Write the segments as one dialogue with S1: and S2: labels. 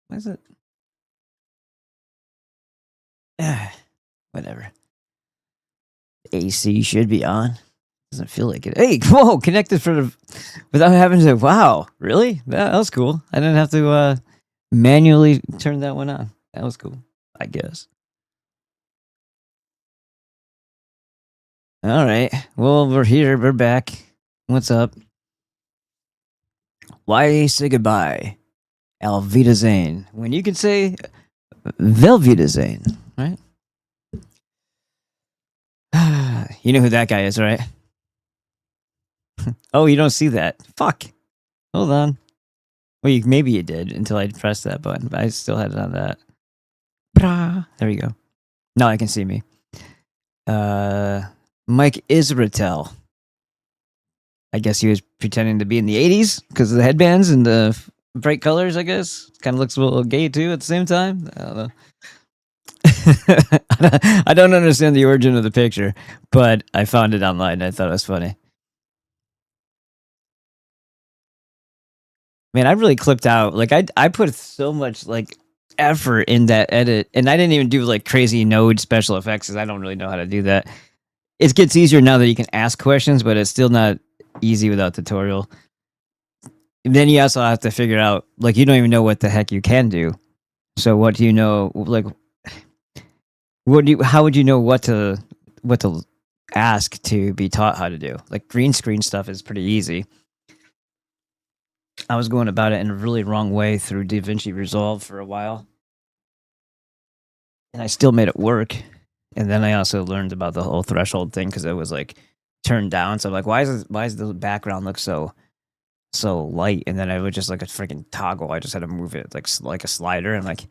S1: Why is it? Whatever. AC should be on. Doesn't feel like it. Hey, whoa, connected for the without having to. Wow, really? That was cool. I didn't have to manually turn that one on. That was cool, I guess. All right. Well, we're here. We're back. What's up? Why say goodbye? Auf Wiedersehen. When you can say Velveeta-Zane, right? You know who that guy is, right? Oh, you don't see that. Fuck. Hold on. Well, maybe you did until I pressed that button, but I still had it on that. There you go. Now I can see me. Mike Israetel. I guess he was pretending to be in the 80s because of the headbands and the bright colors, I guess. Kind of looks a little gay too at the same time. I don't know. I don't understand the origin of the picture, but I found it online and I thought it was funny. Man, I really clipped out. Like I put so much like effort in that edit, and I didn't even do like crazy node special effects because I don't really know how to do that. It gets easier now that you can ask questions, but it's still not easy without tutorial. And then you also have to figure out like you don't even know what the heck you can do. So what do you know? Like, how would you know what to ask to be taught how to do? Like green screen stuff is pretty easy. I was going about it in a really wrong way through DaVinci Resolve for a while. And I still made it work. And then I also learned about the whole threshold thing because it was like turned down. So I'm like, why is the background look so light? And then I would just like a freaking toggle. I just had to move it like a slider. And like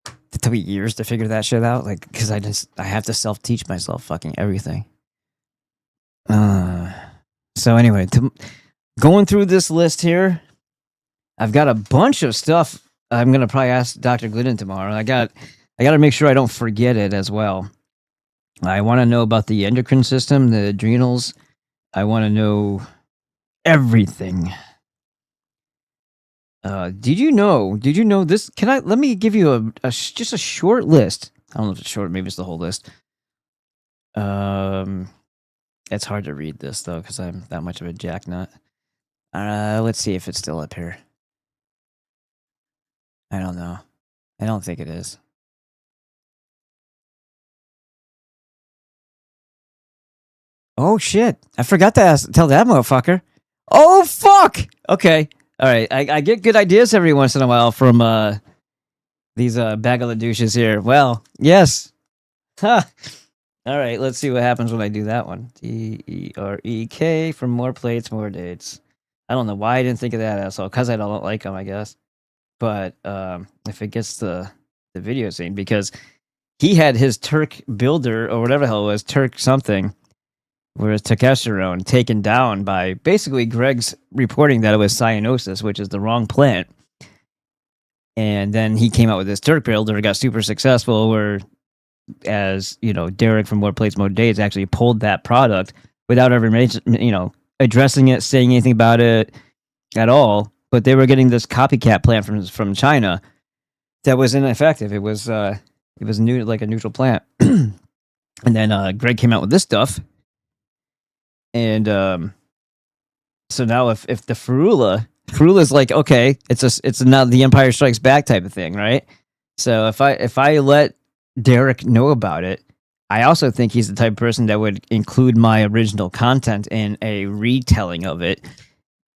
S1: it took me years to figure that shit out. Like because I have to self teach myself fucking everything. So anyway, going through this list here, I've got a bunch of stuff. I'm gonna probably ask Dr. Glidden tomorrow. I got to make sure I don't forget it as well. I want to know about the endocrine system, the adrenals. I want to know everything. Did you know this? Let me give you just a short list. I don't know if it's short. Maybe it's the whole list. It's hard to read this though because I'm that much of a jacknut. Let's see if it's still up here. I don't know. I don't think it is. Oh shit! I forgot to tell that motherfucker. Oh fuck! Okay, all right. I get good ideas every once in a while from these bagaladouches here. Well, yes. Huh. All right. Let's see what happens when I do that one. DEREK for more plates, more dates. I don't know why I didn't think of that asshole. Because I don't like him, I guess. But if it gets the video scene, because he had his Turk builder or whatever the hell it was, Turk something. Whereas testosterone taken down by basically Greg's reporting that it was cyanosis, which is the wrong plant. And then he came out with this Turk builder, got super successful, where, as you know, Derek from More Plates, More Days actually pulled that product without ever, addressing it, saying anything about it at all. But they were getting this copycat plant from China that was ineffective. It was new, like a neutral plant. And then Greg came out with this stuff. And so now if the Ferula's like, okay, it's now the Empire Strikes Back type of thing, right? So if I let Derek know about it, I also think he's the type of person that would include my original content in a retelling of it.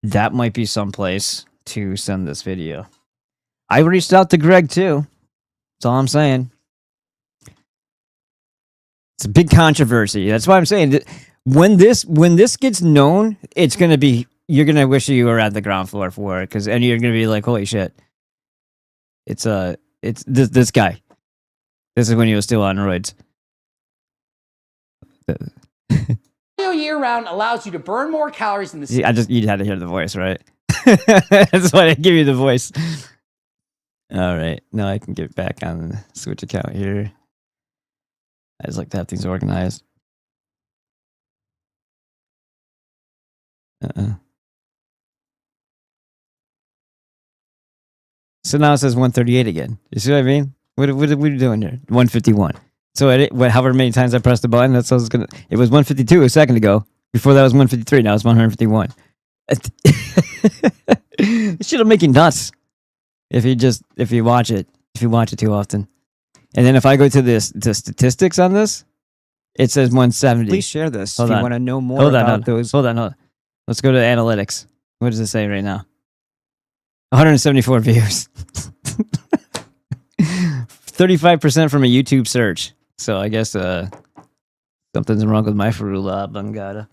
S1: That might be someplace to send this video. I reached out to Greg too. That's all I'm saying. It's a big controversy. That's why I'm saying that when this gets known, it's gonna be, you're gonna wish you were at the ground floor for it, and you're gonna be like, holy shit! It's this guy. This is when he was still on roids.
S2: Year round allows you to burn more calories in the.
S1: You had to hear the voice, right? That's why I give you the voice. All right, now I can get back on the Switch account here. I just like to have things organized. So now it says 138 again. You see what I mean? What are we doing here? 151. So however many times I pressed the button, that's what it's gonna. It was 152 a second ago. Before that was 153. Now it's 151. This shit'll make you nuts if you watch it too often. And then if I go to the statistics on this, it says 170.
S3: Please share this
S1: Hold
S3: if
S1: on.
S3: you want to know more
S1: Hold on,
S3: about those.
S1: Hold on. Let's go to analytics. What does it say right now? 174 views. 35% from a YouTube search. So I guess something's wrong with my Ferula Bangada.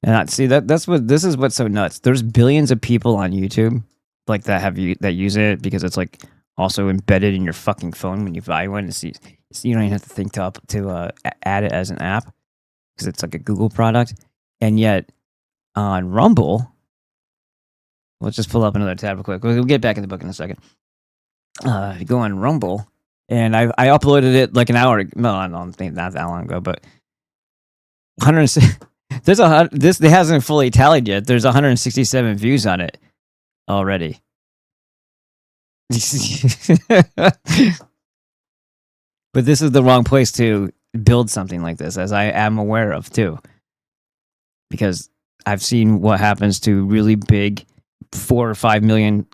S1: And see this is what's so nuts. There's billions of people on YouTube like that use it because it's like also embedded in your fucking phone when you buy one. So you don't even have to think to add it as an app because it's like a Google product. And yet on Rumble, let's just pull up another tab real quick. We'll get back in the book in a second. You go on Rumble, and I uploaded it like an hour. No, I don't think not that long ago, but 106. This hasn't fully tallied yet. There's 167 views on it already. But this is the wrong place to build something like this, as I am aware of too, because I've seen what happens to really big 4 or 5 million,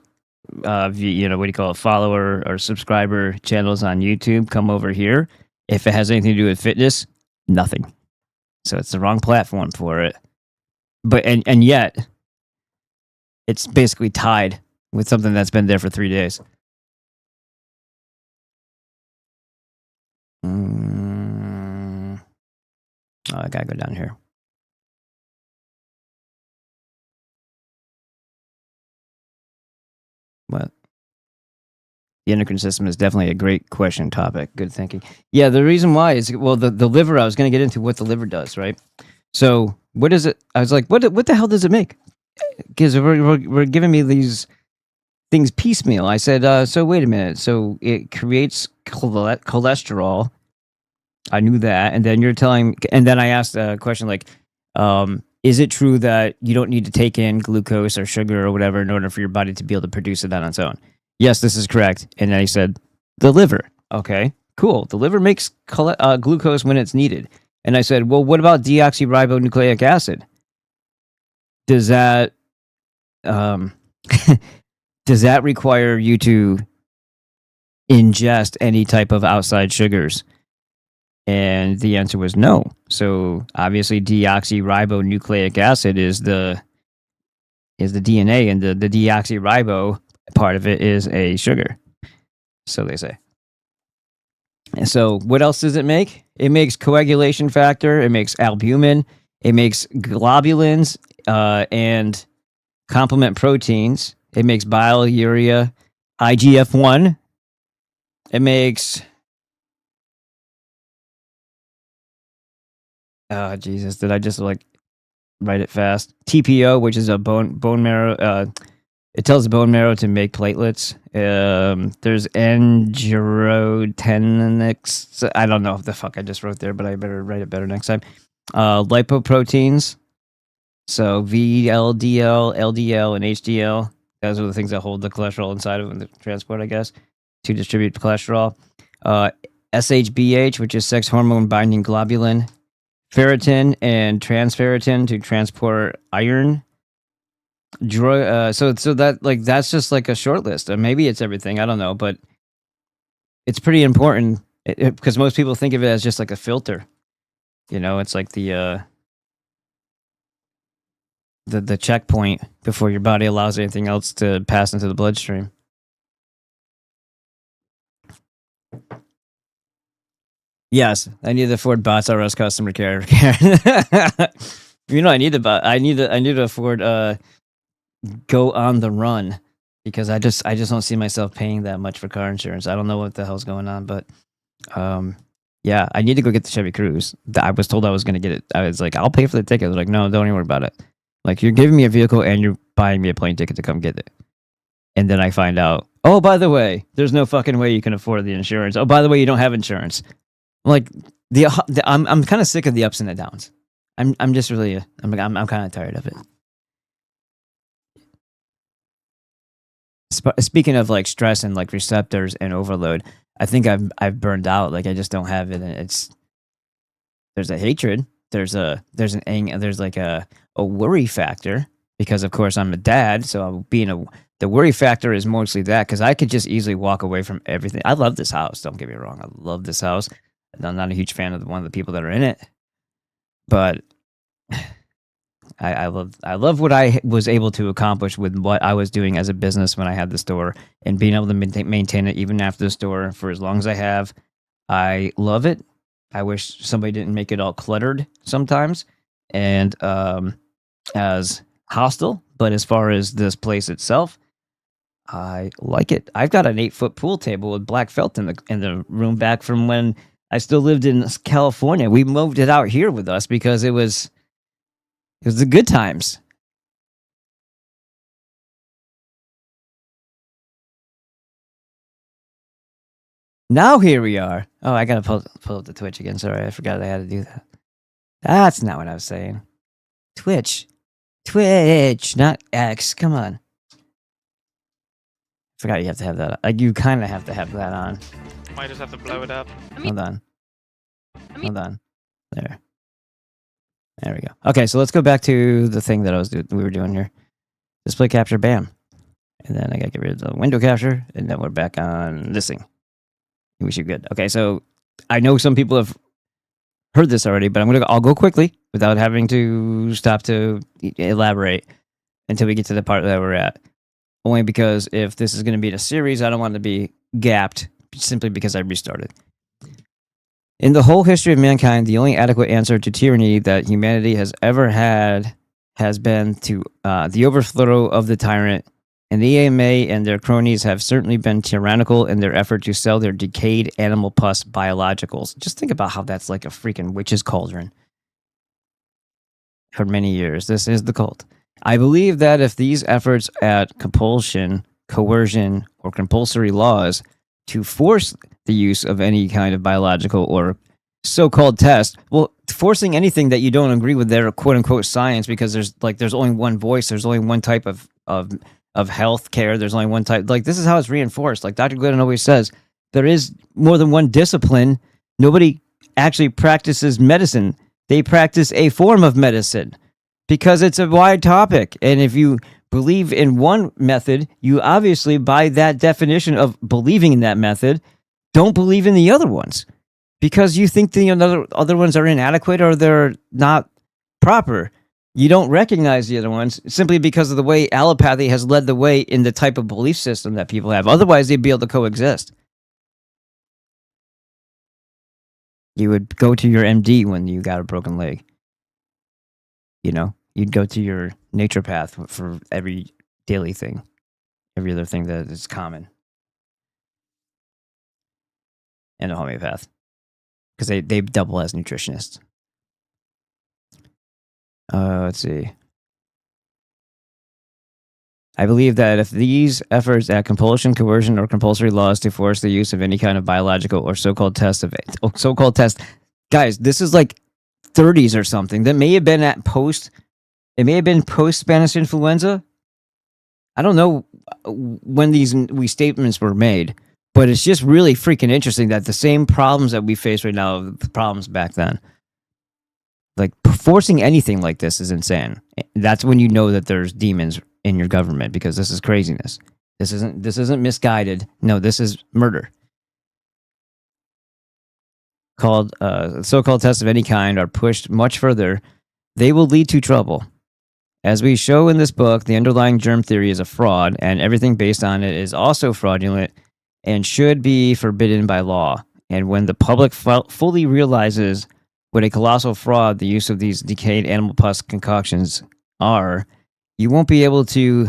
S1: follower or subscriber channels on YouTube come over here. If it has anything to do with fitness, nothing. So it's the wrong platform for it. But and yet, it's basically tied with something that's been there for 3 days. Oh, I gotta go down here. What? The endocrine system is definitely a great question topic. Good thinking. Yeah, the reason why is, well, the liver, I was going to get into what the liver does, right? So what is it? I was like, what the hell does it make? Because we're giving me these things piecemeal. I said, so wait a minute. So it creates cholesterol. I knew that. And then you're telling, and then I asked a question like, is it true that you don't need to take in glucose or sugar or whatever in order for your body to be able to produce it on its own? Yes, this is correct. And then he said, the liver. Okay, cool. The liver makes glucose when it's needed. And I said, well, what about deoxyribonucleic acid? Does that does that require you to ingest any type of outside sugars? And the answer was no. So obviously deoxyribonucleic acid is the DNA, and the deoxyribo part of it is a sugar. So they say. And so what else does it make? It makes coagulation factor, it makes albumin, it makes globulins and complement proteins. It makes bile, urea, IGF-1. It makes oh Jesus, did I just like write it fast? TPO, which is a bone marrow. It tells the bone marrow to make platelets. There's angiotensin. I don't know what the fuck I just wrote there, but I better write it better next time. Lipoproteins. So VLDL, LDL, and HDL. Those are the things that hold the cholesterol inside of the transport, I guess, to distribute cholesterol. SHBH, which is sex hormone binding globulin. Ferritin and transferritin to transport iron. So that like that's just like a short list, or maybe it's everything. I don't know, but it's pretty important because most people think of it as just like a filter. You know, it's like the checkpoint before your body allows anything else to pass into the bloodstream. Yes, I need to afford bots or else customer care. You know, I need to afford go on the run, because I just don't see myself paying that much for car insurance. I don't know what the hell's going on, but yeah, I need to go get the Chevy Cruze. I was told I was going to get it. I was like, I'll pay for the ticket. I was like, no, don't even worry about it. Like, you're giving me a vehicle and you're buying me a plane ticket to come get it. And then I find out, oh, by the way, there's no fucking way you can afford the insurance. Oh, by the way, you don't have insurance. Like, I'm kind of sick of the ups and the downs. I'm just really I'm kind of tired of it. Speaking of like stress and like receptors and overload, I think I've burned out. Like I just don't have it. And there's a hatred. There's like a worry factor because of course I'm a dad. So the worry factor is mostly that because I could just easily walk away from everything. I love this house. Don't get me wrong. I love this house. I'm not a huge fan of one of the people that are in it, but I love what I was able to accomplish with what I was doing as a business when I had the store and being able to maintain it even after the store for as long as I have. I love it. I wish somebody didn't make it all cluttered sometimes and as hostile. But as far as this place itself, I like it. I've got an 8-foot pool table with black felt in the room back from when I still lived in California. We moved it out here with us because it was the good times. Now here we are. Oh, I gotta pull up the Twitch again. Sorry, I forgot I had to do that. That's not what I was saying. Twitch, not X. Come on. Forgot you have to have that. Like you kind of have to have that on.
S3: Might just have to blow it up.
S1: Hold on. Hold on. There. There we go. Okay, so let's go back to the thing that we were doing here. Display capture, bam. And then I gotta get rid of the window capture, and then we're back on this thing. We should be good. Okay, so I know some people have heard this already, but I'll go quickly without having to stop to elaborate until we get to the part that we're at. Only because if this is going to be in a series, I don't want it to be gapped simply because I restarted. In the whole history of mankind, the only adequate answer to tyranny that humanity has ever had has been to the overthrow of the tyrant, and the AMA and their cronies have certainly been tyrannical in their effort to sell their decayed animal pus biologicals. Just think about how that's like a freaking witch's cauldron. For many years, this is the cult. I believe that if these efforts at compulsion, coercion, or compulsory laws to force the use of any kind of biological or so-called test, well, forcing anything that you don't agree with their quote-unquote science, because there's only one voice, there's only one type of health care, there's only one type, like this is how it's reinforced. Like Dr. Glidden always says, there is more than one discipline. Nobody actually practices medicine. They practice a form of medicine because it's a wide topic. And if you believe in one method, you obviously, by that definition of believing in that method, don't believe in the other ones because you think the other ones are inadequate or they're not proper. You don't recognize the other ones simply because of the way allopathy has led the way in the type of belief system that people have. Otherwise, they'd be able to coexist. You would go to your MD when you got a broken leg. You know, you'd go to your naturopath for every daily thing, every other thing that is common. And a homeopath. Because they double as nutritionists. Let's see. I believe that if these efforts at compulsion, coercion, or compulsory laws to force the use of any kind of biological or so-called test, guys, this is like 30s or something. That may have been it may have been post-Spanish influenza. I don't know when these statements were made, but it's just really freaking interesting that the same problems that we face right now are the problems back then. Like, forcing anything like this is insane. That's when you know that there's demons in your government, because this is craziness. This isn't misguided. No, this is murder. So-called tests of any kind are pushed much further. They will lead to trouble. As we show in this book, the underlying germ theory is a fraud, and everything based on it is also fraudulent and should be forbidden by law. And when the public fully realizes what a colossal fraud the use of these decayed animal pus concoctions are, you won't be able to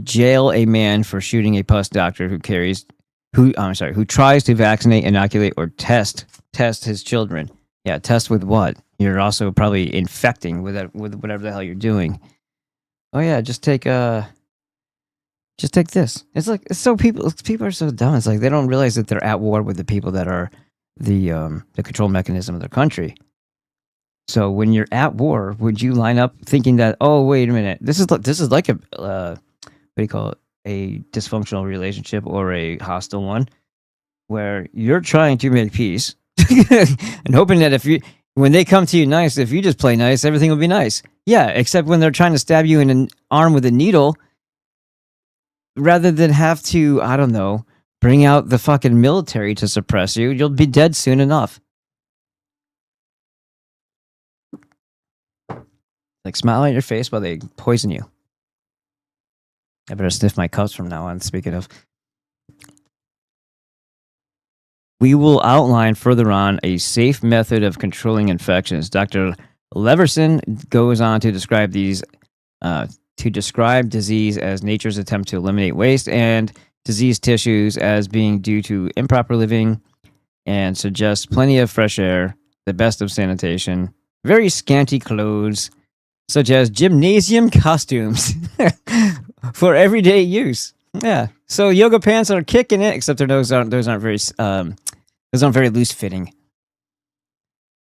S1: jail a man for shooting a pus doctor who tries to vaccinate, inoculate, or test his children. Yeah, test with what? You're also probably infecting with whatever the hell you're doing. Oh yeah, just take this. It's like people are so dumb. It's like they don't realize that they're at war with the people that are the control mechanism of their country. So when you're at war, would you line up thinking that, oh, wait a minute, this is like a what do you call it, a dysfunctional relationship or a hostile one, where you're trying to make peace and hoping that when they come to you nice, if you just play nice, everything will be nice. Yeah, except when they're trying to stab you in an arm with a needle, rather than have to, I don't know, bring out the fucking military to suppress you, you'll be dead soon enough. Like, smile on your face while they poison you. I better sniff my cups from now on, speaking of. We will outline further on a safe method of controlling infections. Dr. Leverson goes on to describe disease as nature's attempt to eliminate waste and diseased tissues as being due to improper living, and suggests plenty of fresh air, the best of sanitation, very scanty clothes, such as gymnasium costumes for everyday use. Yeah. So yoga pants are kicking it, except those aren't very loose fitting.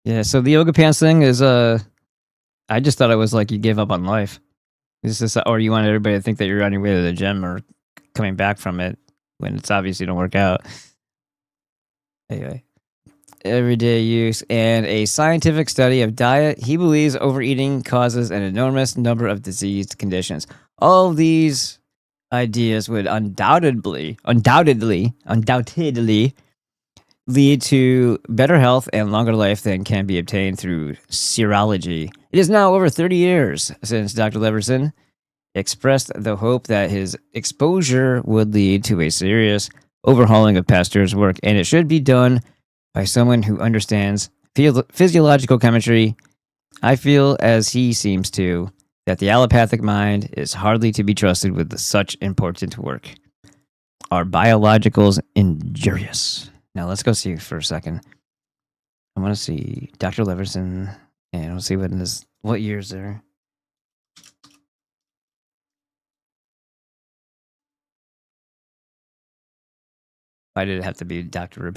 S1: Yeah. So the yoga pants thing is I just thought it was like you gave up on life. Or you want everybody to think that you're on your way to the gym or coming back from it when it's obviously don't work out. Anyway. Everyday use and a scientific study of diet. He believes overeating causes an enormous number of diseased conditions. All of these ideas would undoubtedly lead to better health and longer life than can be obtained through serology. It is now over 30 years since Dr. Leverson expressed the hope that his exposure would lead to a serious overhauling of Pasteur's work, and it should be done by someone who understands physiological chemistry. I feel, as he seems to, that the allopathic mind is hardly to be trusted with such important work. Are biologicals injurious? Now let's go see for a second. I want to see Dr. Leverson, and we'll see what years there. Why did it have to be Dr.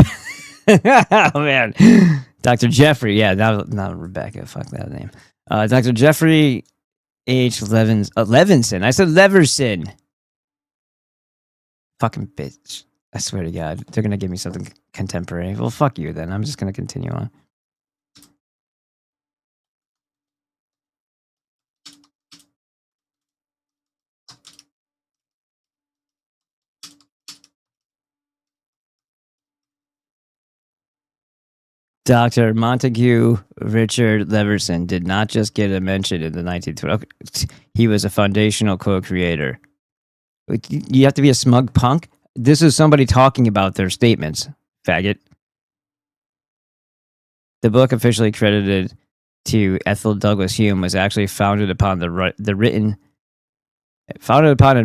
S1: Oh man, Dr. Jeffrey. Yeah, not Rebecca. Fuck that name. Dr. Jeffrey H. Levinson. I said Leverson. Fucking bitch. I swear to God, they're gonna give me something contemporary. Well, fuck you then. I'm just gonna continue on. Dr. Montague Richard Leverson did not just get a mention in the 1920s. He was a foundational co-creator. You have to be a smug punk? This is somebody talking about their statements, faggot. The book, officially credited to Ethel Douglas Hume, was actually founded upon and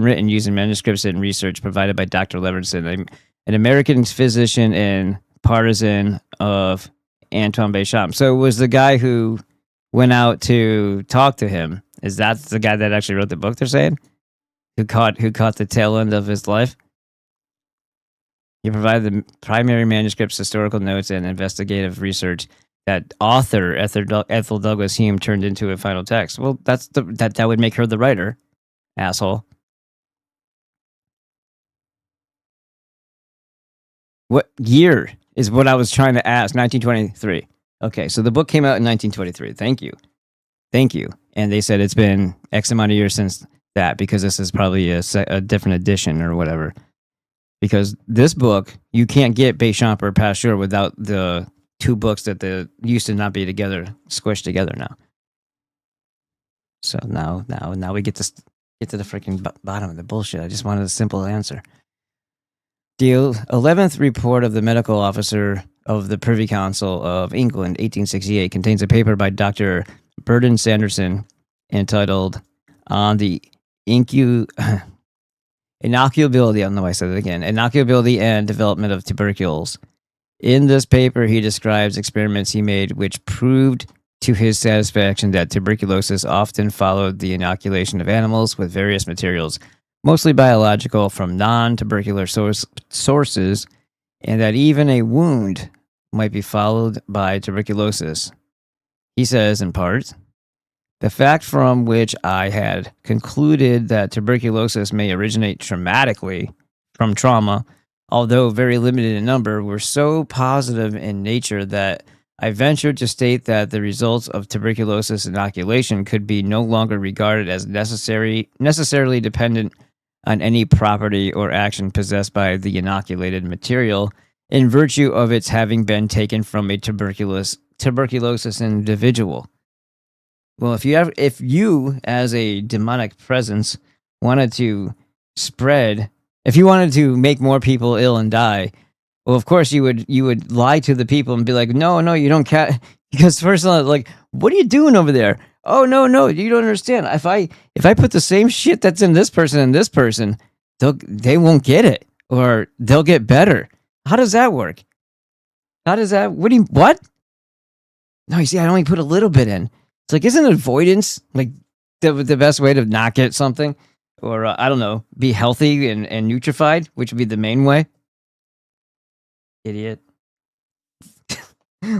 S1: written using manuscripts and research provided by Dr. Leverson, an American physician and partisan of Antoine Béchamp. So it was the guy who went out to talk to him. Is that the guy that actually wrote the book, they're saying? Who caught the tail end of his life? He provided the primary manuscripts, historical notes, and investigative research that author Ethel Douglas Hume turned into a final text. Well, that would make her the writer, asshole. What year is what I was trying to ask? 1923. Okay, so the book came out in 1923. Thank you. And they said it's been X amount of years since that, because this is probably a different edition or whatever. Because this book, you can't get Béchamp or Pasteur without the two books that used to not be together, squished together now. So now we get to the freaking bottom of the bullshit. I just wanted a simple answer. The 11th report of the medical officer of the Privy Council of England, 1868, contains a paper by Dr. Burton Sanderson entitled "On the Inoculability," I don't know why I said it again, inoculability and development of tubercules. In this paper, he describes experiments he made which proved to his satisfaction that tuberculosis often followed the inoculation of animals with various materials, mostly biological, from non-tubercular sources, and that even a wound might be followed by tuberculosis. He says, in part, the fact from which I had concluded that tuberculosis may originate traumatically from trauma, although very limited in number, were so positive in nature that I ventured to state that the results of tuberculosis inoculation could be no longer regarded as necessarily dependent on any property or action possessed by the inoculated material in virtue of its having been taken from a tuberculosis individual. Well, if you as a demonic presence wanted to spread, if you wanted to make more people ill and die, well, of course you would lie to the people and be like, no, you don't because first of all, like, what are you doing over there? Oh, no, you don't understand. If I put the same shit that's in this person and this person, they won't get it, or they'll get better. How does that work? What? No, you see, I only put a little bit in. It's like, isn't avoidance like the best way to not get something? Or, I don't know, be healthy and nutrified, which would be the main way? Idiot.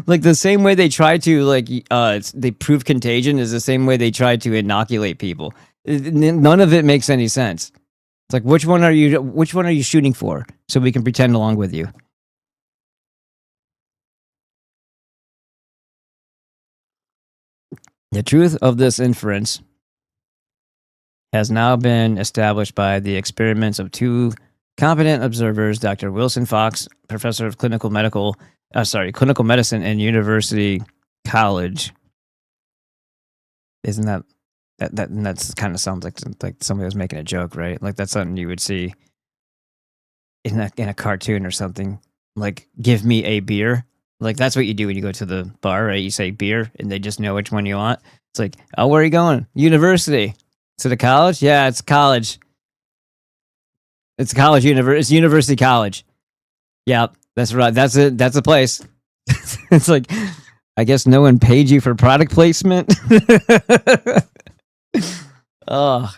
S1: Like, the same way they try to, like, they prove contagion is the same way they try to inoculate people. None of it makes any sense. It's like, which one are you shooting for? So we can pretend along with you. The truth of this inference has now been established by the experiments of two competent observers, Dr. Wilson Fox, professor of clinical medicine in University College. Isn't that's kind of sounds like somebody was making a joke, right? Like, that's something you would see in a cartoon or something. Like, give me a beer. Like, that's what you do when you go to the bar, right? You say beer, and they just know which one you want. It's like, oh, where are you going? University. To the college? Yeah, it's college. It's college It's University College. Yeah, that's right. That's it. That's a place. It's like, I guess no one paid you for product placement. Oh.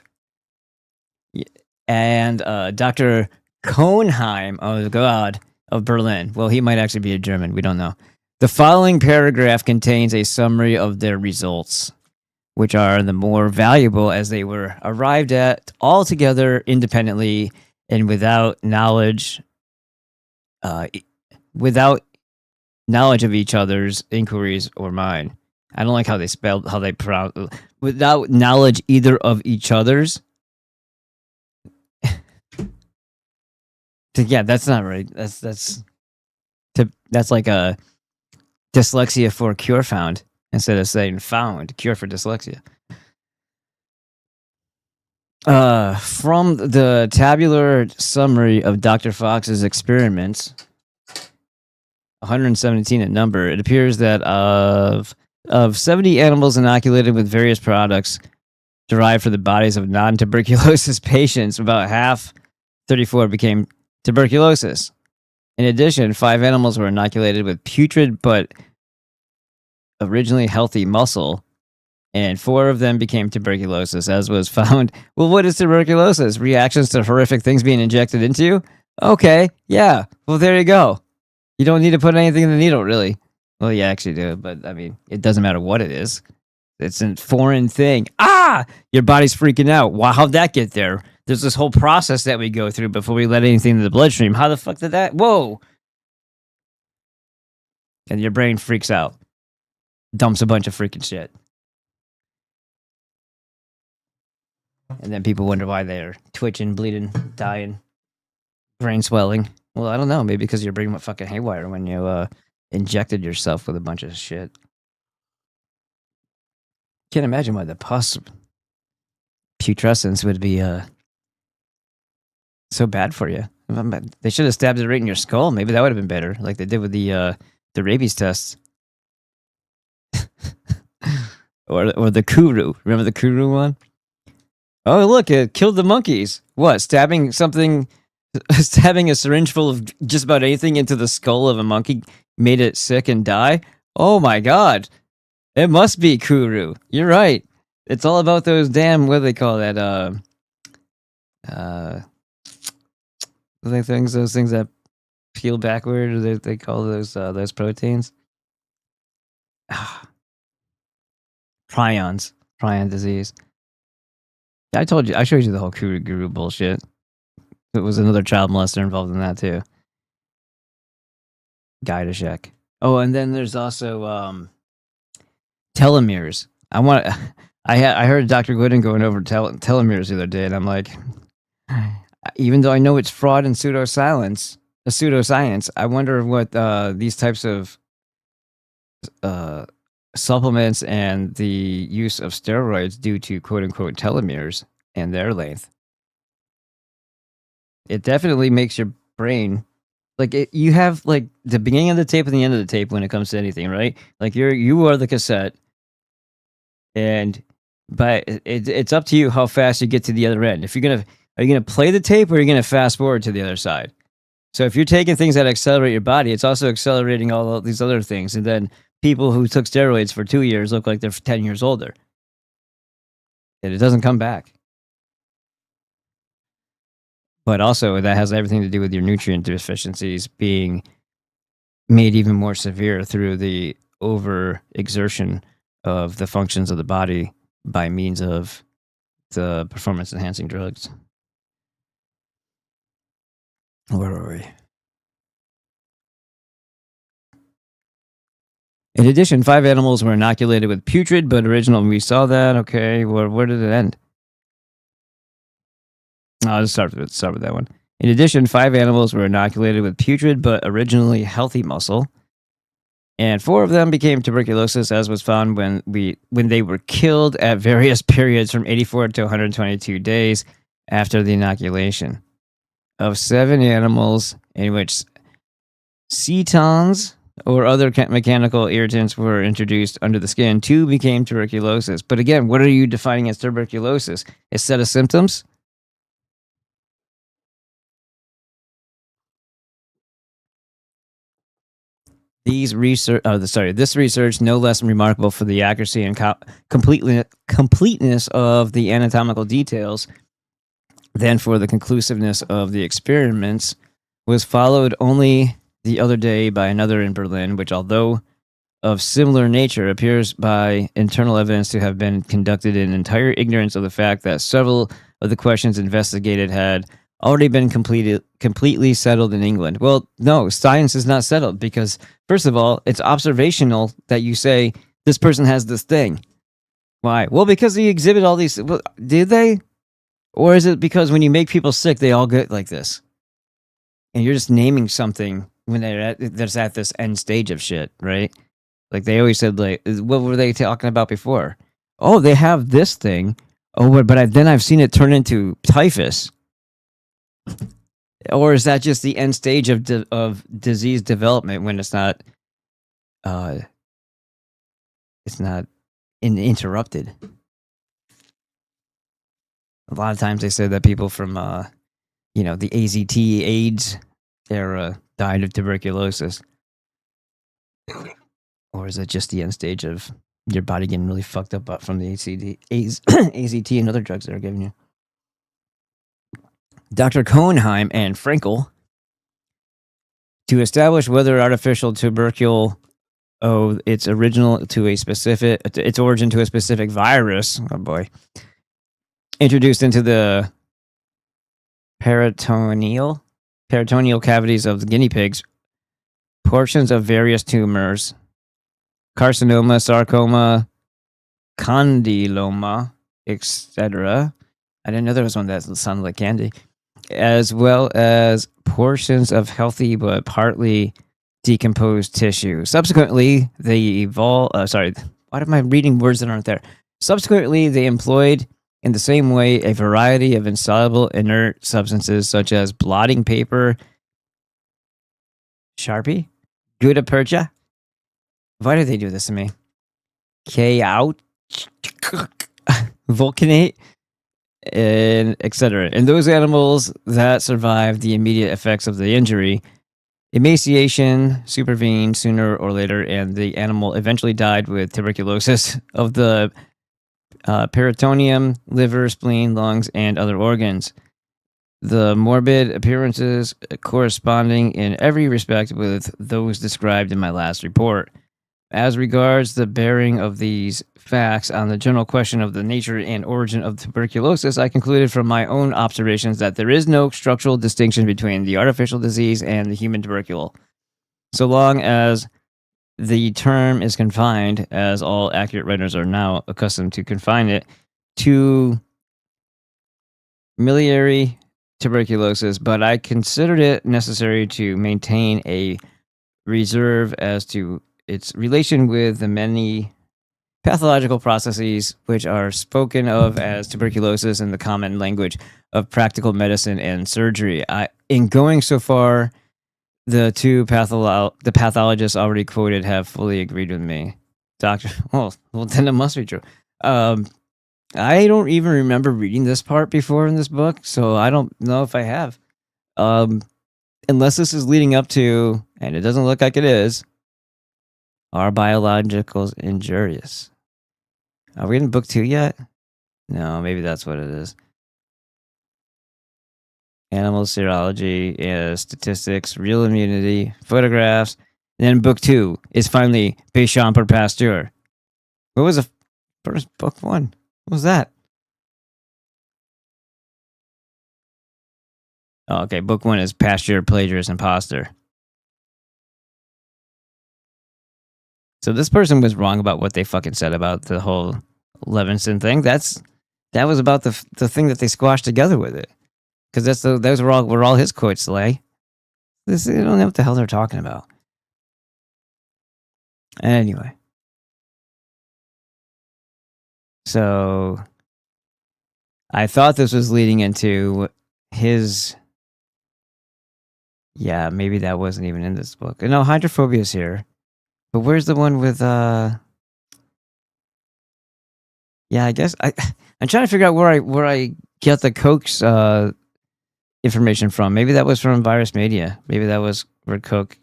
S1: And Dr. Kohnheim, oh God, of Berlin. Well, he might actually be a German. We don't know. The following paragraph contains a summary of their results, which are the more valuable as they were arrived at altogether independently and without knowledge of each other's inquiries or mine. I don't like how they pronounce without knowledge either of each other's. Yeah, that's not right. That's like a dyslexia for cure found instead of saying found cure for dyslexia. From the tabular summary of Dr. Fox's experiments, 117 in number, it appears that of 70 animals inoculated with various products derived from the bodies of non-tuberculosis patients, about half, 34, became tuberculosis. In addition, 5 animals were inoculated with putrid but originally healthy muscle, and 4 of them became tuberculosis, as was found. Well, what is tuberculosis? Reactions to horrific things being injected into you? Okay, yeah. Well, there you go. You don't need to put anything in the needle, really. Well, you actually do, but I mean, it doesn't matter what it is. It's a foreign thing. Ah! Your body's freaking out. Wow, how'd that get there? There's this whole process that we go through before we let anything into the bloodstream. How the fuck did that? Whoa! And your brain freaks out. Dumps a bunch of freaking shit. And then people wonder why they're twitching, bleeding, dying, brain swelling. Well, I don't know. Maybe because your brain went fucking haywire when you injected yourself with a bunch of shit. Can't imagine why the pus putrescence would be so bad for you. They should have stabbed it right in your skull. Maybe that would have been better, like they did with the rabies tests. or the kuru. Remember the kuru one? Oh, look, it killed the monkeys. What? Stabbing a syringe full of just about anything into the skull of a monkey made it sick and die? Oh my god. It must be kuru. You're right. It's all about those damn, what do they call that? Those things that peel backward, they call those proteins. prion disease. I told you, I showed you the whole guru bullshit. It was another child molester involved in that too. Gaidashek. Oh, and then there's also telomeres. I heard Dr. Glidden going over telomeres the other day, and I'm like, even though I know it's fraud and pseudoscience, I wonder what these types of supplements and the use of steroids do to quote unquote telomeres and their length. It definitely makes your brain like you have like the beginning of the tape and the end of the tape when it comes to anything, right? Like you are the cassette, but it's up to you how fast you get to the other end. Are you gonna play the tape or are you gonna fast forward to the other side? So if you're taking things that accelerate your body, it's also accelerating all of these other things. And then people who took steroids for 2 years look like they're 10 years older. And it doesn't come back. But also that has everything to do with your nutrient deficiencies being made even more severe through the overexertion of the functions of the body by means of the performance-enhancing drugs. Where are we? In addition, 5 animals were inoculated with putrid but original. We saw that. Okay, where did it end? I'll just start with that one. In addition, 5 animals were inoculated with putrid but originally healthy muscle, and 4 of them became tuberculosis, as was found when they were killed at various periods from 84 to 122 days after the inoculation. Of 7 animals in which cetons or other mechanical irritants were introduced under the skin, 2 became tuberculosis. But again, what are you defining as tuberculosis? A set of symptoms? This research, no less remarkable for the accuracy and completeness of the anatomical details than for the conclusiveness of the experiments, was followed only the other day by another in Berlin, which, although of similar nature, appears by internal evidence to have been conducted in entire ignorance of the fact that several of the questions investigated had already been completely settled in England. Well, no, science is not settled because, first of all, it's observational that you say this person has this thing. Why? Well, because they exhibit all these. Well, did they? Or is it because when you make people sick, they all get like this? And you're just naming something when that's at this end stage of shit, right? Like they always said, like, what were they talking about before? Oh, they have this thing. Oh, but then I've seen it turn into typhus. Or is that just the end stage of disease development when it's not interrupted? A lot of times they say that people from the AZT AIDS era died of tuberculosis. Or is it just the end stage of your body getting really fucked up from the AZT and other drugs that are giving you? Dr. Cohenheim and Frankel, to establish whether artificial tubercle owes its origin to a specific virus, oh boy, introduced into the peritoneal cavities of the guinea pigs, portions of various tumors, carcinoma, sarcoma, condyloma, etc. I didn't know there was one that sounded like candy. As well as portions of healthy but partly decomposed tissue. Subsequently, they evolved. Why am I reading words that aren't there? Subsequently, they employed in the same way a variety of insoluble inert substances such as blotting paper, Sharpie, gutta percha. Why do they do this to me? K-out, vulcanate, and etc. In those animals that survived the immediate effects of the injury, emaciation supervened sooner or later, and the animal eventually died with tuberculosis of the peritoneum, liver, spleen, lungs, and other organs. The morbid appearances corresponding in every respect with those described in my last report. As regards the bearing of these facts on the general question of the nature and origin of tuberculosis, I concluded from my own observations that there is no structural distinction between the artificial disease and the human tubercle, so long as the term is confined, as all accurate writers are now accustomed to confine it, to miliary tuberculosis, but I considered it necessary to maintain a reserve as to its relation with the many pathological processes which are spoken of as tuberculosis in the common language of practical medicine and surgery. In going so far, the two pathologists already quoted have fully agreed with me. Doctor, well, then it must be true. I don't even remember reading this part before in this book, so I don't know if I have. Unless this is leading up to, and it doesn't look like it is, are biologicals injurious? Are we in book 2 yet? No, maybe that's what it is. Animal serology, statistics, real immunity, photographs. And then book 2 is finally Béchamp or Pasteur. What was the first book 1? What was that? Oh, okay, book 1 is Pasteur, Plagiarist, Imposter. So this person was wrong about what they fucking said about the whole Levinson thing. That was about the thing that they squashed together with it, because those were all his quotes. They don't know what the hell they're talking about. Anyway, so I thought this was leading into his. Yeah, maybe that wasn't even in this book. No, hydrophobia is here. But where's the one with yeah, I guess I'm trying to figure out where I get the Koch's information from. Maybe that was from Virus Media. Maybe that was where Koch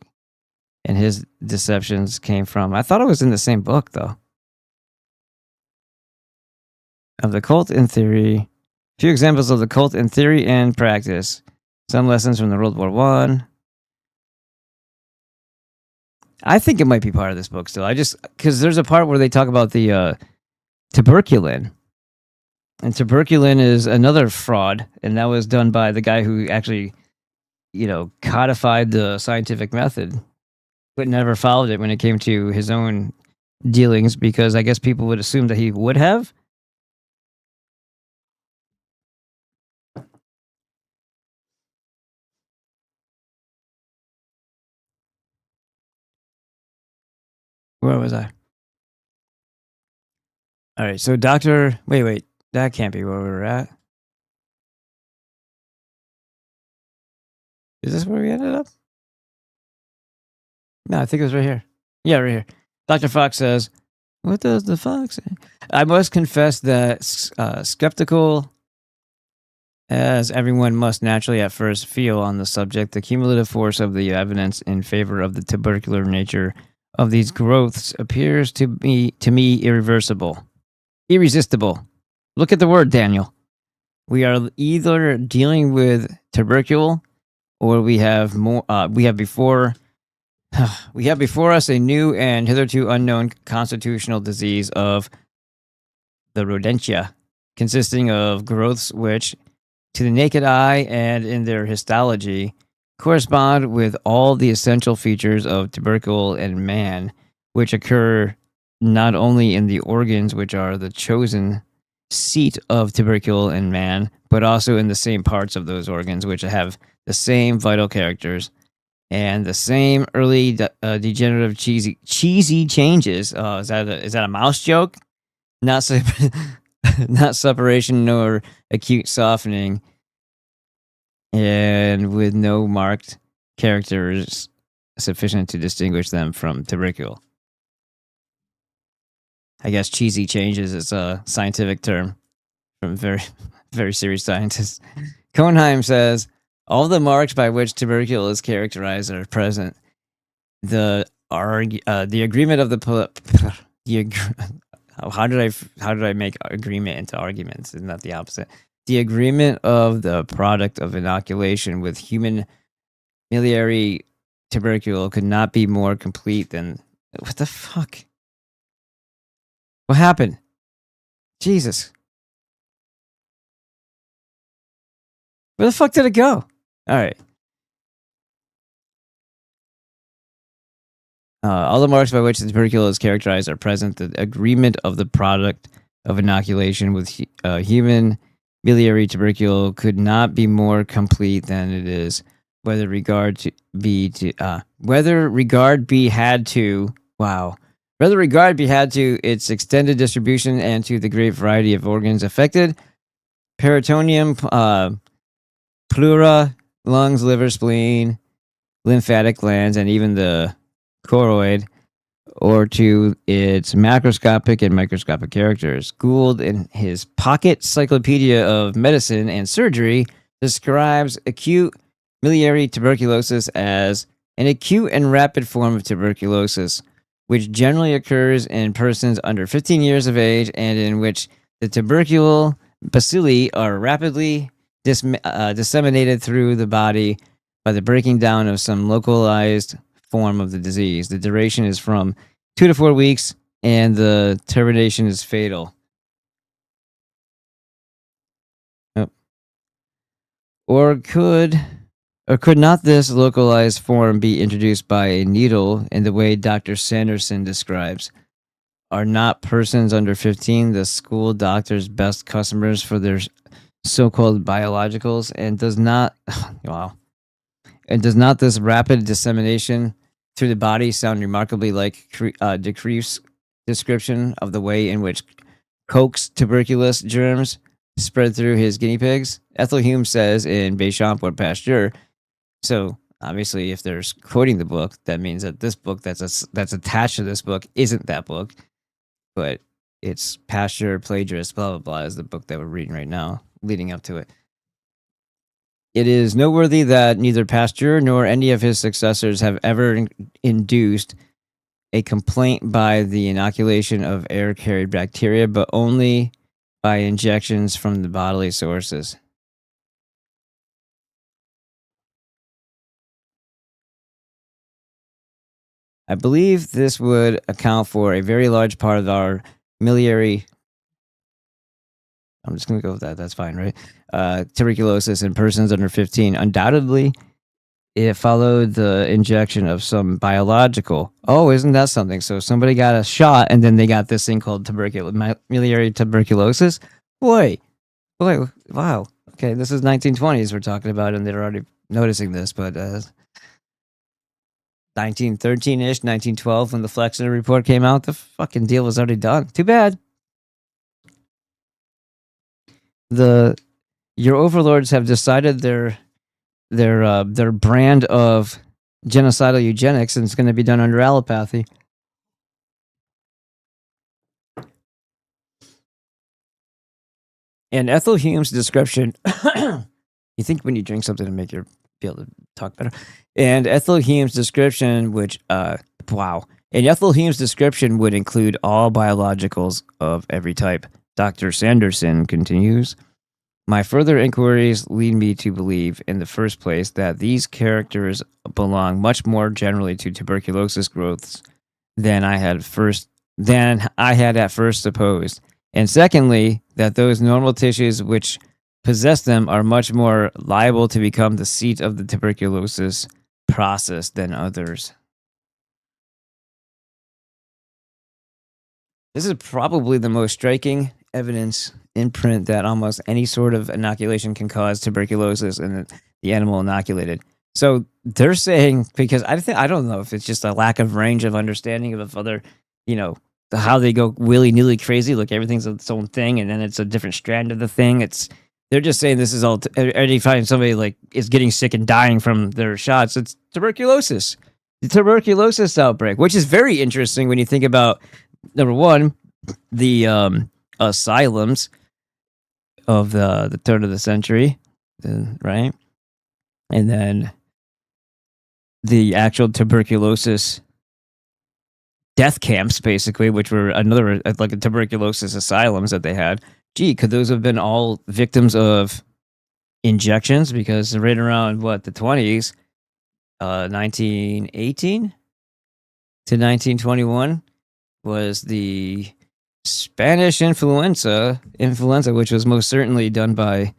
S1: and his deceptions came from. I thought it was in the same book though. Of the cult in theory. A few examples of the cult in theory and practice. Some lessons from the World War I. I think it might be part of this book still. Because there's a part where they talk about the tuberculin. And tuberculin is another fraud. And that was done by the guy who actually, codified the scientific method, but never followed it when it came to his own dealings, because I guess people would assume that he would have. Where was I? All right, so wait, that can't be where we were at. Is this where we ended up? No, I think it was right here. Yeah, right here. Dr. Fox says, what does the fox say? I must confess that skeptical as everyone must naturally at first feel on the subject, the cumulative force of the evidence in favor of the tubercular nature of these growths appears to me irreversible. Irresistible. Look at the word, Daniel. We are either dealing with tubercle, or we have before us a new and hitherto unknown constitutional disease of the rodentia, consisting of growths which, to the naked eye and in their histology, correspond with all the essential features of tubercle and man, which occur not only in the organs which are the chosen seat of tubercle and man, but also in the same parts of those organs which have the same vital characters and the same early degenerative cheesy changes. Is that a mouse joke? Not separation nor acute softening, and with no marked characters sufficient to distinguish them from tubercle. I guess cheesy changes is a scientific term from very, very serious scientists. Cohnheim says, all the marks by which tubercle is characterized are present. The agreement of how did I make agreement into arguments? Isn't that the opposite? The agreement of the product of inoculation with human miliary tubercle could not be more complete than What the fuck? What happened? Jesus. Where the fuck did it go? All right. All the marks by which the tubercle is characterized are present. The agreement of the product of inoculation with human biliary tubercle could not be more complete than it is. Whether regard be had to its extended distribution and to the great variety of organs affected, peritoneum, pleura, lungs, liver, spleen, lymphatic glands, and even the choroid, or to its macroscopic and microscopic characters. Gould, in his Pocket Cyclopedia of Medicine and Surgery, describes acute miliary tuberculosis as an acute and rapid form of tuberculosis, which generally occurs in persons under 15 years of age and in which the tuberculous bacilli are rapidly disseminated through the body by the breaking down of some localized form of the disease. The duration is from 2 to 4 weeks, and the termination is fatal. Or could not this localized form be introduced by a needle in the way Dr. Sanderson describes? Are not persons under 15 the school doctor's best customers for their so-called biologicals? And does not this rapid dissemination through the body sound remarkably like Decreef's description of the way in which Koch's tuberculous germs spread through his guinea pigs? Ethel Hume says in Béchamp or Pasteur. So obviously, if they're quoting the book, that means that this book that's attached to this book isn't that book, but it's Pasteur, plagiarist, blah blah blah, is the book that we're reading right now, leading up to it. It is noteworthy that neither Pasteur nor any of his successors have ever induced a complaint by the inoculation of air-carried bacteria, but only by injections from the bodily sources. I believe this would account for a very large part of our miliary. I'm just going to go with that. That's fine, right? Tuberculosis in persons under 15. Undoubtedly, it followed the injection of some biological. Oh, isn't that something? So somebody got a shot, and then they got this thing called miliary tuberculosis. Boy, wow. Okay, this is 1920s we're talking about, and they're already noticing this, but 1913-ish, 1912, when the Flexner report came out, the fucking deal was already done. Too bad. Your overlords have decided their brand of genocidal eugenics, and it's going to be done under allopathy. And Ethel Hume's description, you think when you drink something to make you be able to talk better. And Ethel Hume's description, which, And Ethel Hume's description would include all biologicals of every type. Dr. Sanderson continues, my further inquiries lead me to believe, in the first place, that these characters belong much more generally to tuberculosis growths than I had at first supposed. And secondly, that those normal tissues which possess them are much more liable to become the seat of the tuberculosis process than others. This is probably the most striking evidence in print that almost any sort of inoculation can cause tuberculosis in the animal inoculated. So they're saying, because I don't know if it's just a lack of range of understanding of other, how they go willy-nilly crazy, like everything's its own thing, and then it's a different strand of the thing. They're just saying this is all. Anytime somebody like is getting sick and dying from their shots, it's tuberculosis. The tuberculosis outbreak, which is very interesting when you think about, number one, the asylums of the turn of the century, right? And then the actual tuberculosis death camps, basically, which were another, like a tuberculosis asylums that they had. Gee, could those have been all victims of injections? Because right around, the 20s, 1918? to 1921 was the Spanish influenza, which was most certainly done by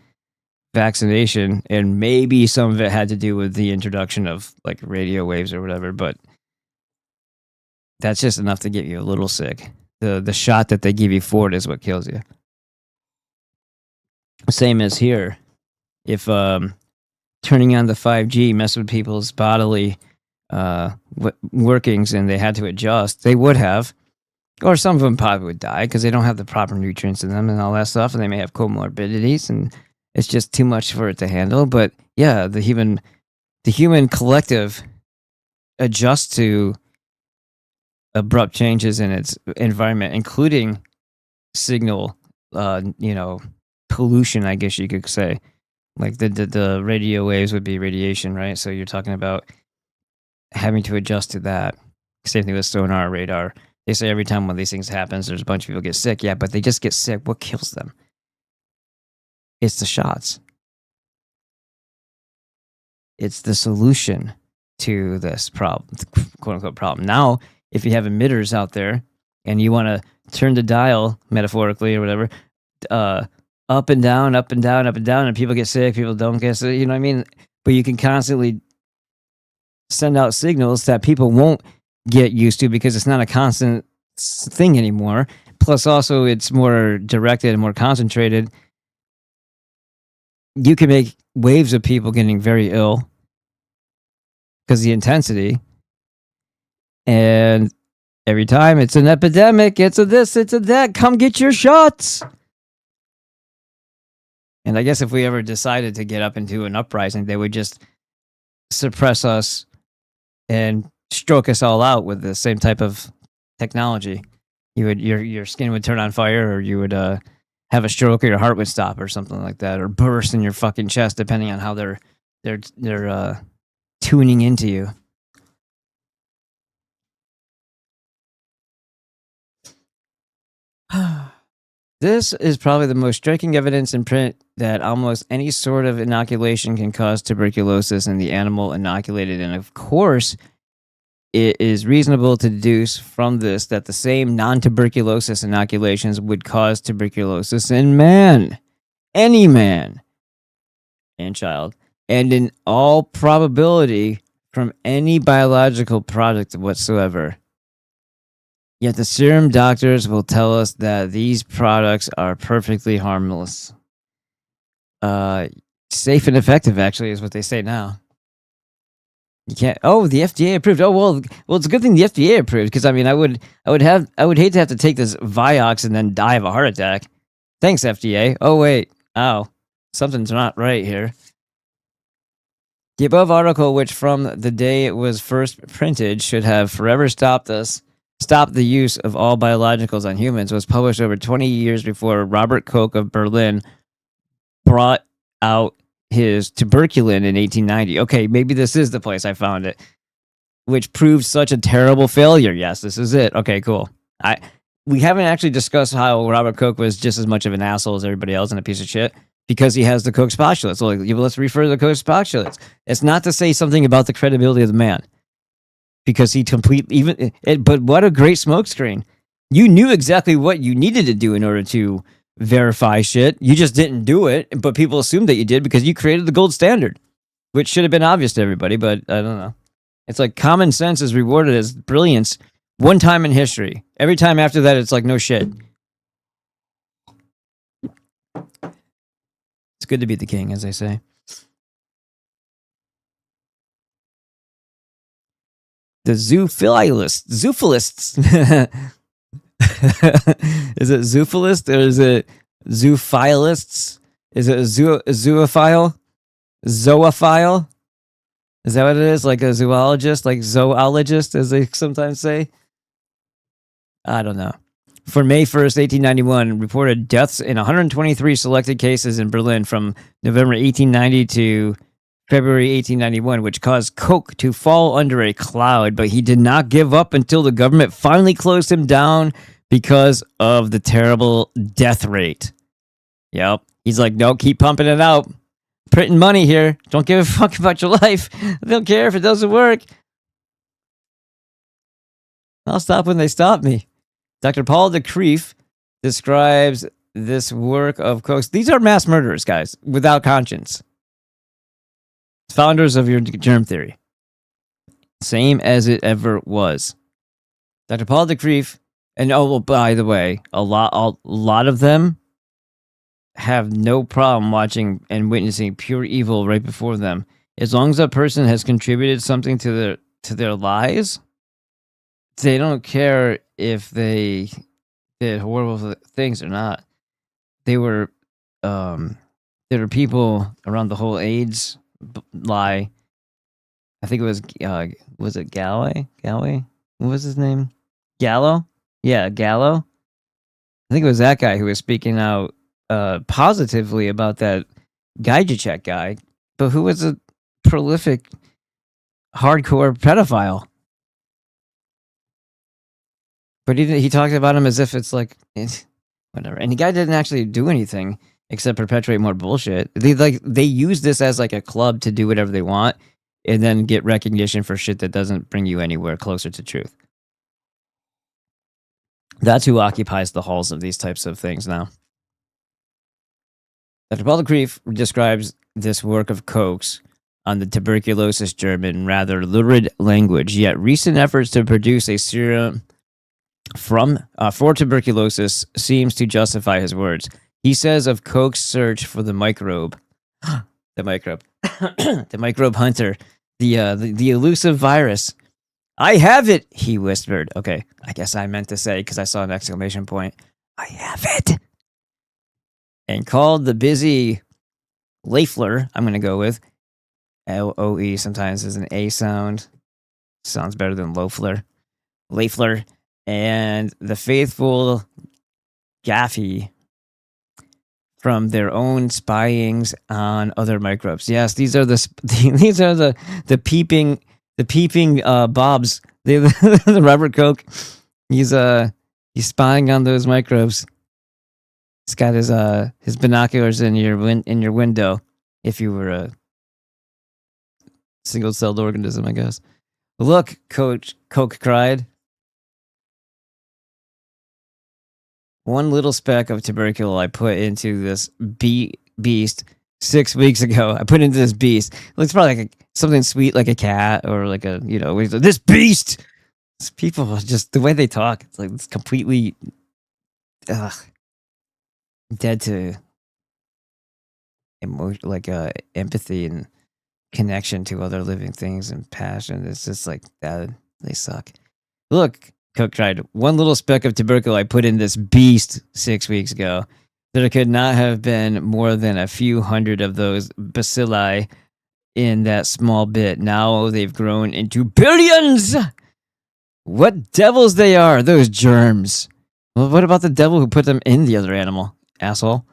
S1: vaccination, and maybe some of it had to do with the introduction of like radio waves or whatever, but that's just enough to get you a little sick. The shot that they give you for it is what kills you. Same as here. If turning on the 5G messed with people's bodily workings and they had to adjust, they would have. Or some of them probably would die because they don't have the proper nutrients in them and all that stuff, and they may have comorbidities, and it's just too much for it to handle. But yeah, the human collective adjusts to abrupt changes in its environment, including signal, pollution, I guess you could say. Like the radio waves would be radiation, right? So you're talking about having to adjust to that. Same thing with sonar, radar. They say every time one of these things happens, there's a bunch of people get sick. Yeah, but they just get sick. What kills them? It's the shots. It's the solution to this problem, quote unquote problem. Now, if you have emitters out there and you want to turn the dial, metaphorically or whatever, up and down, up and down, up and down, and people get sick, people don't get sick, you know what I mean? But you can constantly send out signals that people won't get used to because it's not a constant thing anymore. Plus, also, it's more directed and more concentrated. You can make waves of people getting very ill because the intensity. And every time it's an epidemic, it's a this, it's a that, come get your shots. And I guess if we ever decided to get up into an uprising, they would just suppress us and stroke us all out with the same type of technology. Your skin would turn on fire, or you would have a stroke, or your heart would stop, or something like that, or burst in your fucking chest, depending on how they're tuning into you. This is probably the most striking evidence in print that almost any sort of inoculation can cause tuberculosis in the animal inoculated. And of course, it is reasonable to deduce from this that the same non-tuberculosis inoculations would cause tuberculosis in man, any man and child, and in all probability from any biological product whatsoever. Yet the serum doctors will tell us that these products are perfectly harmless. Safe and effective, actually, is what they say now. You can't. Oh, the FDA approved. Oh, well, it's a good thing the FDA approved, because I mean, I would hate to have to take this Vioxx and then die of a heart attack. Thanks, FDA. Oh wait, ow, something's not right here. The above article, which from the day it was first printed should have forever stopped the use of all biologicals on humans, was published over 20 years before Robert Koch of Berlin brought out his tuberculin in 1890. Okay, maybe this is the place I found it, which proved such a terrible failure. Yes, this is it. Okay, cool. We haven't actually discussed how Robert Koch was just as much of an asshole as everybody else and a piece of shit because he has the Koch's postulates. So let's refer to the Koch's postulates. It's not to say something about the credibility of the man, because he but what a great smokescreen. You knew exactly what you needed to do in order to verify shit. You just didn't do it, but people assumed that you did because you created the gold standard, which should have been obvious to everybody, but I don't know. It's like common sense is rewarded as brilliance one time in history. Every time after that, it's like, no shit. It's good to be the king, as they say. The zoophilists. Is it zoophilist or is it zoophilists? Is it a zoophile? Zoophile? Is that what it is? Like a zoologist? Like zoologist, as they sometimes say? I don't know. For May 1st, 1891, reported deaths in 123 selected cases in Berlin from November 1890 to February 1891, which caused Koch to fall under a cloud, but he did not give up until the government finally closed him down because of the terrible death rate. Yep. He's like, no, keep pumping it out. Printing money here. Don't give a fuck about your life. I don't care if it doesn't work. I'll stop when they stop me. Dr. Paul de Kreef describes this work of Koch's. These are mass murderers, guys, without conscience. Founders of your germ theory. Same as it ever was. Dr. Paul de Kreef, and oh, by the way, a lot of them have no problem watching and witnessing pure evil right before them. As long as a person has contributed something to their lives, they don't care if they did horrible things or not. There were people around the whole AIDS lie. I think it was it Galway? What was his name? Gallo? Yeah, Gallo. I think it was that guy who was speaking out positively about that Gajicek guy, but who was a prolific, hardcore pedophile. But he talked about him as if it's like whatever. And the guy didn't actually do anything except perpetuate more bullshit. They use this as like a club to do whatever they want and then get recognition for shit that doesn't bring you anywhere closer to truth. That's who occupies the halls of these types of things now. Dr. Paul de Kreef describes this work of Koch's on the tuberculosis germ in rather lurid language, yet recent efforts to produce a serum for tuberculosis seems to justify his words. He says of Koch's search for the microbe, the microbe hunter, the elusive virus. I have it, he whispered. Okay, I guess I meant to say, because I saw an exclamation point, I have it. And called the busy Loeffler, I'm going to go with. L-O-E sometimes is an A sound. Sounds better than Loeffler. Loeffler. And the faithful Gaffey from their own spyings on other microbes. Yes, these are the peeping Bobs. The Robert Koch. He's spying on those microbes. He's got his binoculars in your window. If you were a single-celled organism, I guess. Look, Koch cried. One little speck of tubercle I put into this beast 6 weeks ago. I put into this beast. It's probably like something sweet, like a cat, or like a this beast. These people are just the way they talk. It's like it's completely dead to emotion, like empathy and connection to other living things and passion. It's just like that. They suck. Look. Koch tried. One little speck of tubercle I put in this beast 6 weeks ago. There could not have been more than a few hundred of those bacilli in that small bit. Now they've grown into billions! What devils they are, those germs. Well, what about the devil who put them in the other animal? Asshole.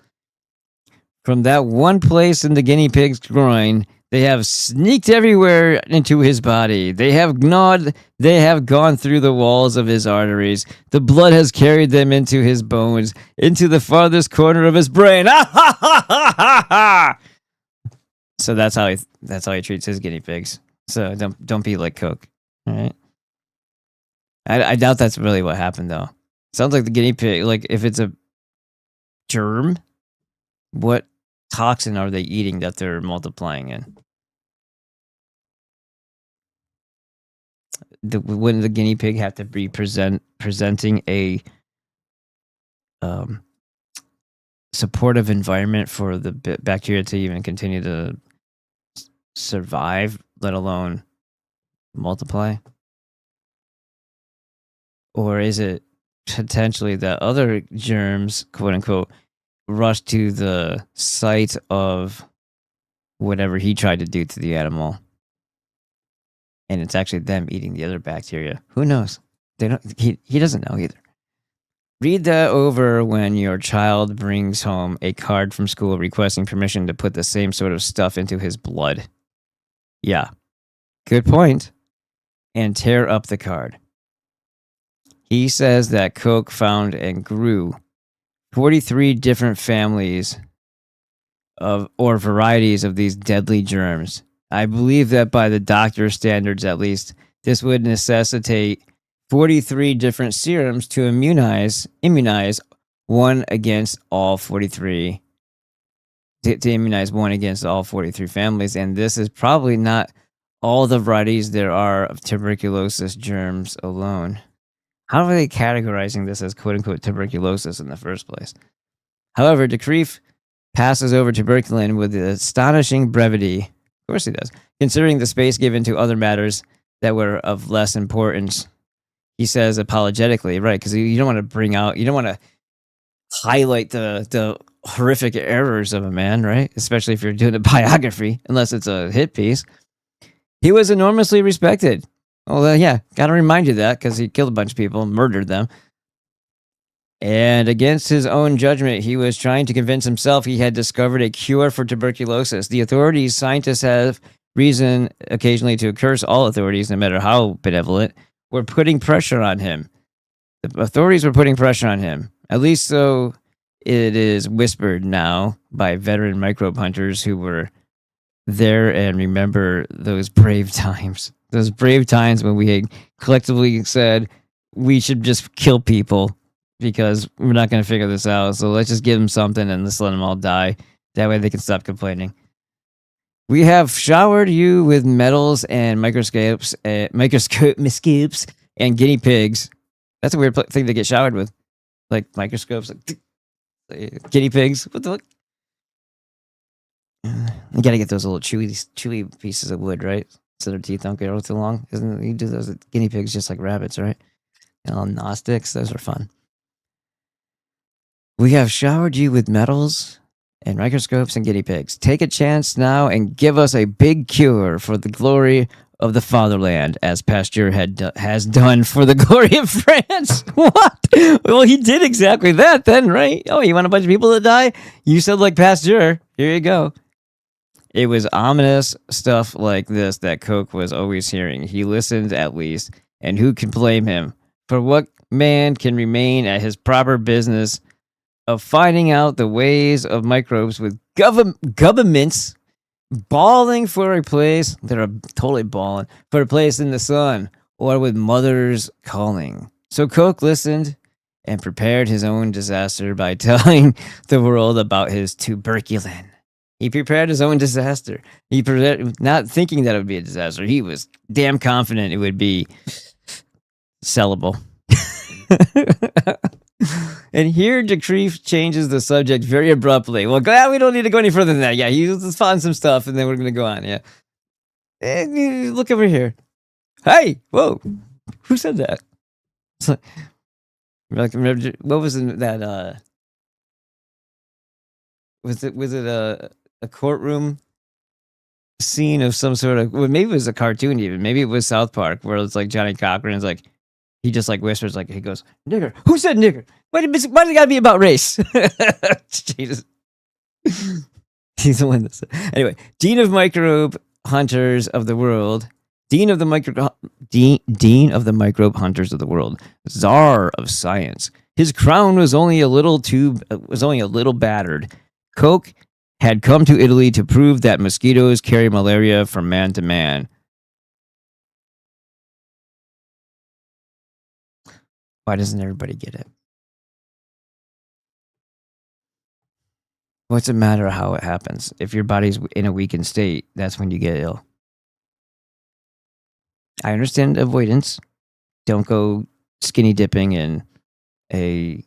S1: From that one place in the guinea pig's groin, they have sneaked everywhere into his body. They have gone through the walls of his arteries. The blood has carried them into his bones, into the farthest corner of his brain. So that's how he treats his guinea pigs. So don't be like Koch. All right. I doubt that's really what happened though. Sounds like the guinea pig, like if it's a germ, what toxin are they eating that they're multiplying in? Wouldn't the guinea pig have to be presenting a supportive environment for the bacteria to even continue to survive, let alone multiply? Or is it potentially that other germs, quote unquote, rush to the site of whatever he tried to do to the animal, and it's actually them eating the other bacteria? Who knows? He doesn't know either. Read that over when your child brings home a card from school requesting permission to put the same sort of stuff into his blood. Yeah, good point. And tear up the card. He says that Koch found and grew 43 different families or varieties of these deadly germs. I believe that by the doctor's standards, at least, this would necessitate 43 different serums to immunize one against all 43 to immunize one against all 43 families. And this is probably not all the varieties there are of tuberculosis germs alone. How are they categorizing this as quote-unquote tuberculosis in the first place? However, de Kreef passes over tuberculin with astonishing brevity. Of course he does. Considering the space given to other matters that were of less importance, he says apologetically, right? Because you don't want to you don't want to highlight the horrific errors of a man, right? Especially if you're doing a biography, unless it's a hit piece. He was enormously respected. Well, yeah, got to remind you that because he killed a bunch of people, murdered them. And against his own judgment, he was trying to convince himself he had discovered a cure for tuberculosis. The authorities, scientists have reason occasionally to curse all authorities, no matter how benevolent, were putting pressure on him. The authorities were putting pressure on him. At least so it is whispered now by veteran microbe hunters who were there and remember those brave times. Those brave times when we had collectively said we should just kill people because we're not going to figure this out. So let's just give them something and let's let them all die. That way they can stop complaining. We have showered you with metals and microscopes and guinea pigs. That's a weird thing to get showered with. Like microscopes, like guinea pigs. What the fuck? You gotta get those little chewy pieces of wood, right? So their teeth don't get too long. Isn't it? You do those with guinea pigs just like rabbits, right? And Gnostics, those are fun. We have showered you with metals and microscopes and guinea pigs. Take a chance now and give us a big cure for the glory of the fatherland, as Pasteur has done for the glory of France. What? Well, he did exactly that then, right? Oh, you want a bunch of people to die? You said like Pasteur. Here you go. It was ominous stuff like this that Koch was always hearing. He listened at least, and who can blame him? For what man can remain at his proper business of finding out the ways of microbes with governments bawling for a place? They're totally bawling for a place in the sun, or with mothers calling. So Koch listened and prepared his own disaster by telling the world about his tuberculin. He prepared his own disaster. He not thinking that it would be a disaster. He was damn confident it would be sellable. And here de Kreef changes the subject very abruptly. Well, glad we don't need to go any further than that. Yeah, he's found some stuff, and then we're going to go on. Yeah. Look over here. Hey, whoa. Who said that? Remember, what was that? Was it a courtroom scene of some sort of? Well, maybe it was a cartoon even. Maybe it was South Park, where it's like Johnny Cochran's like, he just like whispers, like he goes, "Nigger." Who said nigger? Why does it gotta be about race? Jesus. He's the one that said. Anyway, Dean of Microbe Hunters of the World. Dean of the Microbe Hunters of the World. Czar of Science. His crown was only a little battered. Koch had come to Italy to prove that mosquitoes carry malaria from man to man. Why doesn't everybody get it? What's it matter how it happens? If your body's in a weakened state, that's when you get ill. I understand avoidance. Don't go skinny dipping in a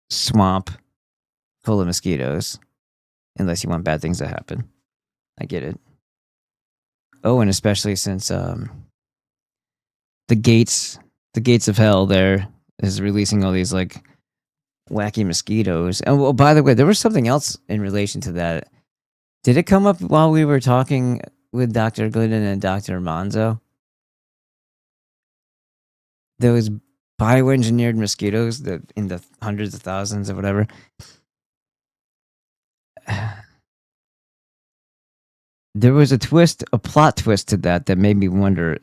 S1: swamp full of mosquitoes unless you want bad things to happen. I get it. Oh, and especially since the gates of hell there is releasing all these like wacky mosquitoes. And well, by the way, there was something else in relation to that. Did it come up while we were talking with Dr. Glidden and Dr. Monzo? Those bioengineered mosquitoes that in the hundreds of thousands or whatever. There was a plot twist to that made me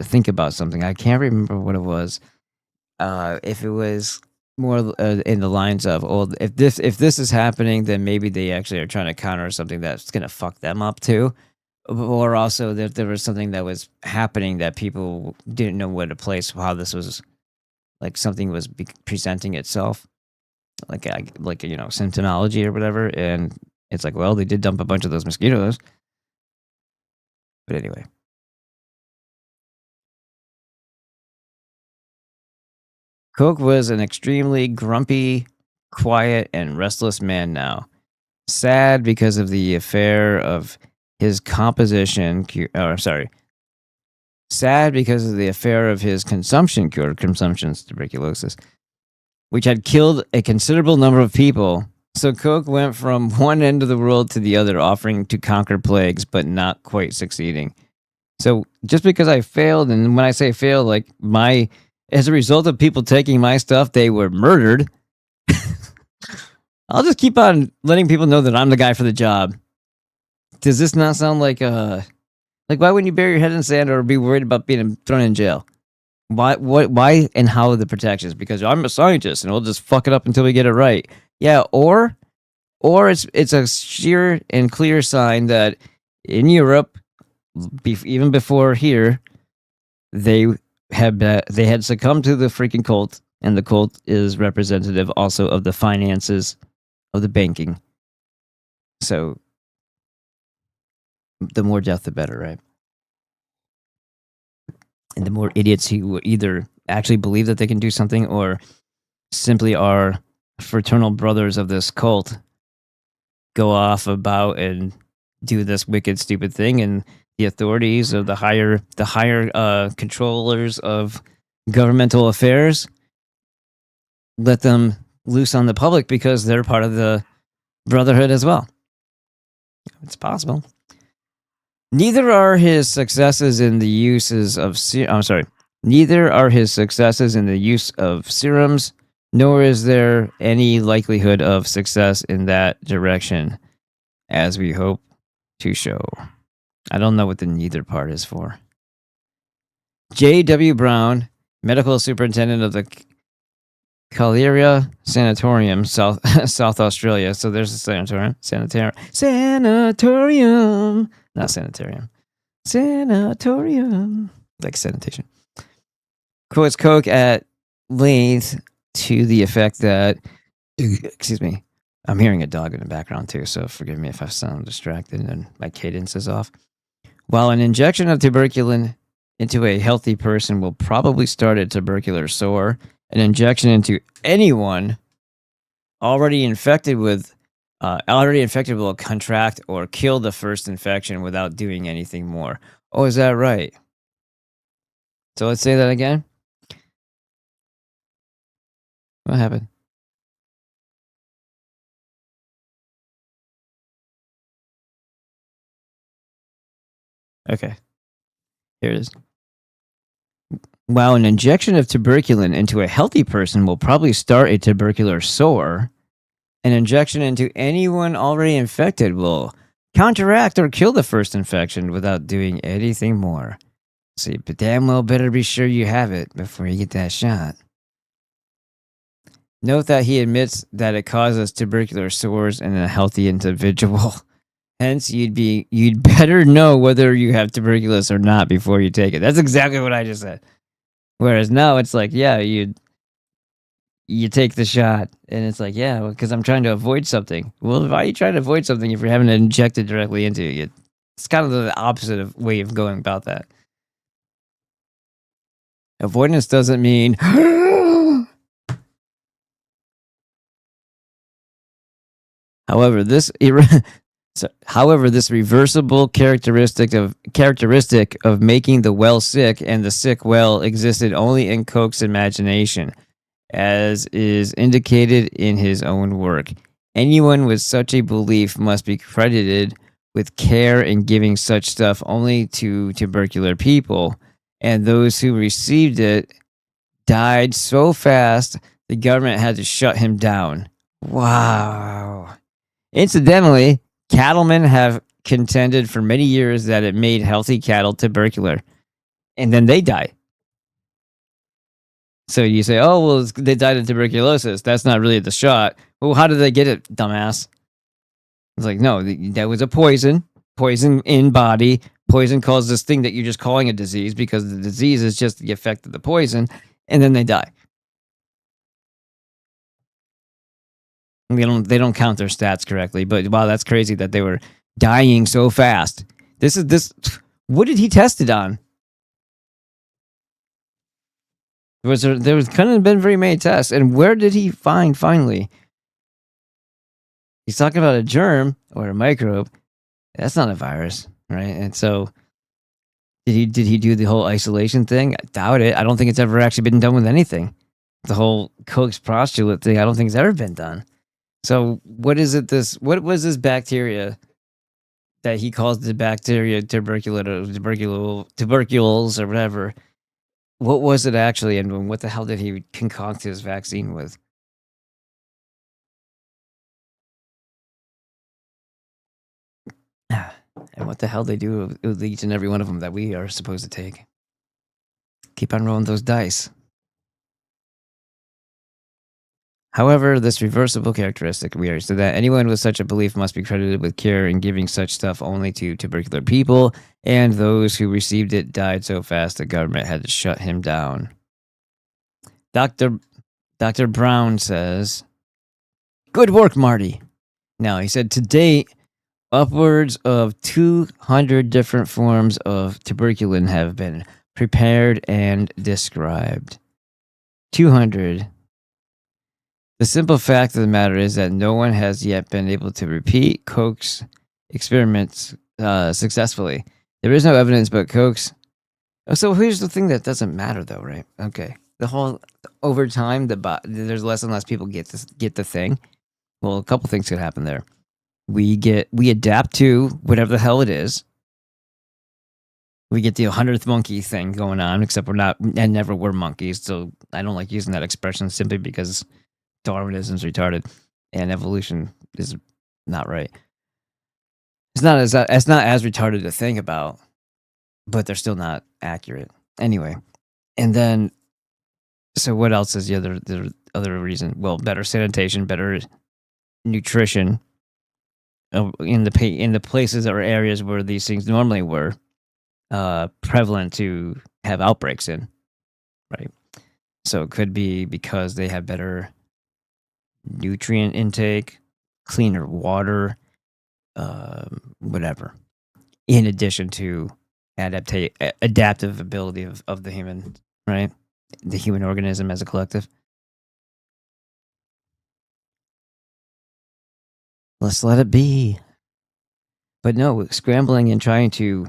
S1: think about something. I can't remember what it was. If it was more in the lines of, "Oh, if this is happening, then maybe they actually are trying to counter something that's going to fuck them up too," or also that there was something that was happening that people didn't know where to place how this was like something was presenting itself, like symptomology or whatever, and it's like, well, they did dump a bunch of those mosquitoes. But anyway. Coke was an extremely grumpy, quiet, and restless man now. Sad because of the affair of his composition. Sad because of the affair of his consumption cure, consumption's tuberculosis, which had killed a considerable number of people. So Coke went from one end of the world to the other, offering to conquer plagues, but not quite succeeding. So just because I failed, and when I say failed, like as a result of people taking my stuff, they were murdered. I'll just keep on letting people know that I'm the guy for the job. Does this not sound like why wouldn't you bury your head in sand or be worried about being thrown in jail? Why and how are the protections? Because I'm a scientist and we'll just fuck it up until we get it right. Yeah, or it's a sheer and clear sign that in Europe, even before here, they had succumbed to the freaking cult, and the cult is representative also of the finances of the banking. So the more death, the better, right? And the more idiots who either actually believe that they can do something or simply are fraternal brothers of this cult go off about and do this wicked, stupid thing, and the authorities or the higher controllers of governmental affairs let them loose on the public because they're part of the brotherhood as well. It's possible. Neither are his successes in the uses of neither are his successes in the use of serums, nor is there any likelihood of success in that direction, as we hope to show. I don't know what the neither part is for. J.W. Brown, medical superintendent of the Calera Sanatorium, South Australia. So there's a sanatorium. Sanatorium. Not sanitarium. Sanatorium. Like sanitation. Quotes Coke at length to the effect that, excuse me, I'm hearing a dog in the background too, so forgive me if I sound distracted and my cadence is off. While an injection of tuberculin into a healthy person will probably start a tubercular sore, an injection into anyone already infected will contract or kill the first infection without doing anything more. Oh, is that right? So let's say that again. What happened? Okay. Here it is. While an injection of tuberculin into a healthy person will probably start a tubercular sore, an injection into anyone already infected will counteract or kill the first infection without doing anything more. So you damn well better be sure you have it before you get that shot. Note that he admits that it causes tubercular sores in a healthy individual. Hence, you'd better know whether you have tuberculosis or not before you take it. That's exactly what I just said. Whereas now it's like, yeah, you take the shot, and it's like, yeah, because I'm trying to avoid something. Well, why are you trying to avoid something if you're having it injected directly into you? It's kind of the opposite of way of going about that. Avoidance doesn't mean However, this reversible characteristic of making the well sick and the sick well existed only in Coke's imagination, as is indicated in his own work. Anyone with such a belief must be credited with care in giving such stuff only to tubercular people, and those who received it died so fast the government had to shut him down. Wow. Incidentally, cattlemen have contended for many years that it made healthy cattle tubercular, and then they die. So you say, oh, well, they died of tuberculosis. That's not really the shot. Well, how did they get it, dumbass? It's like, no, that was a poison in body. Poison caused this thing that you're just calling a disease because the disease is just the effect of the poison, and then they die. They don't count their stats correctly, but wow, that's crazy that they were dying so fast. What did he test it on? There was kind of been very many tests, and where did he find finally? He's talking about a germ or a microbe. That's not a virus, right? And so, did he do the whole isolation thing? I doubt it. I don't think it's ever actually been done with anything. The whole Koch's postulate thing, I don't think it's ever been done. So, what is it? What was this bacteria that he calls the bacteria tubercules or whatever? What was it actually, and what the hell did he concoct his vaccine with? And what the hell they do with each and every one of them that we are supposed to take? Keep on rolling those dice. However, this reversible characteristic weird, so that anyone with such a belief must be credited with cure and giving such stuff only to tubercular people, and those who received it died so fast the government had to shut him down. Dr. Brown says, "Good work, Marty." Now, he said, to date, upwards of 200 different forms of tuberculin have been prepared and described. 200. The simple fact of the matter is that no one has yet been able to repeat Koch's experiments successfully. There is no evidence but Koch's. So here's the thing that doesn't matter, though, right? Okay, the whole over time, there's less and less people get the thing. Well, a couple things could happen there. We adapt to whatever the hell it is. We get the 100th monkey thing going on, except we're not and never were monkeys. So I don't like using that expression simply because Darwinism is retarded and evolution is not right. It's not as retarded to think about, but they're still not accurate. Anyway, and then so what else is the other reason? Well, better sanitation, better nutrition in the places or areas where these things normally were prevalent to have outbreaks in, right? So it could be because they have better nutrient intake, cleaner water, whatever. In addition to adaptive ability of the human, right? The human organism as a collective. Let's let it be. But no, scrambling and trying to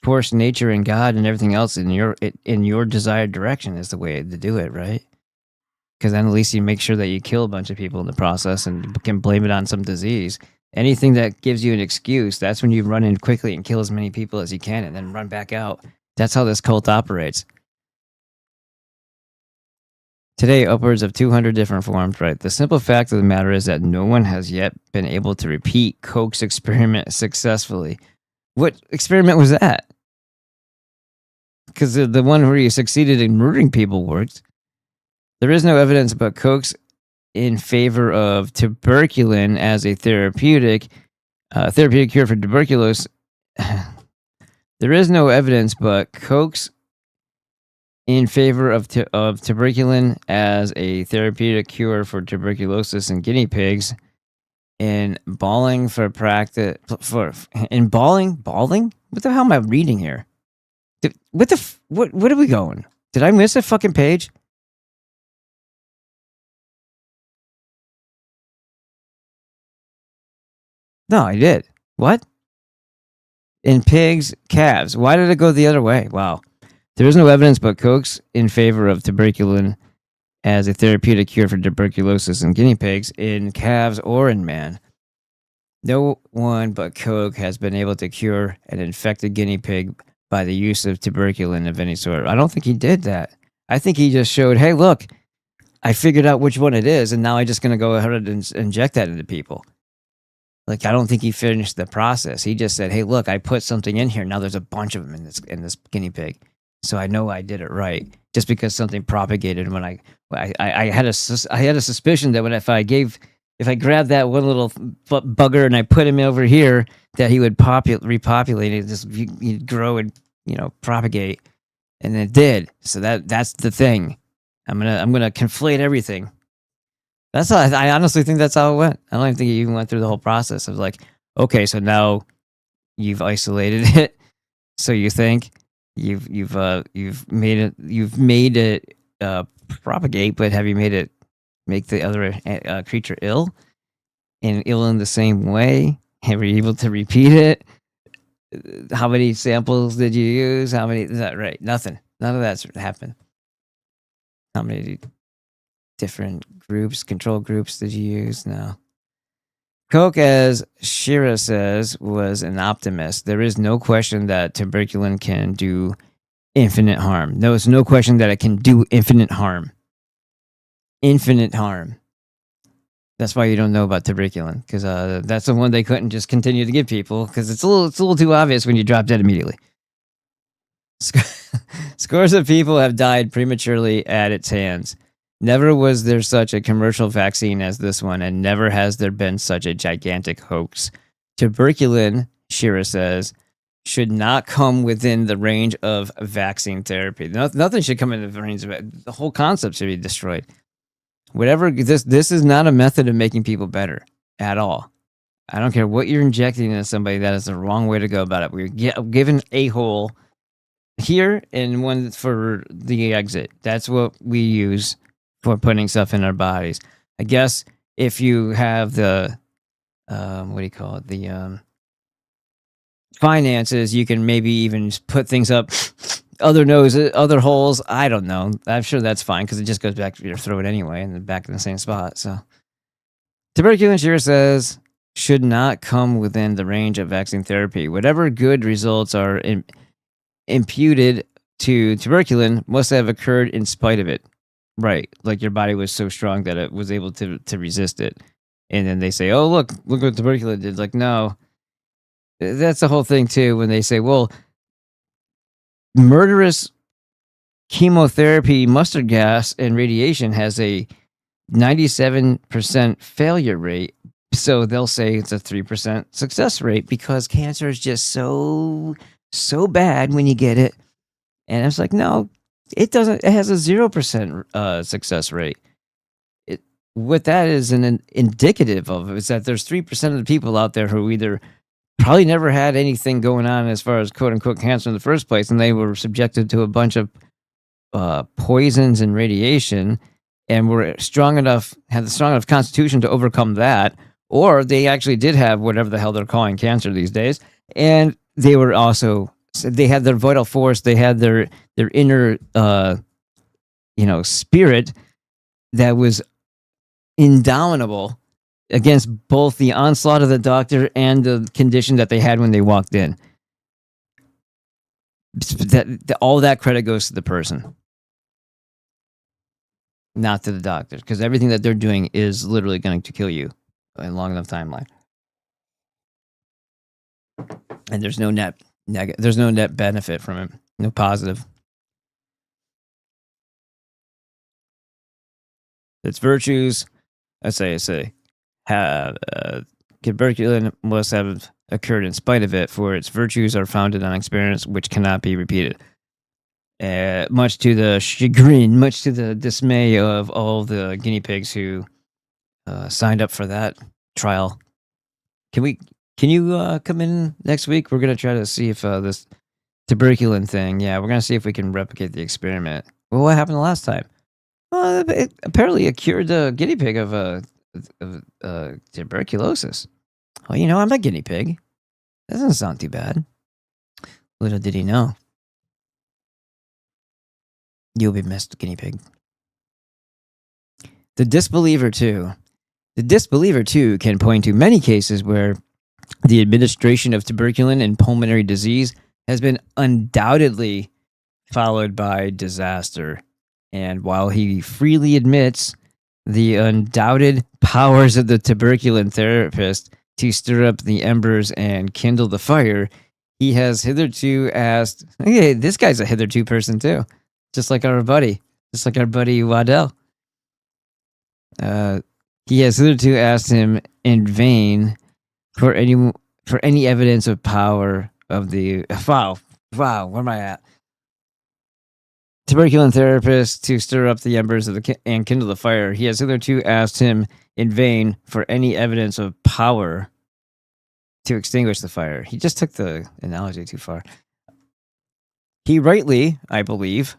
S1: force nature and God and everything else in your desired direction is the way to do it, right? Because then at least you make sure that you kill a bunch of people in the process and can blame it on some disease. Anything that gives you an excuse, that's when you run in quickly and kill as many people as you can and then run back out. That's how this cult operates. Today, upwards of 200 different forms, right? The simple fact of the matter is that no one has yet been able to repeat Koch's experiment successfully. What experiment was that? Because the one where he succeeded in murdering people worked. There is no evidence but Koch's in favor of tuberculin as a therapeutic cure for tuberculosis. There is no evidence but Koch's in favor of tuberculin as a therapeutic cure for tuberculosis in guinea pigs. In balling for practice balling? What the hell am I reading here? What are we going? Did I miss a fucking page? No, I did. What? In pigs, calves. Why did it go the other way? Wow. There is no evidence but Koch's in favor of tuberculin as a therapeutic cure for tuberculosis in guinea pigs, in calves, or in man. No one but Koch has been able to cure an infected guinea pig by the use of tuberculin of any sort. I don't think he did that. I think he just showed, hey, look, I figured out which one it is, and now I'm just going to go ahead and inject that into people. Like, I don't think he finished the process. He just said, hey, look, I put something in here. Now there's a bunch of them in this guinea pig. So I know I did it right. Just because something propagated when I had a suspicion that if I grabbed that one little bugger and I put him over here, that he would repopulate it, just he'd grow and propagate, and it did. So that's the thing. I'm gonna conflate everything. That's how I honestly think that's how it went. I don't even think it even went through the whole process of like, okay, so now you've isolated it. So you think you've made it propagate, but have you made it make the other creature ill and ill in the same way? Were you able to repeat it? How many samples did you use? How many? Is that right? Nothing. None of that's happened. How many different groups, control groups did you use? No. Koch, as Shira says, was an optimist. There is no question that tuberculin can do infinite harm. There's no question that it can do infinite harm. Infinite harm. That's why you don't know about tuberculin, because that's the one they couldn't just continue to give people, because it's a little too obvious when you drop dead immediately. Scores of people have died prematurely at its hands. Never was there such a commercial vaccine as this one, and never has there been such a gigantic hoax. Tuberculin, Shira says, should not come within the range of vaccine therapy. Nothing should come in the range of it. The whole concept should be destroyed. Whatever, this is not a method of making people better at all. I don't care what you're injecting into somebody. That is the wrong way to go about it. We're given a hole here and one for the exit. That's what we use for putting stuff in our bodies. I guess if you have the what do you call it? The finances, you can maybe even put things up other noses, other holes. I don't know. I'm sure that's fine because it just goes back to your throat anyway and then back in the same spot. So tuberculin, Shira says, should not come within the range of vaccine therapy. Whatever good results are imputed to tuberculin must have occurred in spite of it. Right. Like your body was so strong that it was able to resist it. And then they say, oh, look what tuberculin did. Like, no. That's the whole thing, too, when they say, well, murderous chemotherapy, mustard gas, and radiation has a 97% failure rate. So they'll say it's a 3% success rate because cancer is just so bad when you get it. And it's like, no, it doesn't. It has a 0% success rate. What that is an indicative of is that there's 3% of the people out there who either probably never had anything going on as far as quote unquote cancer in the first place, and they were subjected to a bunch of poisons and radiation, and were strong enough, had the strong enough constitution to overcome that, or they actually did have whatever the hell they're calling cancer these days, and they were also, they had their vital force, they had their inner spirit that was indomitable against both the onslaught of the doctor and the condition that they had when they walked in. All that credit goes to the person, not to the doctor, because everything that they're doing is literally going to kill you in a long enough timeline. And there's no net benefit from it, no positive. Its virtues, I say, tuberculin must have occurred in spite of it, for its virtues are founded on experience which cannot be repeated. Much to the chagrin, much to the dismay of all the guinea pigs who signed up for that trial. Can you come in next week? We're gonna try to see if this tuberculin thing. Yeah, we're gonna see if we can replicate the experiment. Well, what happened the last time? Apparently, it cured the guinea pig of tuberculosis. Well, I'm a guinea pig. That doesn't sound too bad. Little did he know. You'll be missed, guinea pig. The disbeliever, too. The disbeliever, too, can point to many cases where the administration of tuberculin and pulmonary disease has been undoubtedly followed by disaster. And while he freely admits the undoubted powers of the tuberculin therapist to stir up the embers and kindle the fire, he has hitherto asked, hey, this guy's a hitherto person too, just like our buddy Waddell. He has hitherto asked him in vain for any evidence of power of the wow, where am I at? tuberculin therapist to stir up the embers of and kindle the fire. He has hitherto asked him in vain for any evidence of power to extinguish the fire. He just took the analogy too far. He rightly, I believe,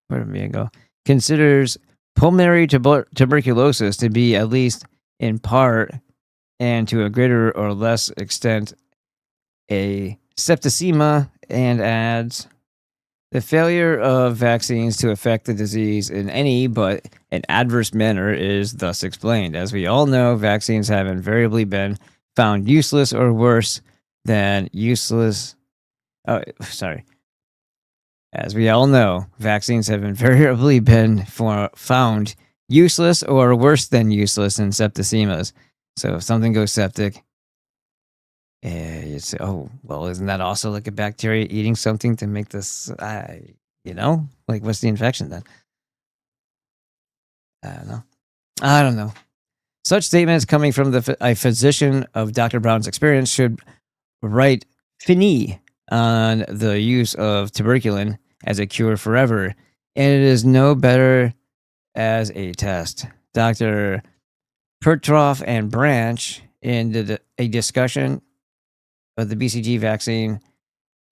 S1: where did me go? Considers pulmonary tuberculosis to be, at least in part and to a greater or less extent, a septicemia, and adds, the failure of vaccines to affect the disease in any but an adverse manner is thus explained. As we all know, vaccines have invariably been found useless or worse than useless. As we all know, vaccines have invariably been found useless or worse than useless in septicemias. So if something goes septic, you say, oh, well, isn't that also like a bacteria eating something to make this, like what's the infection then? I don't know. Such statements coming from a physician of Dr. Brown's experience should write fini on the use of tuberculin as a cure forever, and it is no better as a test. Dr. Pertroff and Branch, in a discussion of the BCG vaccine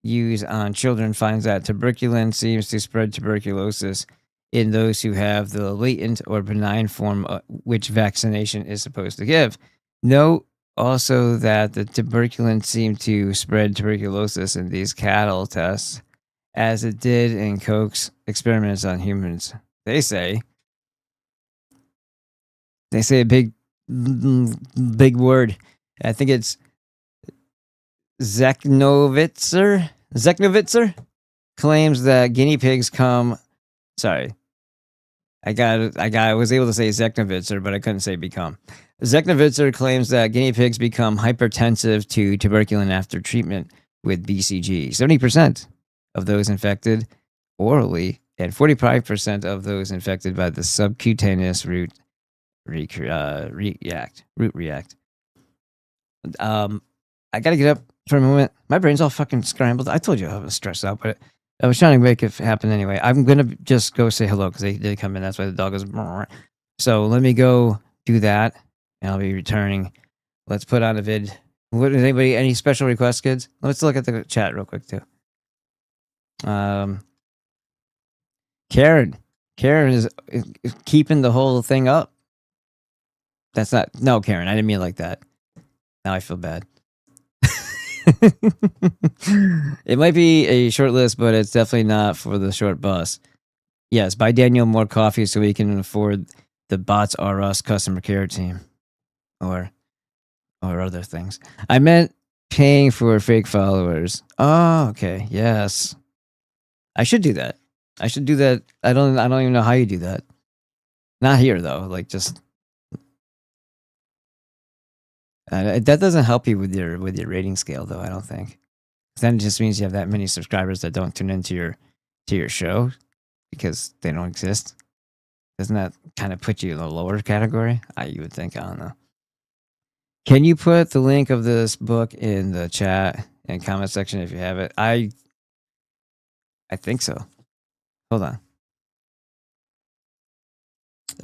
S1: used on children, finds that tuberculin seems to spread tuberculosis in those who have the latent or benign form which vaccination is supposed to give. Note also that the tuberculin seemed to spread tuberculosis in these cattle tests, as it did in Koch's experiments on humans. They say a big word. I think it's Zeknovitzer claims that guinea pigs come. Sorry, I was able to say Zeknovitzer, but I couldn't say become. Zeknovitzer claims that guinea pigs become hypertensive to tuberculin after treatment with BCG. 70% of those infected orally, and 45% of those infected by the subcutaneous root react. I gotta get up for a moment. My brain's all fucking scrambled. I told you I was stressed out, but I was trying to make it happen anyway. I'm gonna just go say hello because they did come in. That's why the dog goes. Brr. So let me go do that, and I'll be returning. Let's put on a vid. What is anybody? Any special requests, kids? Let's look at the chat real quick too. Karen is keeping the whole thing up. That's not Karen. I didn't mean it like that. Now I feel bad. It might be a short list, but it's definitely not for the short bus. Yes, buy Daniel more coffee so we can afford the Bots R Us customer care team, or other things. I meant paying for fake followers. Oh, okay. Yes, I should do that. I don't even know how you do that. Not here though. Like just that doesn't help you with your rating scale though. I don't think. Then it just means you have that many subscribers that don't tune into your show because they don't exist. Doesn't that kind of put you in the lower category? You would think. I don't know. Can you put the link of this book in the chat and comment section if you have it? I think so. Hold on.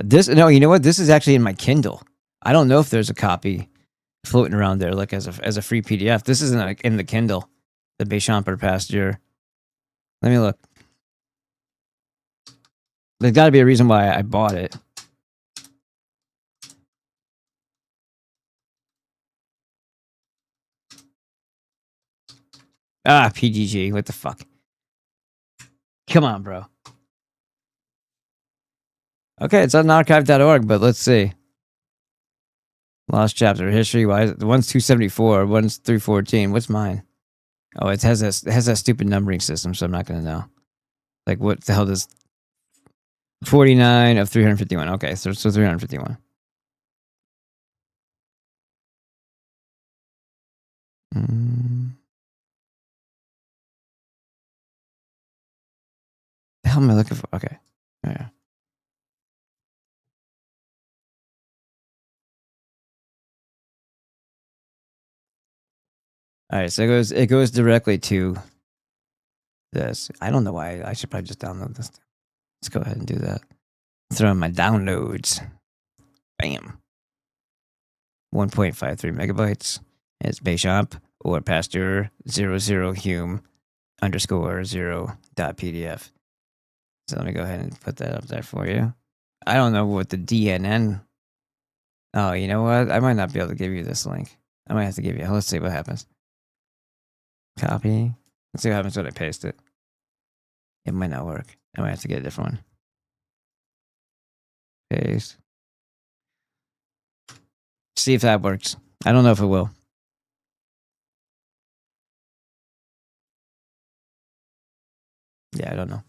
S1: You know what? This is actually in my Kindle. I don't know if there's a copy floating around there, like as a free PDF. This is in the Kindle, the Béchamp or Pasteur. Let me look. There's got to be a reason why I bought it. PGG. What the fuck? Come on, bro. Okay, it's on archive.org, but let's see. Lost chapter history. Why is it? One's 274, one's 314. What's mine? Oh, it has that stupid numbering system, so I'm not gonna know. Like, what the hell does 49 of 351? Okay, so 351. The hell am I looking for? Okay, yeah. All right, so it goes directly to this. I don't know why. I should probably just download this. Let's go ahead and do that. Throw in my downloads. Bam. 1.53 megabytes. It's Béchamp or Pasteur 00 Hume _ 0.pdf. So let me go ahead and put that up there for you. I don't know what the DNN. Oh, you know what? I might not be able to give you this link. I might have to give you. Let's see what happens. Copy. Let's see what happens when I paste it. It might not work. I might have to get a different one. Paste. See if that works. I don't know if it will. Yeah, I don't know.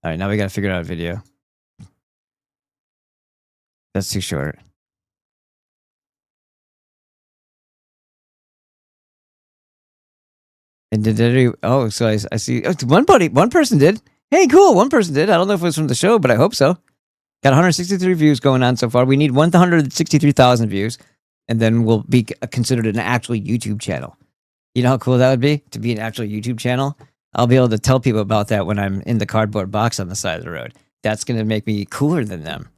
S1: All right, now we got to figure out a video. That's too short. And did it? Oh, so I see. Oh, one person did. Hey, cool. One person did. I don't know if it was from the show, but I hope so. Got 163 views going on so far. We need 163,000 views, and then we'll be considered an actual YouTube channel. You know how cool that would be to be an actual YouTube channel? I'll be able to tell people about that when I'm in the cardboard box on the side of the road. That's gonna make me cooler than them.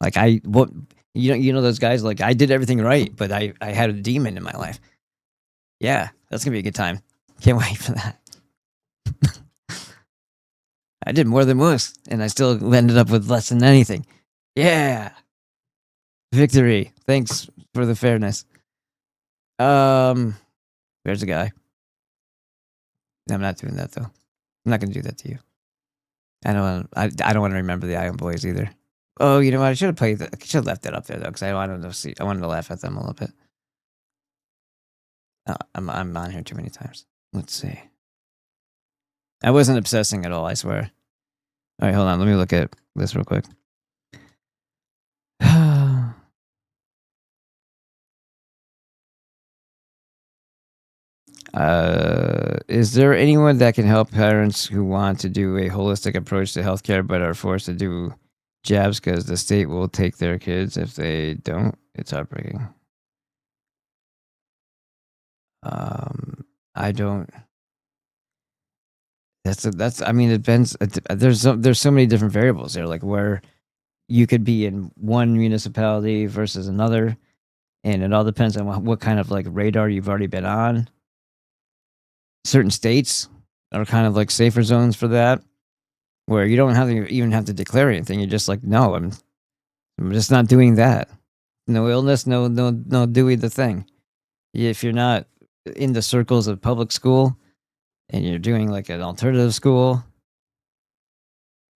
S1: Like you know those guys. Like I did everything right, but I had a demon in my life. Yeah, that's gonna be a good time. Can't wait for that. I did more than most, and I still ended up with less than anything. Yeah. Victory. Thanks for the fairness. There's a guy. I'm not doing that though. I'm not gonna do that to you. I don't want to remember the Iron Boys either. Oh, you know what? I should have left that up there though, because I wanted to laugh at them a little bit. Oh, I'm on here too many times. Let's see. I wasn't obsessing at all, I swear. All right, hold on. Let me look at this real quick. Is there anyone that can help parents who want to do a holistic approach to healthcare but are forced to do jabs because the state will take their kids if they don't? It's heartbreaking. I don't. I mean, it depends. There's so many different variables there, like where you could be in one municipality versus another, and it all depends on what kind of like radar you've already been on. Certain states are kind of like safer zones for that, where you don't even have to declare anything. You're just like, no, I'm just not doing that. No illness, no doing the thing. If you're not in the circles of public school and you're doing like an alternative school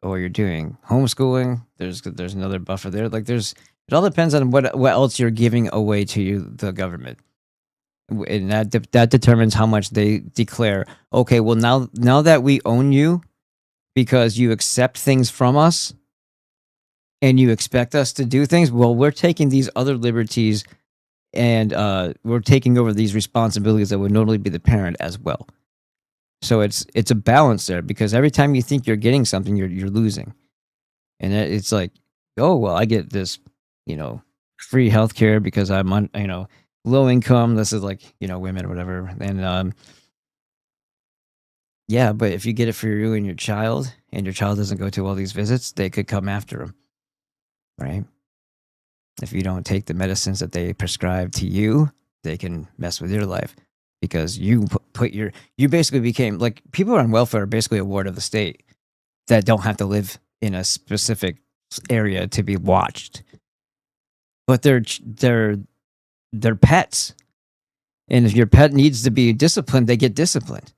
S1: or you're doing homeschooling, there's another buffer there. Like it all depends on what else you're giving away to the government. And that determines how much they declare. Okay, well now that we own you because you accept things from us and you expect us to do things, well, we're taking these other liberties and we're taking over these responsibilities that would normally be the parent as well. So it's a balance there, because every time you think you're getting something, you're losing. And it's like, oh well, I get this, free healthcare because I'm on, low income. This is like, women or whatever. And yeah, but if you get it for you and your child doesn't go to all these visits, they could come after them, right? If you don't take the medicines that they prescribe to you, they can mess with your life because you you basically became like, people on welfare are basically a ward of the state that don't have to live in a specific area to be watched, but they're pets. And if your pet needs to be disciplined, they get disciplined.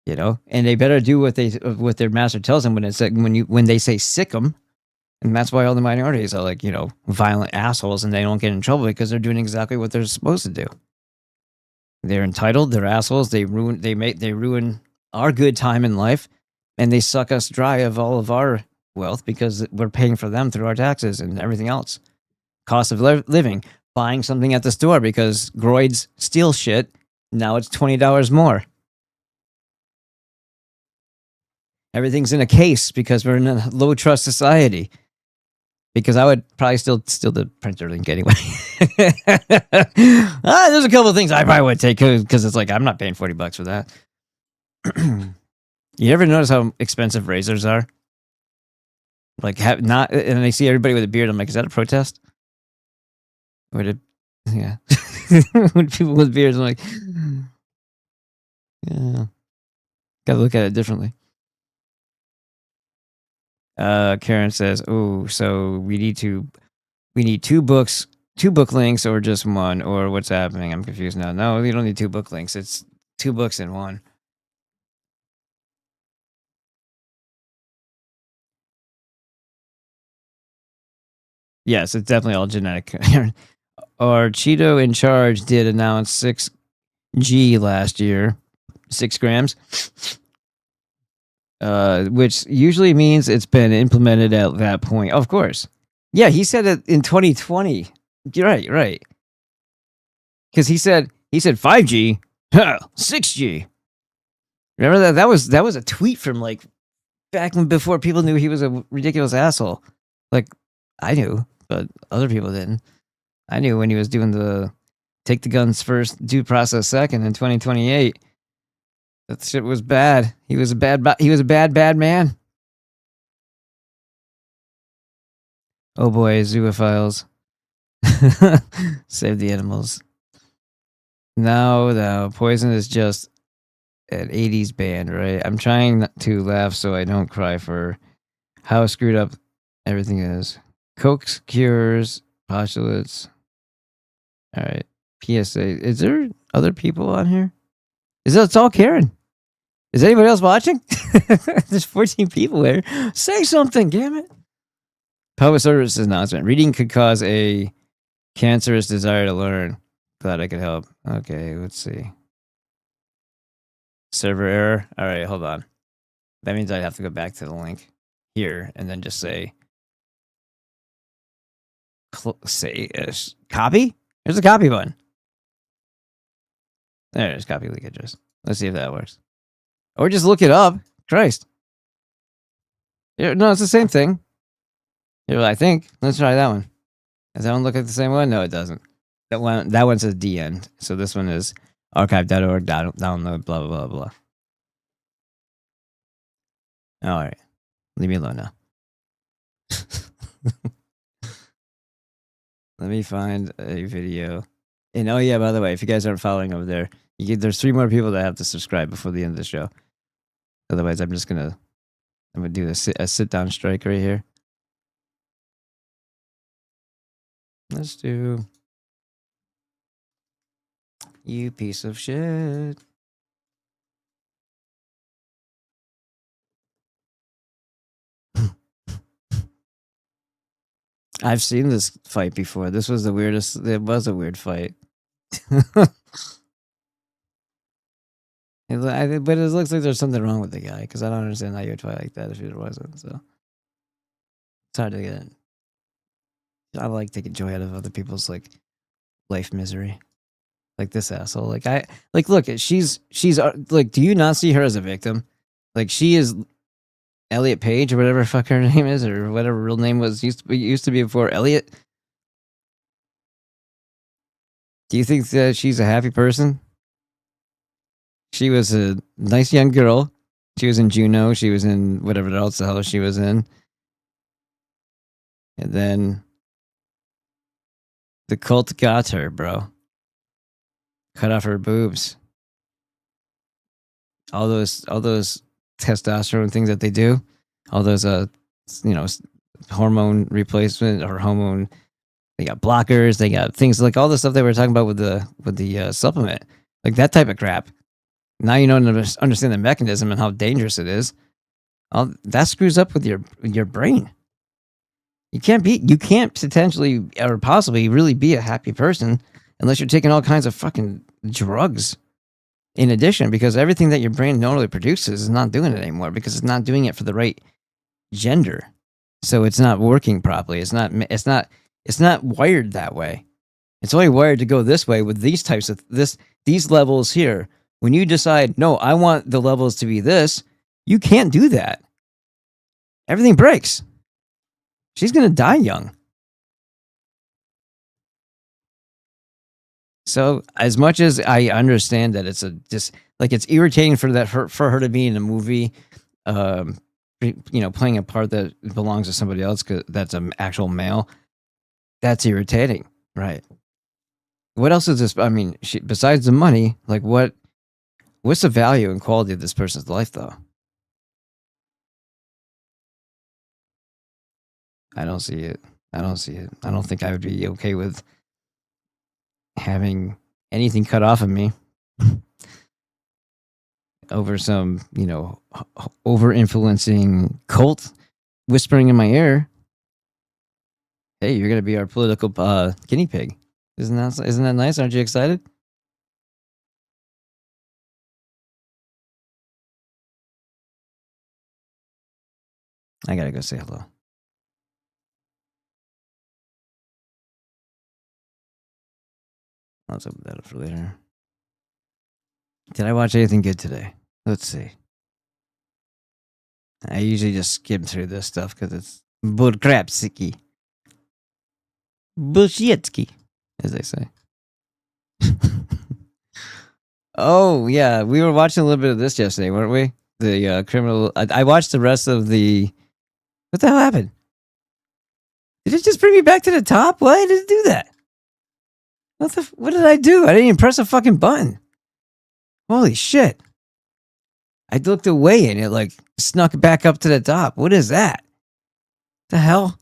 S1: And they better do what their master tells them when they say sick them. And that's why all the minorities are like, violent assholes, and they don't get in trouble because they're doing exactly what they're supposed to do. They're entitled, they're assholes, they ruin our good time in life, and they suck us dry of all of our wealth because we're paying for them through our taxes and everything else. Cost of living, buying something at the store because Groids steal shit. Now it's $20 more. Everything's in a case because we're in a low trust society. because I would probably still steal the printer link anyway. There's a couple of things I probably would take because it's like I'm not paying $40 for that. You ever notice how expensive razors are? Like, and I see everybody with a beard. I'm like, is that a protest? Or did, yeah. When people with beards, I'm like, yeah, gotta look at it differently. Karen says, "Oh, so we need two books, 2 book links, or just one, or what's happening? I'm confused now. No, you don't need 2 book links. It's 2 books in one." Yes, it's definitely all genetic. Our Cheeto in charge did announce 6G last year, 6 grams, which usually means it's been implemented at that point. Of course. Yeah, he said it in 2020. You're right. Because he said 5G, 6G. Remember that? That was a tweet from like back before people knew he was a ridiculous asshole. Like I knew, but other people didn't. I knew when he was doing the take the guns first, due process second in 2028. That shit was bad. He was a bad man. Oh boy, zoophiles. Save the animals. No, Poison is just an 80s band, right? I'm trying not to laugh so I don't cry for how screwed up everything is. Cokes, cures, postulates. All right. PSA. Is there other people on here? It's all Karen. Is anybody else watching? There's 14 people there. Say something, damn it. Public service announcement. Reading could cause a cancerous desire to learn. Glad I could help. Okay, let's see. Server error. All right, hold on. That means I'd have to go back to the link here and then just say copy. There's a copy button. There's copy link address. Let's see if that works. Or just look it up. Christ. No, it's the same thing. I think. Let's try that one. Does that one look like the same one? No, it doesn't. That one says DN. So this one is archive.org, download, blah, blah, blah, blah. All right. Leave me alone now. Let me find a video. And oh yeah, by the way, if you guys aren't following over there, there's 3 more people that have to subscribe before the end of the show. Otherwise, I'm gonna do a sit down strike right here. Let's do you piece of shit. I've seen this fight before. This was the weirdest. It was a weird fight. But it looks like there's something wrong with the guy because I don't understand how you would fight like that if it wasn't. So it's hard to get it. I like taking joy out of other people's like life misery, like this asshole. Look, she's like, do you not see her as a victim? Like she is Elliot Page or whatever fuck her name is or whatever real name was used to be before Elliot. Do you think that she's a happy person? She was a nice young girl. She was in Juno. She was in whatever else the hell she was in. And then the cult got her, bro. Cut off her boobs. All those testosterone things that they do. All those hormone replacement or hormone. They got blockers. They got things like all the stuff they were talking about with the supplement, like that type of crap. Now you don't understand the mechanism and how dangerous it is. That screws up with your brain. You can't potentially or possibly really be a happy person unless you're taking all kinds of fucking drugs in addition, because everything that your brain normally produces is not doing it anymore because it's not doing it for the right gender. So it's not working properly. It's not wired that way. It's only wired to go this way with these types of these levels here. When you decide, no, I want the levels to be this, you can't do that. Everything breaks. She's going to die young. So as much as I understand that it's it's irritating for her to be in a movie, playing a part that belongs to somebody else, 'cause that's an actual male. That's irritating, right? What else is this? I mean, besides the money, like what's the value and quality of this person's life, though? I don't see it. I don't think I would be okay with having anything cut off of me over some, over influencing cult whispering in my ear. Hey, you're gonna be our political guinea pig. Isn't that nice? Aren't you excited? I gotta go say hello. Let's open that up for later. Did I watch anything good today? Let's see. I usually just skim through this stuff because it's bullcrapsky. Bullshitsky, as they say. Oh, yeah. We were watching a little bit of this yesterday, weren't we? The criminal... I watched the rest of the... What the hell happened? Did it just bring me back to the top? Why did it do that? What did I do? I didn't even press a fucking button. Holy shit. I looked away and it snuck back up to the top. What is that? The hell?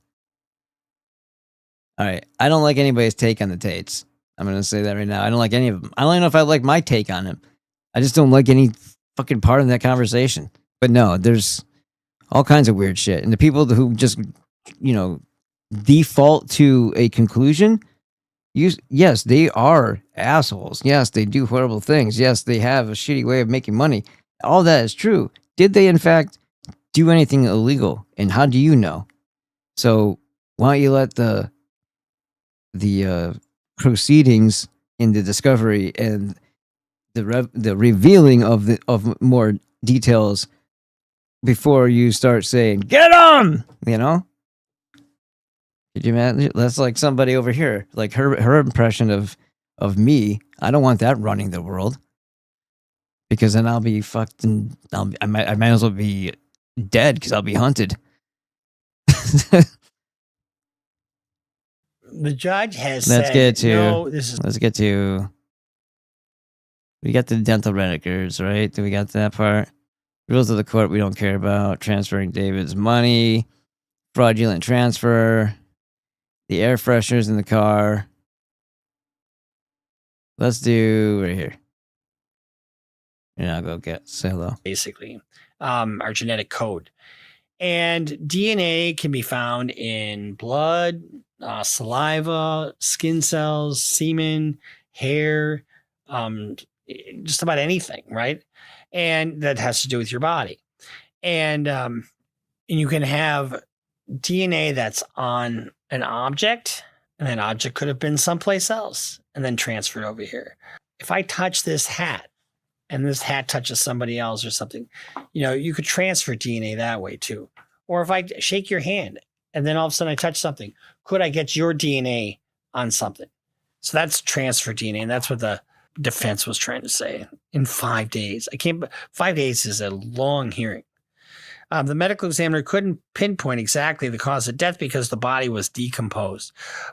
S1: All right. I don't like anybody's take on the Tates. I'm going to say that right now. I don't like any of them. I don't know if I like my take on him. I just don't like any fucking part of that conversation. But no, there's all kinds of weird shit. And the people who just, default to a conclusion, yes, they are assholes. Yes, they do horrible things. Yes, they have a shitty way of making money. All that is true. Did they, in fact, do anything illegal? And how do you know? So why don't you let the proceedings in the discovery and the revealing of more details before you start saying, get on, Could you imagine? That's like somebody over here, like her impression of me. I don't want that running the world, because then I'll be fucked and I might as well be dead because I'll be hunted.
S4: The judge has
S1: Let's
S4: said,
S1: get to.
S4: no, this is...
S1: Let's get to. We got the dental records, right? Do we got that part? Rules of the court we don't care about. Transferring David's money. Fraudulent transfer. The air fresheners in the car. Let's do right here. And I'll go say hello.
S4: Basically, our genetic code. And DNA can be found in blood, saliva, skin cells, semen, hair, just about anything, right? And that has to do with your body. And you can have DNA that's on an object, and that object could have been someplace else and then transferred over here. If I touch this hat and this hat touches somebody else or something, you could transfer DNA that way too. Or if I shake your hand and then all of a sudden I touch something, could I get your DNA on something? So that's transfer DNA, and that's what the defense was trying to say. In 5 days, 5 days is a long hearing. The medical examiner couldn't pinpoint exactly the cause of death because the body was decomposed,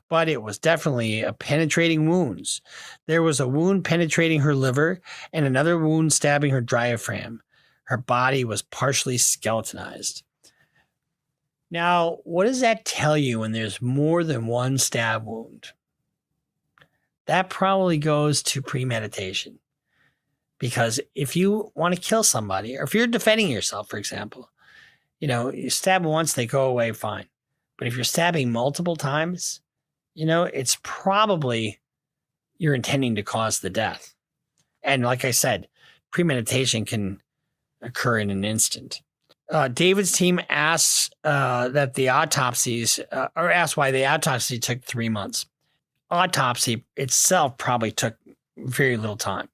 S4: but it was definitely a penetrating wounds. There was a wound penetrating her liver and another wound stabbing her diaphragm. Her body was partially skeletonized. Now, what does that tell you when there's more than one stab wound? That probably goes to premeditation. Because if you want to kill somebody, or if you're defending yourself, for example, you stab once, they go away fine. But if you're stabbing multiple times, it's probably you're intending to cause the death. And like I said, premeditation can occur in an instant. David's team asks that the autopsies, or asked why the autopsy took 3 months. Autopsy itself probably took very little time.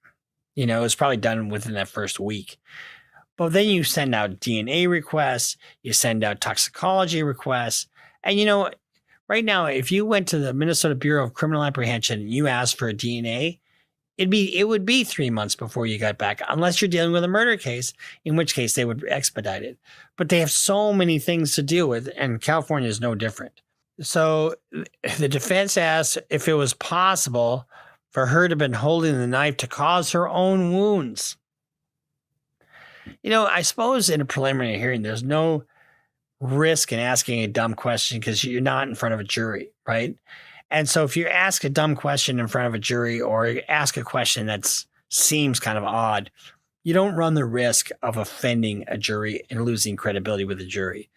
S4: It was probably done within that first week. But then you send out DNA requests, you send out toxicology requests, And, you know, right now, if you went to the Minnesota Bureau of Criminal Apprehension and you asked for a DNA, it would be 3 months before you got back, unless you're dealing with a murder case, in which case they would expedite it. But they have so many things to deal with, and California is no different. So the defense asked if it was possible for her to have been holding the knife to cause her own wounds. You know, I suppose in a preliminary hearing, there's no risk in asking a dumb question because you're not in front of a jury, right? And so if you ask a dumb question in front of a jury or ask a question that seems kind of odd, you don't run the risk of offending a jury and losing credibility with the jury.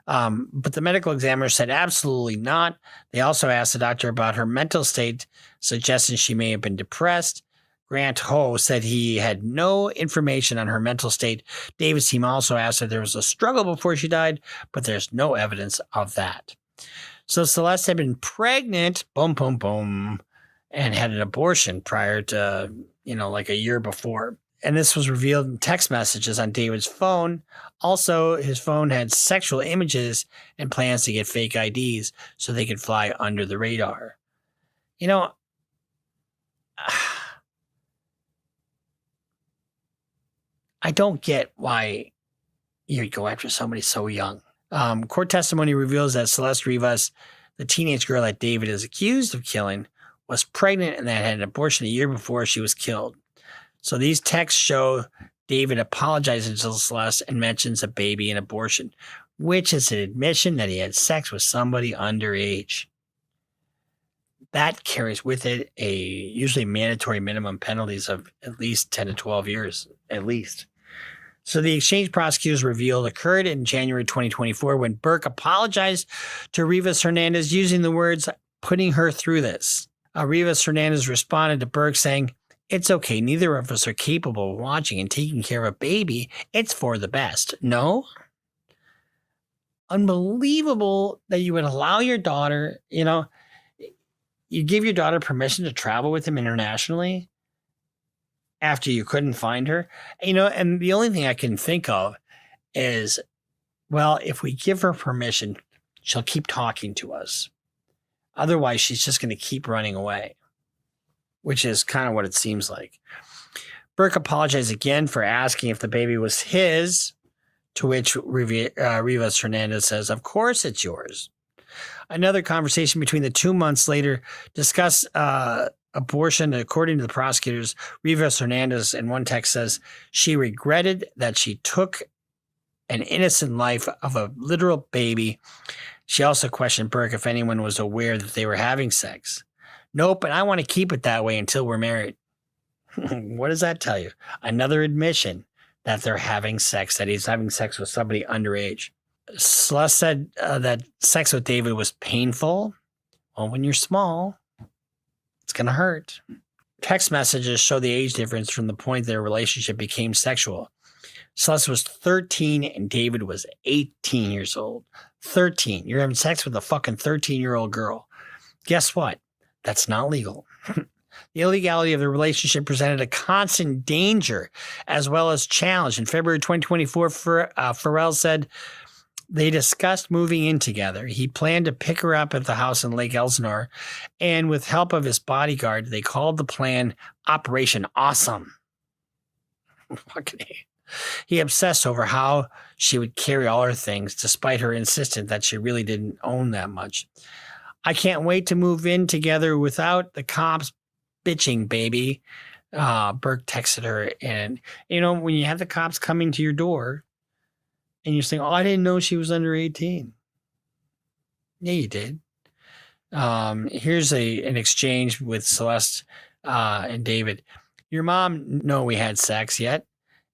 S4: But the medical examiner said absolutely not. They also asked the doctor about her mental state, suggesting she may have been depressed. Grant Ho said he had no information on her mental state. David's team also asked if there was a struggle before she died, but there's no evidence of that. So Celeste had been pregnant, boom, boom, boom, and had an abortion prior to, like a year before. And this was revealed in text messages on David's phone. Also, his phone had sexual images and plans to get fake IDs so they could fly under the radar. You know, I don't get why you go after somebody so young. Court testimony reveals that Celeste Rivas, the teenage girl that David is accused of killing, was pregnant and that had an abortion a year before she was killed. So these texts show David apologizing to Celeste and mentions a baby and abortion, which is an admission that he had sex with somebody underage. That carries with it a usually mandatory minimum penalties of at least 10 to 12 years, at least. So the exchange prosecutors revealed occurred in January 2024 when Burke apologized to Rivas Hernandez using the words, putting her through this. Rivas Hernandez responded to Burke saying, "It's okay. Neither of us are capable of watching and taking care of a baby. It's for the best." No? Unbelievable that you would allow your daughter, you give your daughter permission to travel with him internationally after you couldn't find her. And the only thing I can think of is, well, if we give her permission, she'll keep talking to us. Otherwise, she's just going to keep running away, which is kind of what it seems like. Burke apologized again for asking if the baby was his, to which Rivas Hernandez says, "Of course it's yours." Another conversation between the 2 months later discussed abortion. According to the prosecutors, Rivas Hernandez in one text says she regretted that she took an innocent life of a literal baby. She also questioned Burke if anyone was aware that they were having sex. "Nope, and I want to keep it that way until we're married." What does that tell you? Another admission that they're having sex, that he's having sex with somebody underage. Celeste said that sex with David was painful. Well, when you're small, it's going to hurt. Text messages show the age difference from the point their relationship became sexual. Celeste was 13 and David was 18 years old. 13. You're having sex with a fucking 13-year-old girl. Guess what? That's not legal. The illegality of the relationship presented a constant danger as well as challenge. In February 2024, Farrell said they discussed moving in together. He planned to pick her up at the house in Lake Elsinore, and with help of his bodyguard, they called the plan Operation Awesome. Fucking A. He obsessed over how she would carry all her things, despite her insistence that she really didn't own that much. "I can't wait to move in together without the cops bitching, baby," Burke texted her. And, when you have the cops coming to your door and you're saying, "Oh, I didn't know she was under 18. Yeah, you did. Here's an exchange with Celeste and David. "Your mom know we had sex yet?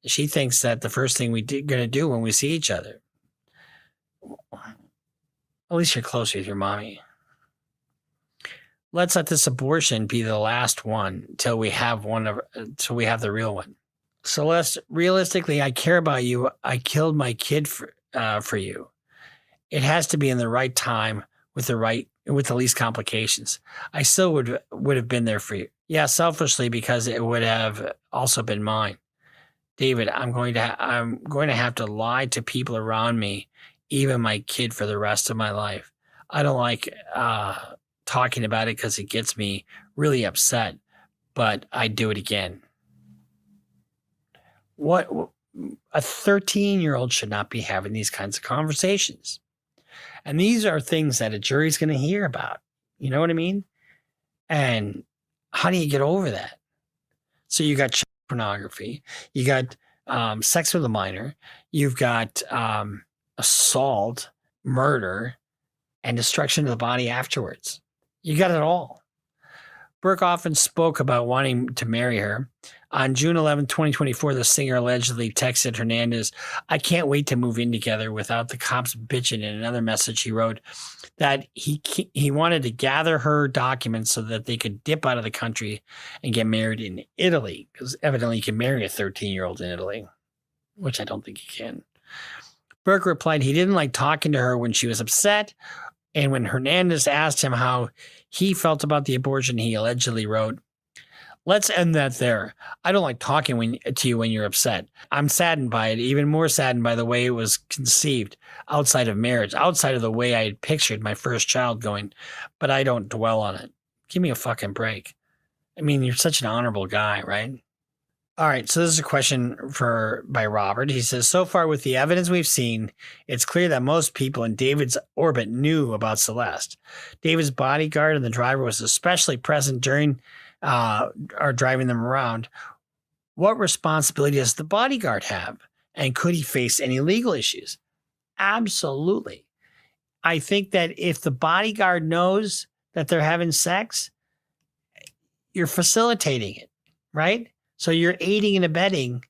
S4: She thinks that the first thing we're going to do when we see each other. At least you're close with your mommy. Let's let this abortion be the last one till we have the real one. Celeste, realistically, I care about you. I killed my kid for you. It has to be in the right time with the least complications. I still would have been there for you. Yeah, selfishly, because it would have also been mine. David, I'm going to have to lie to people around me, even my kid, for the rest of my life. I don't like talking about it because it gets me really upset, but I do it again. What a 13-year-old should not be having these kinds of conversations. And these are things that a jury's going to hear about. You know what I mean? And how do you get over that? So you got child pornography, you got sex with a minor, you've got assault, murder, and destruction of the body afterwards. You got it all. Burke often spoke about wanting to marry her. On June 11, 2024, the singer allegedly texted Hernandez, "I can't wait to move in together without the cops bitching." In another message, he wrote that he wanted to gather her documents so that they could dip out of the country and get married in Italy, because evidently you can marry a 13-year-old in Italy, which I don't think you can. Burke replied he didn't like talking to her when she was upset, and when Hernandez asked him how he felt about the abortion, he allegedly wrote, "Let's end that there. I don't like talking to you when you're upset. I'm saddened by it, even more saddened by the way it was conceived outside of marriage, outside of the way I had pictured my first child going, but I don't dwell on it." Give me a fucking break. I mean, you're such an honorable guy, right? All right, so this is a question by Robert. He says, so far with the evidence we've seen, it's clear that most people in David's orbit knew about Celeste. David's bodyguard and the driver was especially present during or driving them around. What responsibility does the bodyguard have? And could he face any legal issues? Absolutely. I think that if the bodyguard knows that they're having sex, you're facilitating it, right? So you're aiding and abetting.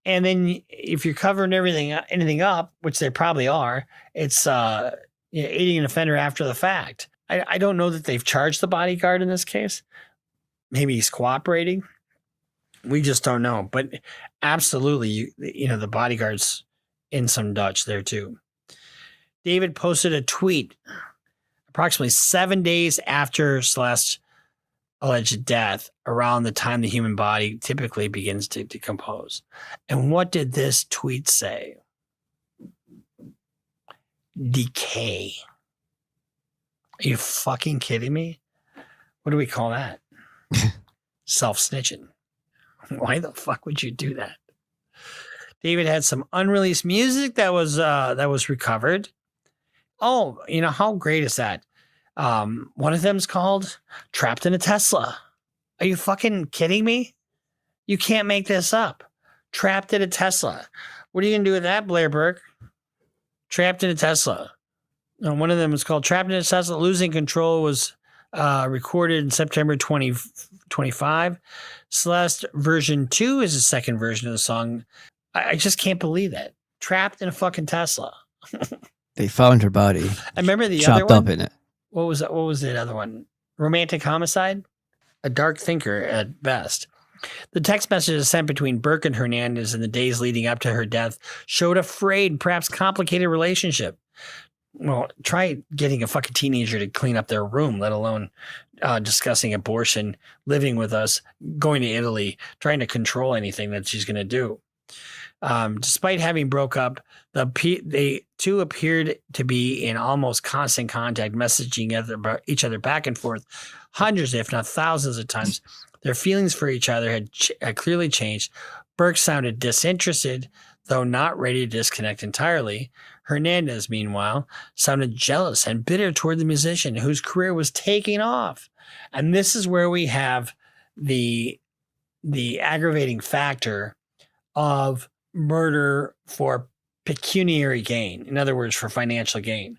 S4: And then if you're covering anything up, which they probably are, it's aiding an offender after the fact. I don't know that they've charged the bodyguard in this case. Maybe he's cooperating. We just don't know. But absolutely, the bodyguard's in some Dutch there too. David posted a tweet approximately 7 days after Celeste's alleged death, around the time the human body typically begins to decompose. And what did this tweet say? Decay. Are you fucking kidding me? What do we call that? Self-snitching. Why the fuck would you do that? David had some unreleased music that was recovered. Oh, how great is that? One of them's called Trapped in a Tesla. Are you fucking kidding me? You can't make this up. Trapped in a Tesla. What are you going to do with that, Blair Burke? Trapped in a Tesla. One of them is called Trapped in a Tesla. Losing Control was recorded in September 2025. Celeste version 2 is the second version of the song. I just can't believe that. Trapped in a fucking Tesla.
S1: They found her body.
S4: I remember the
S1: chopped
S4: other one.
S1: Up in it.
S4: What was the other one? Romantic Homicide? A dark thinker at best. The text messages sent between Burke and Hernandez in the days leading up to her death showed a frayed, perhaps complicated relationship. Well, try getting a fucking teenager to clean up their room, let alone discussing abortion, living with us, going to Italy, trying to control anything that she's going to do. Despite having broke up, they two appeared to be in almost constant contact, messaging each other back and forth hundreds, if not thousands of times. Their feelings for each other had clearly changed. Burke sounded disinterested, though not ready to disconnect entirely. Hernandez, meanwhile, sounded jealous and bitter toward the musician whose career was taking off. And this is where we have the aggravating factor of murder for pecuniary gain. In other words, for financial gain.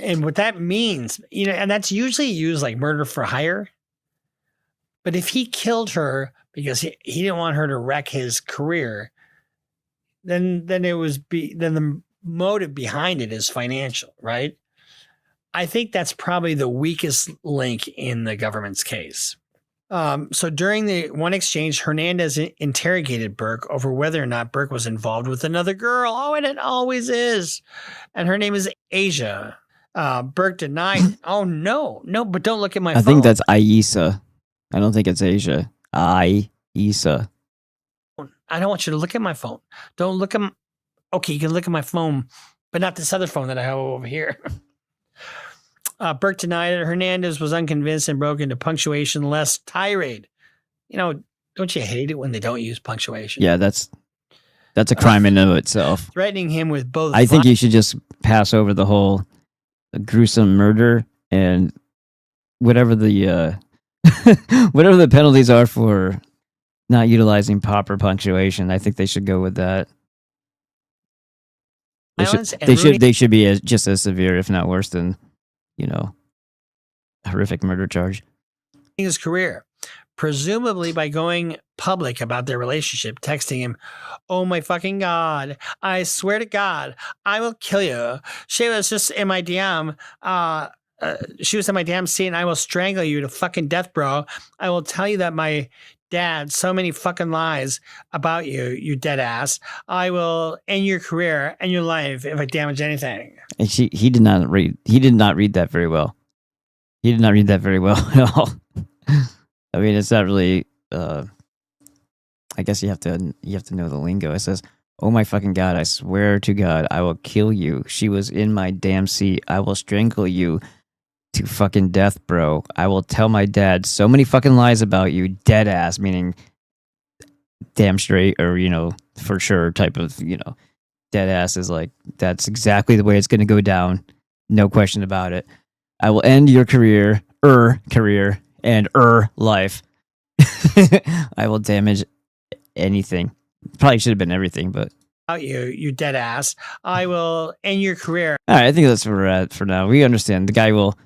S4: And what that means, and that's usually used like murder for hire. But if he killed her because he didn't want her to wreck his career, then the motive behind it is financial, right? I think that's probably the weakest link in the government's case. So during the one exchange, Hernandez interrogated Burke over whether or not Burke was involved with another girl. Oh, and it always is. And her name is Asia. Burke denied. Oh, no, but don't look at my phone.
S1: I think that's Aisa. I don't think it's Asia. Aisa.
S4: I don't want you to look at my phone. Don't look at okay, you can look at my phone, but not this other phone that I have over here. Burke denied it. Hernandez was unconvinced and broke into punctuation-less tirade. You know, don't you hate it when they don't use punctuation?
S1: Yeah, that's a crime in and of itself.
S4: Threatening him with both.
S1: I think you should just pass over the whole gruesome murder and whatever the whatever the penalties are for not utilizing proper punctuation. I think they should go with that. They should be just as severe, if not worse, than horrific murder charge.
S4: His career, presumably by going public about their relationship, texting him, "Oh my fucking God, I swear to God, I will kill you. She was just in my DM. She was in my damn seat and I will strangle you to fucking death, bro. I will tell you that my dad, so many fucking lies about you, you dead ass. I will end your career and your life if I damage anything."
S1: And he did not read that very well. He did not read that very well at all. I mean, it's not really. I guess you have to know the lingo. It says, "Oh my fucking God, I swear to God, I will kill you. She was in my damn seat. I will strangle you to fucking death, bro. I will tell my dad so many fucking lies about you, dead ass," meaning damn straight or, for sure type of, dead ass is like, that's exactly the way it's going to go down. No question about it. I will end your career and life. I will damage anything. Probably should have been everything, but.
S4: You dead ass. I will end your career.
S1: All right, I think that's where we're at for now. We understand. The guy will.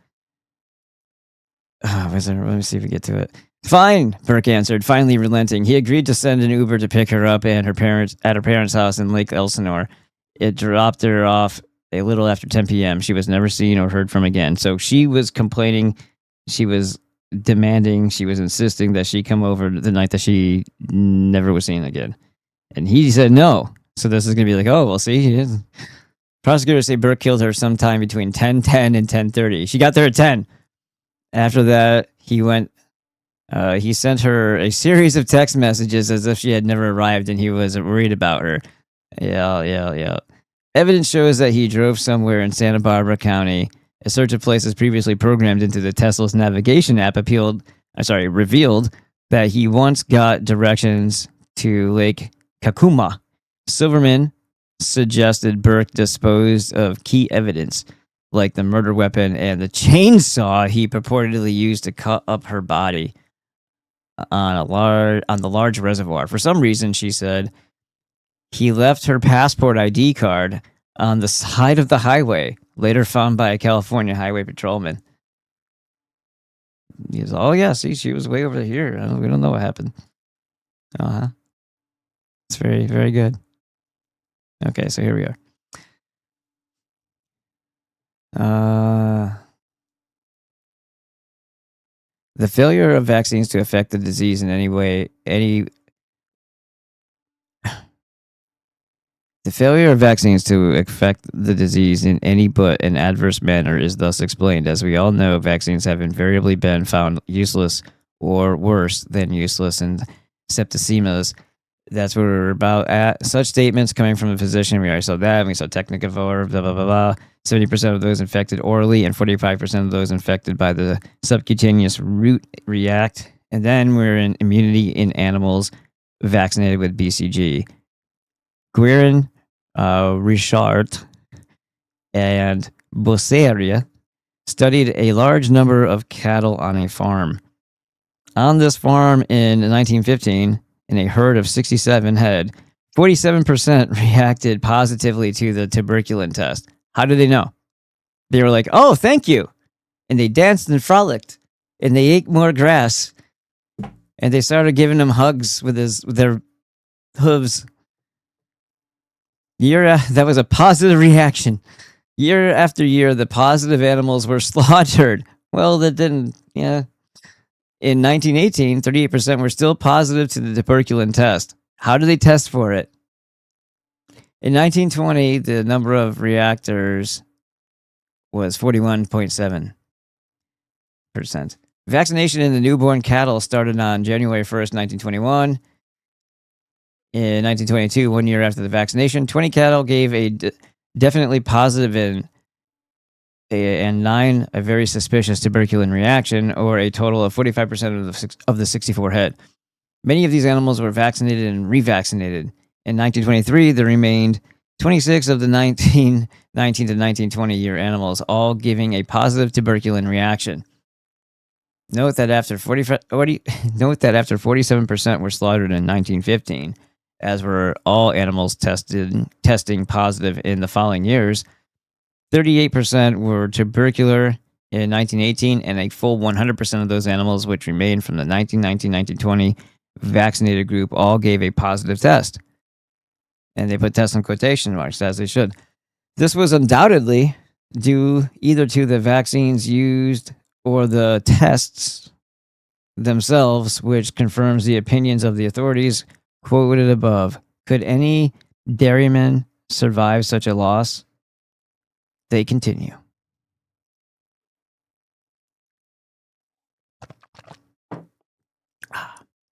S1: Let me see if we get to it. Fine, Burke answered, finally relenting. He agreed to send an Uber to pick her up and her parents' house in Lake Elsinore. It dropped her off a little after 10 p.m. She was never seen or heard from again. So she was complaining. She was demanding. She was insisting that she come over the night that she never was seen again. And he said no. So this is going to be like, oh, well, see. Prosecutors say Burke killed her sometime between 10:10 and 10:30. She got there at 10. After that, he sent her a series of text messages as if she had never arrived and he was worried about her. Yeah. Evidence shows that he drove somewhere in Santa Barbara County. A search of places previously programmed into the Tesla's navigation app revealed that he once got directions to Lake Kakuma. Silverman suggested Burke disposed of key evidence, like the murder weapon and the chainsaw he purportedly used to cut up her body on the large reservoir. For some reason, she said, he left her passport ID card on the side of the highway, later found by a California highway patrolman. He was, oh yeah, see, she was way over here. We don't know what happened. It's very, very good. Okay, so here we are. The failure of vaccines to affect the disease in any way, the failure of vaccines to affect the disease in any but an adverse manner is thus explained. As we all know, vaccines have invariably been found useless or worse than useless in septicemas. That's what we're about at. Such statements coming from a physician, we already saw that, we saw Technicavore, blah, blah, blah, blah. 70% of those infected orally and 45% of those infected by the subcutaneous route react. And then we're in immunity in animals vaccinated with BCG. Guerin, Richard, and Bosseria studied a large number of cattle on a farm. On this farm in 1915, in a herd of 67 head, 47% reacted positively to the tuberculin test. How did they know? They were like, oh, thank you. And they danced and frolicked. And they ate more grass. And they started giving him hugs with their hooves. That was a positive reaction. Year after year, the positive animals were slaughtered. Well, that didn't, yeah. In 1918, 38% were still positive to the tuberculin test. How do they test for it? In 1920, the number of reactors was 41.7%. Vaccination in the newborn cattle started on January 1st, 1921. In 1922, 1 year after the vaccination, 20 cattle gave a definitely positive and 9 a very suspicious tuberculin reaction, or a total of 45% of the 64 head. Many of these animals were vaccinated and revaccinated. In 1923, there remained 26 of the 1919 to 1920 year animals, all giving a positive tuberculin reaction. Note that after 47% were slaughtered in 1915, as were all animals testing positive in the following years. 38% were tubercular in 1918, and a full 100% of those animals which remained from the 1919-1920 vaccinated group all gave a positive test. And they put test in quotation marks, as they should. This was undoubtedly due either to the vaccines used or the tests themselves, which confirms the opinions of the authorities quoted above. Could any dairyman survive such a loss? They continue.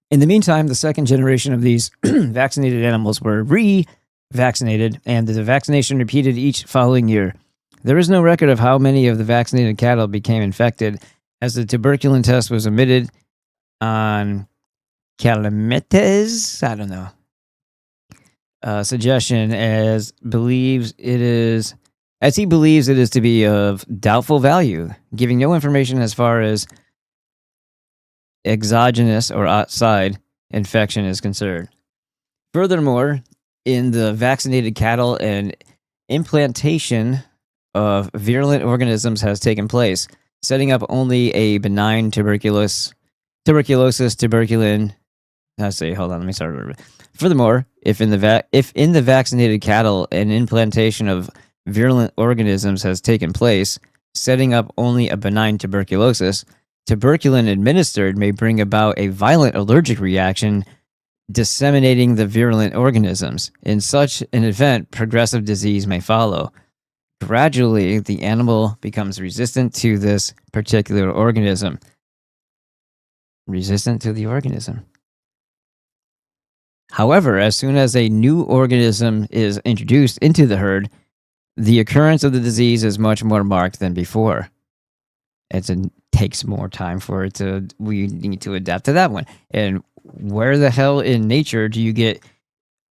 S1: In the meantime, the second generation of these vaccinated animals were re-vaccinated, and the vaccination repeated each following year. There is no record of how many of the vaccinated cattle became infected, as the tuberculin test was omitted on Calamites, I don't know, suggestion, as he believes it is to be of doubtful value, giving no information as far as exogenous or outside infection is concerned. Furthermore, in the vaccinated cattle, an implantation of virulent organisms has taken place, setting up only a benign tuberculin. Furthermore, if in the vaccinated cattle an implantation of virulent organisms has taken place, setting up only a benign tuberculosis, tuberculin administered may bring about a violent allergic reaction, disseminating the virulent organisms. In such an event, progressive disease may follow. Gradually, the animal becomes resistant to this particular organism. Resistant to the organism. However, as soon as a new organism is introduced into the herd, the occurrence of the disease is much more marked than before. It takes more time for it to, we need to adapt to that one. And where the hell in nature do you get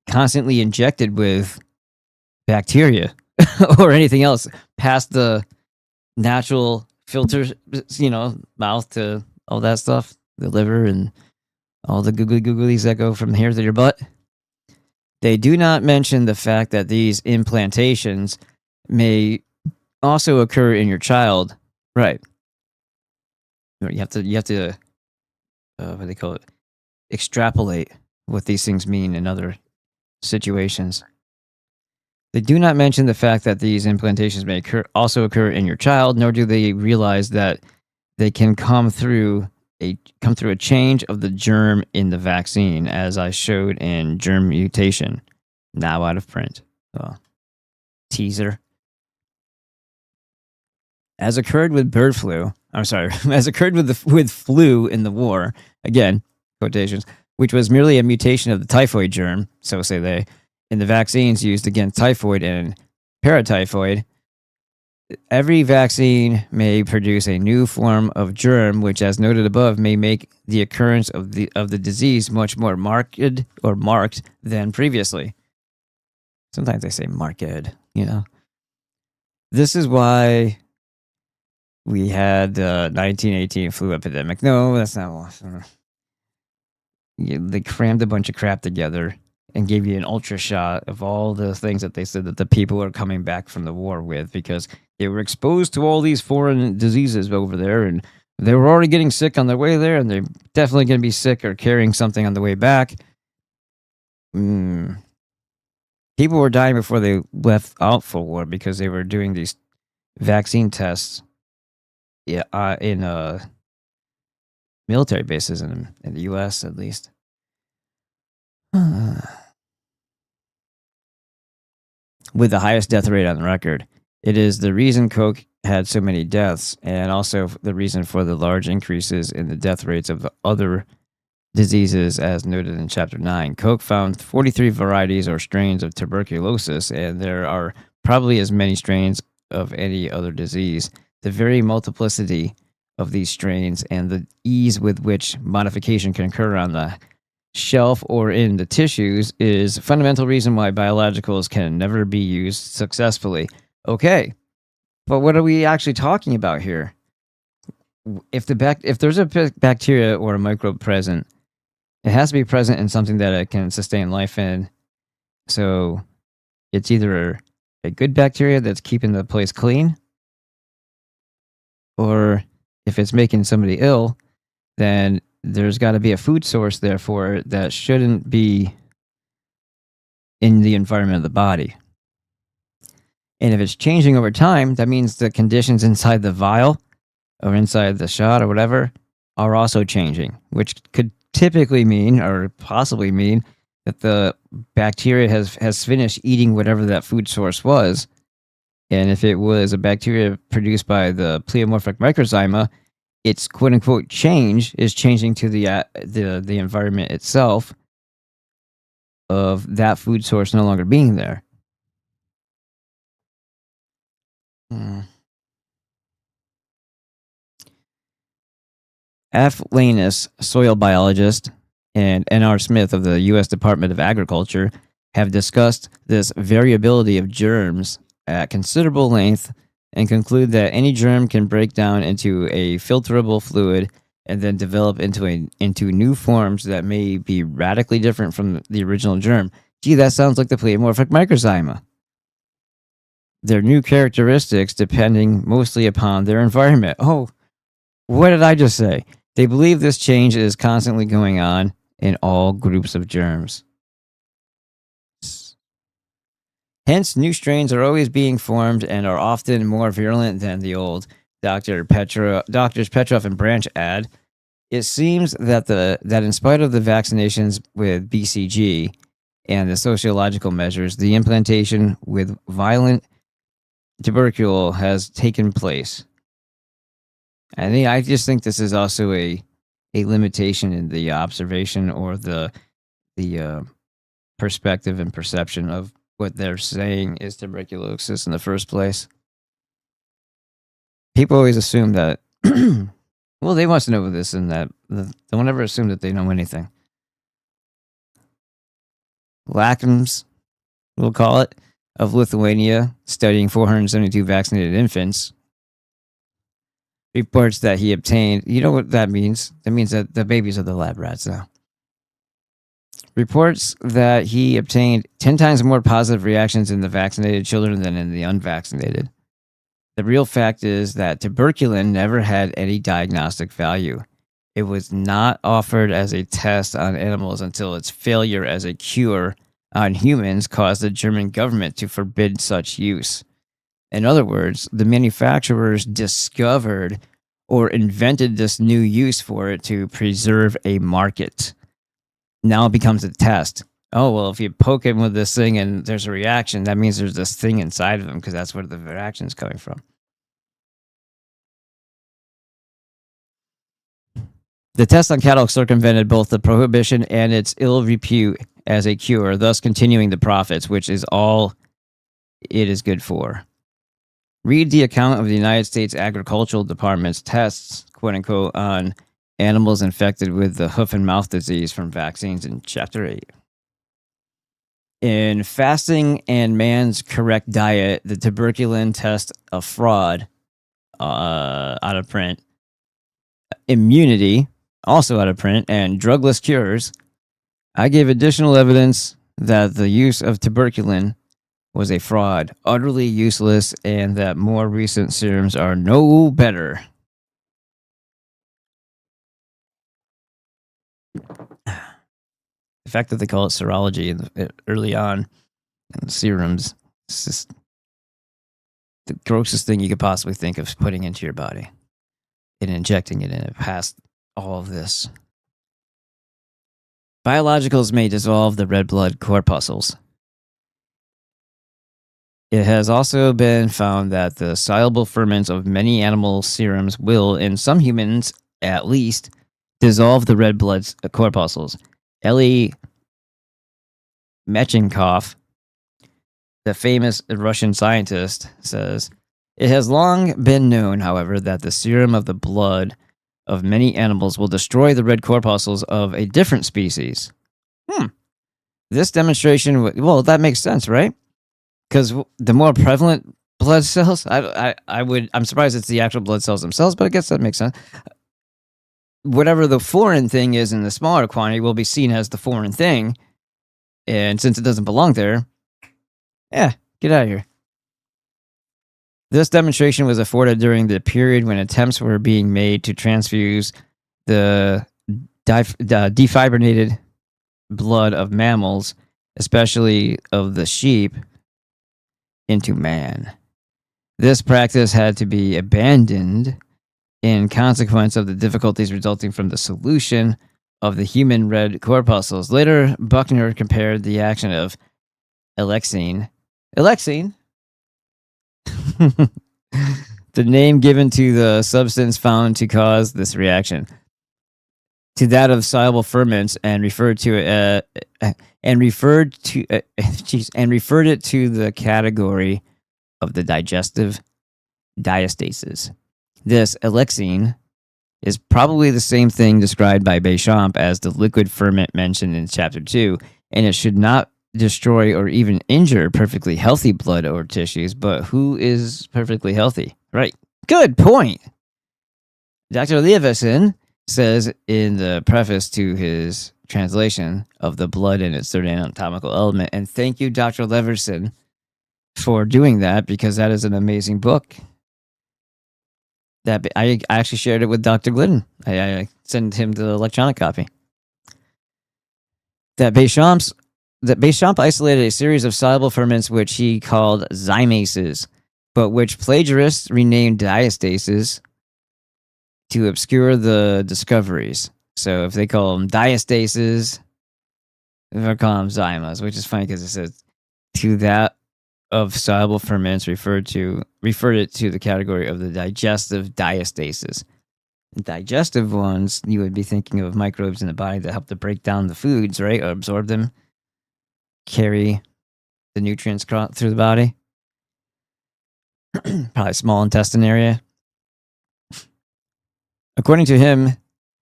S1: constantly injected with bacteria or anything else past the natural filter, mouth to all that stuff, the liver and all the googlies that go from here to your butt? They do not mention the fact that these implantations may also occur in your child. Right. You have to what do they call it? Extrapolate what these things mean in other situations. They do not mention the fact that these implantations may also occur in your child, nor do they realize that they can come through a change of the germ in the vaccine, as I showed in Germ Mutation, now out of print. Teaser. As occurred with bird flu, as occurred with flu in the war, again, quotations, which was merely a mutation of the typhoid germ, so say they, in the vaccines used against typhoid and paratyphoid. Every vaccine may produce a new form of germ, which, as noted above, may make the occurrence of the disease much more marked than previously. Sometimes they say marked, This is why we had the 1918 flu epidemic. No, that's not. They crammed a bunch of crap together and gave you an ultra shot of all the things that they said that the people are coming back from the war with, because they were exposed to all these foreign diseases over there, and they were already getting sick on their way there, and they're definitely going to be sick or carrying something on the way back. People were dying before they left out for war because they were doing these vaccine tests in military bases in the U.S. at least. With the highest death rate on record. It is the reason Coke had so many deaths, and also the reason for the large increases in the death rates of the other diseases, as noted in Chapter 9. Coke found 43 varieties or strains of tuberculosis, and there are probably as many strains of any other disease. The very multiplicity of these strains and the ease with which modification can occur on the shelf or in the tissues is a fundamental reason why biologicals can never be used successfully. Okay, but what are we actually talking about here? If there's a bacteria or a microbe present, it has to be present in something that it can sustain life in. So it's either a good bacteria that's keeping the place clean, or if it's making somebody ill, then there's got to be a food source there for it that shouldn't be in the environment of the body. And if it's changing over time, that means the conditions inside the vial or inside the shot or whatever are also changing, which could typically mean or possibly mean that the bacteria has finished eating whatever that food source was. And if it was a bacteria produced by the pleomorphic microzyma, its quote unquote change is changing to the environment itself of that food source no longer being there. F. Lanus, soil biologist, and N.R. Smith of the U.S. Department of Agriculture have discussed this variability of germs at considerable length and conclude that any germ can break down into a filterable fluid and then develop into new forms that may be radically different from the original germ. Gee, that sounds like the pleomorphic microzyma. Their new characteristics depending mostly upon their environment. Oh, what did I just say? They believe this change is constantly going on in all groups of germs. Hence, new strains are always being formed and are often more virulent than the old. Doctors Petrov and Branch add, it seems that in spite of the vaccinations with BCG and the sociological measures, the implantation with violent tubercle has taken place. I just think this is also a limitation in the observation or the perspective and perception of what they're saying is tuberculosis in the first place. People always assume that, well, they must know this and that. Don't ever assume that they know anything. Lakams, we'll call it, of Lithuania, studying 472 vaccinated infants, reports that he obtained. You know what that means? That means that the babies are the lab rats now. Reports that he obtained 10 times more positive reactions in the vaccinated children than in the unvaccinated. The real fact is that tuberculin never had any diagnostic value. It was not offered as a test on animals until its failure as a cure on humans caused the German government to forbid such use. In other words, the manufacturers discovered or invented this new use for it to preserve a market. Now it becomes a test. Oh, well, if you poke him with this thing and there's a reaction, that means there's this thing inside of him because that's where the reaction is coming from. The test on cattle circumvented both the prohibition and its ill repute as a cure, thus continuing the profits, which is all it is good for. Read the account of the United States Agricultural Department's tests, quote unquote, on animals infected with the hoof and mouth disease from vaccines in Chapter 8. In Fasting and Man's Correct Diet, the tuberculin test of fraud, out of print. Immunity, also out of print, and drugless cures, I gave additional evidence that the use of tuberculin was a fraud, utterly useless, and that more recent serums are no better. The fact that they call it serology early on and serums, it's just the grossest thing you could possibly think of putting into your body and injecting it in it past all of this. Biologicals may dissolve the red blood corpuscles. It has also been found that the soluble ferments of many animal serums will, in some humans at least, dissolve the red blood corpuscles. Elie Mechenkov, the famous Russian scientist, says, It has long been known, however, that the serum of the blood of many animals will destroy the red corpuscles of a different species. This demonstration, well, that makes sense, right? Because the more prevalent blood cells, I'm surprised it's the actual blood cells themselves, but I guess that makes sense. Whatever the foreign thing is in the smaller quantity will be seen as the foreign thing. And since it doesn't belong there, get out of here. This demonstration was afforded during the period when attempts were being made to transfuse the defibrinated blood of mammals, especially of the sheep, into man. This practice had to be abandoned in consequence of the difficulties resulting from the solution of the human red corpuscles. Later, Buckner compared the action of alexine, the name given to the substance found to cause this reaction, to that of soluble ferments, and referred it to the category of the digestive diastases. This alexine is probably the same thing described by Béchamp as the liquid ferment mentioned in chapter 2, and it should not destroy or even injure perfectly healthy blood or tissues. But who is perfectly healthy? Right. Good point. Dr. Leveson says in the preface to his translation of The Blood and Its Third Anatomical Element, and thank you, Dr. Leveson, for doing that, because that is an amazing book. That I actually shared it with Dr. Glidden. I sent him the electronic copy. That Béchamp isolated a series of soluble ferments which he called zymases, but which plagiarists renamed diastases to obscure the discoveries. So if they call them diastases, they'll call them zymas, which is funny because it says to that of soluble ferments referred it to the category of the digestive diastases. Digestive ones, you would be thinking of microbes in the body that help to break down the foods, right? Or absorb them, carry the nutrients through the body. Probably small intestine area. According to him,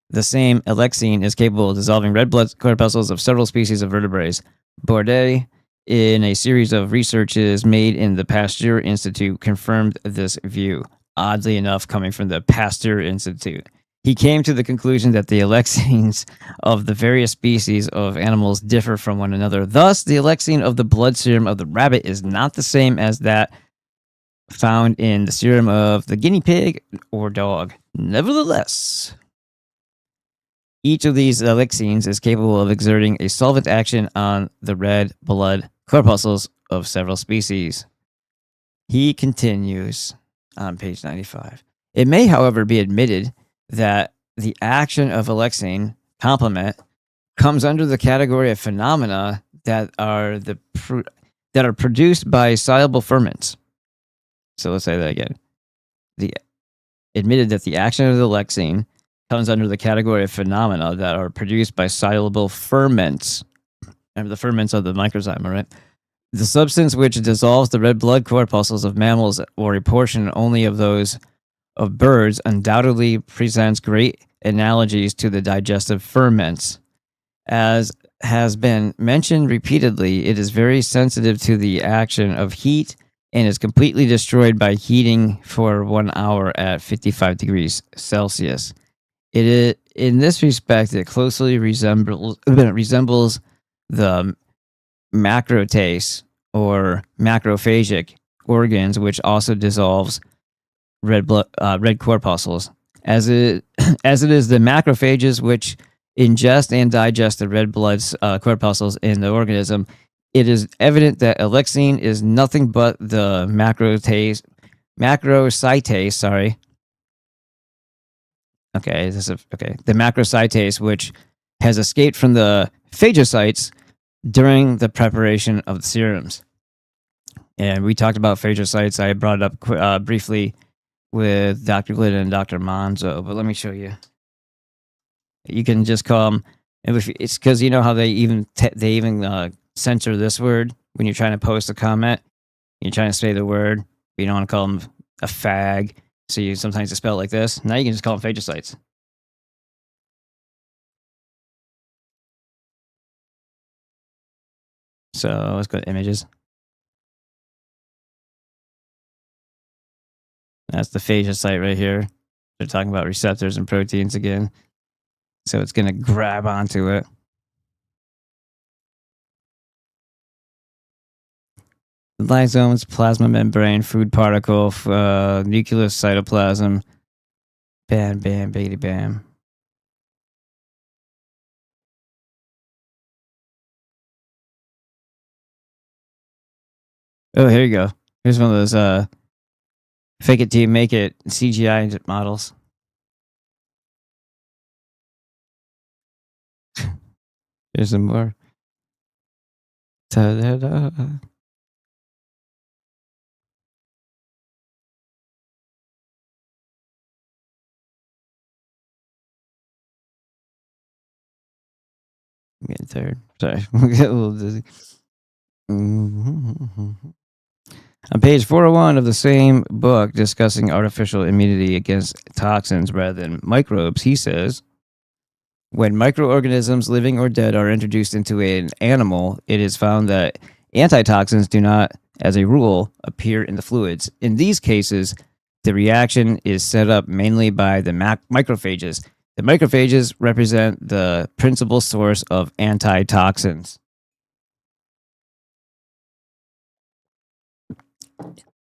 S1: the same alexine is capable of dissolving red blood corpuscles of several species of vertebrates. Bourdet, in a series of researches made in the Pasteur Institute, confirmed this view. Oddly enough, coming from the Pasteur Institute, he came to the conclusion that the alexines of the various species of animals differ from one another. Thus, the alexine of the blood serum of the rabbit is not the same as that found in the serum of the guinea pig or dog. Nevertheless, each of these alexines is capable of exerting a solvent action on the red blood corpuscles of several species. He continues on page 95. It may, however, be admitted that the action of alexine complement comes under the category of phenomena that are produced by soluble ferments. So let's say that again. Admitted that the action of the alexine comes under the category of phenomena that are produced by soluble ferments. Remember the ferments of the microzyme, right? The substance which dissolves the red blood corpuscles of mammals, or a portion only of those of birds, undoubtedly presents great analogies to the digestive ferments. As has been mentioned repeatedly, it is very sensitive to the action of heat and is completely destroyed by heating for 1 hour at 55 degrees Celsius. In this respect, it closely resembles the macrotase or macrophagic organs, which also dissolves red corpuscles. As it is the macrophages which ingest and digest the red blood corpuscles in the organism, it is evident that alexine is nothing but the macrocytase. The macrocytase, which has escaped from the phagocytes during the preparation of the serums. And we talked about phagocytes. I brought it up briefly with Dr. Glidden and Dr. Monzo, but let me show you. You can just call them. It's because you know how they even censor this word when you're trying to post a comment. You're trying to say the word, but you don't want to call them a fag. So you sometimes spell it like this. Now you can just call them phagocytes. So let's go to images. That's the phagocyte right here. They're talking about receptors and proteins again. So it's going to grab onto it. Lysomes, plasma membrane, food particle, nucleus, cytoplasm. Bam, bam, biggity, bam. Oh, here you go. Here's one of those fake it till you make it CGI models. Here's some more. Ta-da-da. I'm getting tired. Sorry. I'm getting a little dizzy. On page 401 of the same book discussing artificial immunity against toxins rather than microbes, he says, when microorganisms, living or dead, are introduced into an animal, it is found that antitoxins do not, as a rule, appear in the fluids. In these cases, the reaction is set up mainly by the macrophages. The macrophages represent the principal source of antitoxins.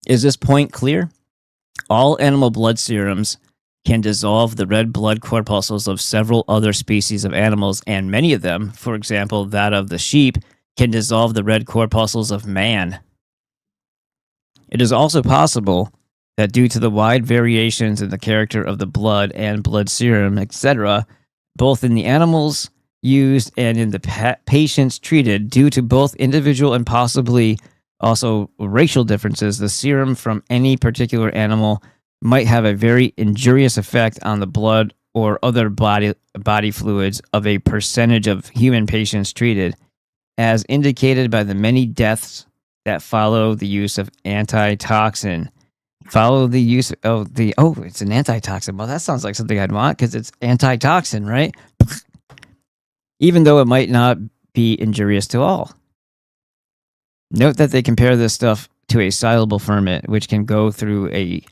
S1: Is this point clear? All animal blood serums can dissolve the red blood corpuscles of several other species of animals, and many of them, for example, that of the sheep, can dissolve the red corpuscles of man. It is also possible that due to the wide variations in the character of the blood and blood serum, etc., both in the animals used and in the patients treated, due to both individual and possibly also racial differences, the serum from any particular animal might have a very injurious effect on the blood or other body fluids of a percentage of human patients treated, as indicated by the many deaths that follow the use of antitoxin. Follow the use of the... Oh, it's an antitoxin. Well, that sounds like something I'd want because it's antitoxin, right? Even though it might not be injurious to all. Note that they compare this stuff to a soluble ferment, which can go through a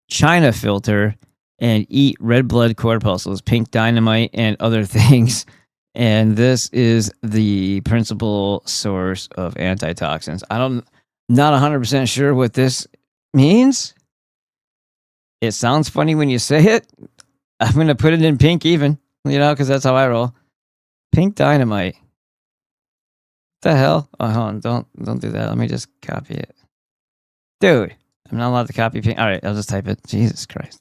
S1: China filter and eat red blood corpuscles, pink dynamite, and other things. And this is the principal source of antitoxins. I'm not 100% sure what this means. It sounds funny when you say it. I'm going to put it in pink even, because that's how I roll. Pink dynamite. What the hell? Oh, hold on. Don't do that. Let me just copy it. Dude, I'm not allowed to copy pink. All right, I'll just type it. Jesus Christ.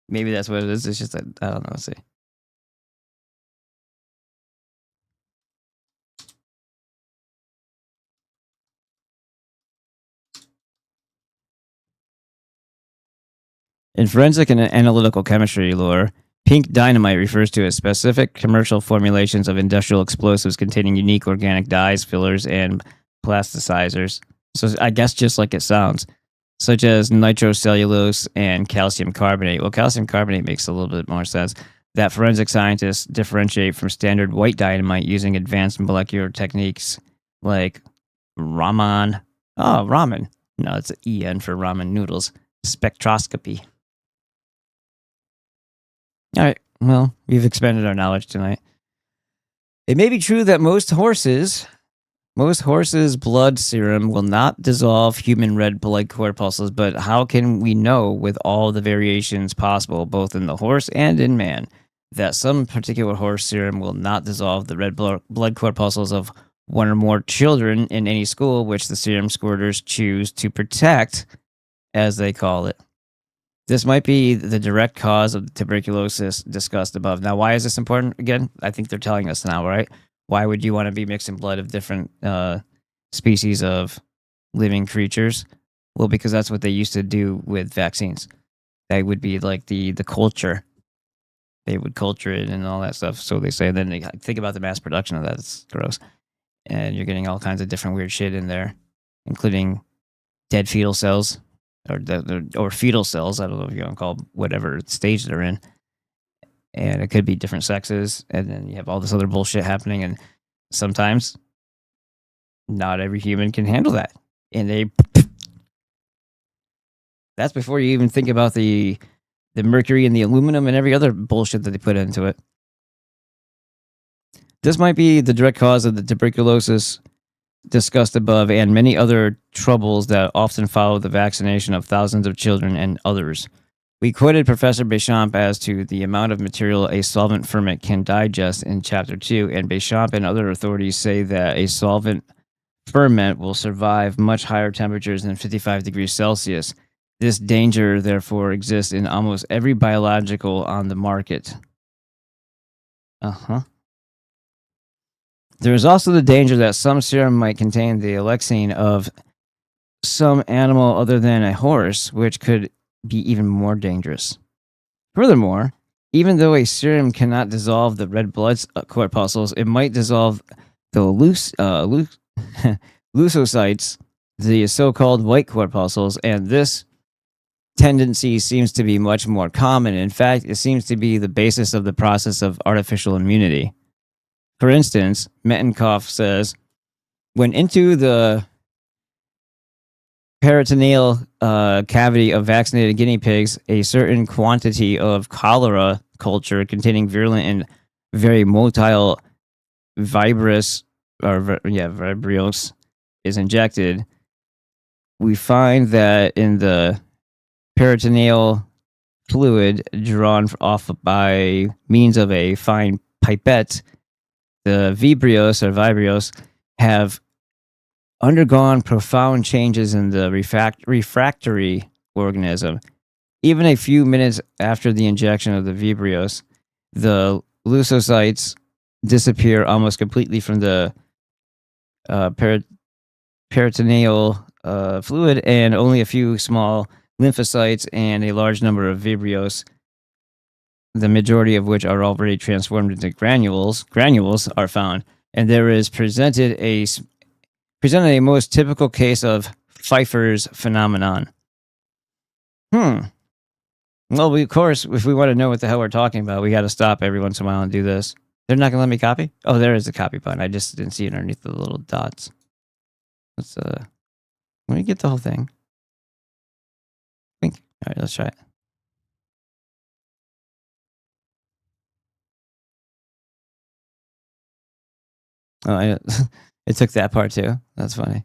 S1: Maybe that's what it is. It's just that, I don't know. Let's see. In forensic and analytical chemistry lore, pink dynamite refers to a specific commercial formulations of industrial explosives containing unique organic dyes, fillers, and plasticizers. So I guess just like it sounds, such as nitrocellulose and calcium carbonate. Well, calcium carbonate makes a little bit more sense. That forensic scientists differentiate from standard white dynamite using advanced molecular techniques like Raman. Oh, ramen. No, it's an EN for ramen noodles. Spectroscopy. All right. Well, we've expanded our knowledge tonight. It may be true that most horses' blood serum will not dissolve human red blood corpuscles, but how can we know with all the variations possible, both in the horse and in man, that some particular horse serum will not dissolve the red blood corpuscles of one or more children in any school which the serum squirters choose to protect, as they call it? This might be the direct cause of tuberculosis discussed above. Now, why is this important? Again, I think they're telling us now, right? Why would you want to be mixing blood of different species of living creatures? Well, because that's what they used to do with vaccines. That would be like the culture. they would culture it and all that stuff. So they say. And then they think about the mass production of that. It's gross. And you're getting all kinds of different weird shit in there, including dead fetal cells or fetal cells. I don't know if you want to call them whatever stage they're in. And it could be different sexes. And then you have all this other bullshit happening. And sometimes not every human can handle that. And that's before you even think about the mercury and the aluminum and every other bullshit that they put into it. This might be the direct cause of the tuberculosis discussed above and many other troubles that often follow the vaccination of thousands of children and others. We quoted Professor Béchamp as to the amount of material a solvent ferment can digest in Chapter 2, and Béchamp and other authorities say that a solvent ferment will survive much higher temperatures than 55 degrees Celsius. This danger, therefore, exists in almost every biological on the market. There is also the danger that some serum might contain the alexine of some animal other than a horse, which could be even more dangerous. Furthermore, even though a serum cannot dissolve the red blood corpuscles, it might dissolve the leukocytes, the so-called white corpuscles, and this tendency seems to be much more common. In fact, it seems to be the basis of the process of artificial immunity. For instance, Mettenkoff says, when into the peritoneal cavity of vaccinated guinea pigs, a certain quantity of cholera culture containing virulent and very motile vibrios is injected, we find that in the peritoneal fluid drawn off by means of a fine pipette, the vibrios have undergone profound changes in the refractory organism. Even a few minutes after the injection of the vibrios, the leukocytes disappear almost completely from the peritoneal fluid, and only a few small lymphocytes and a large number of vibrios, the majority of which are already transformed into granules, are found. And there is presented a most typical case of Pfeiffer's phenomenon. Well, of course, if we want to know what the hell we're talking about, we got to stop every once in a while and do this. They're not going to let me copy? Oh, there is the copy button. I just didn't see it underneath the little dots. Let's, let me get the whole thing. All right, let's try it. Oh, it took that part too. That's funny.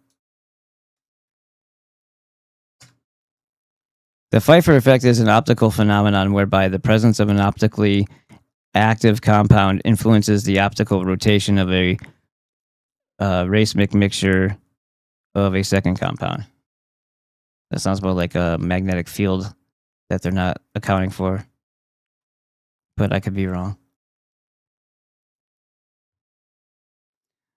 S1: The Pfeiffer effect is an optical phenomenon whereby the presence of an optically active compound influences the optical rotation of a racemic mixture of a second compound. That sounds more like a magnetic field that they're not accounting for, but I could be wrong.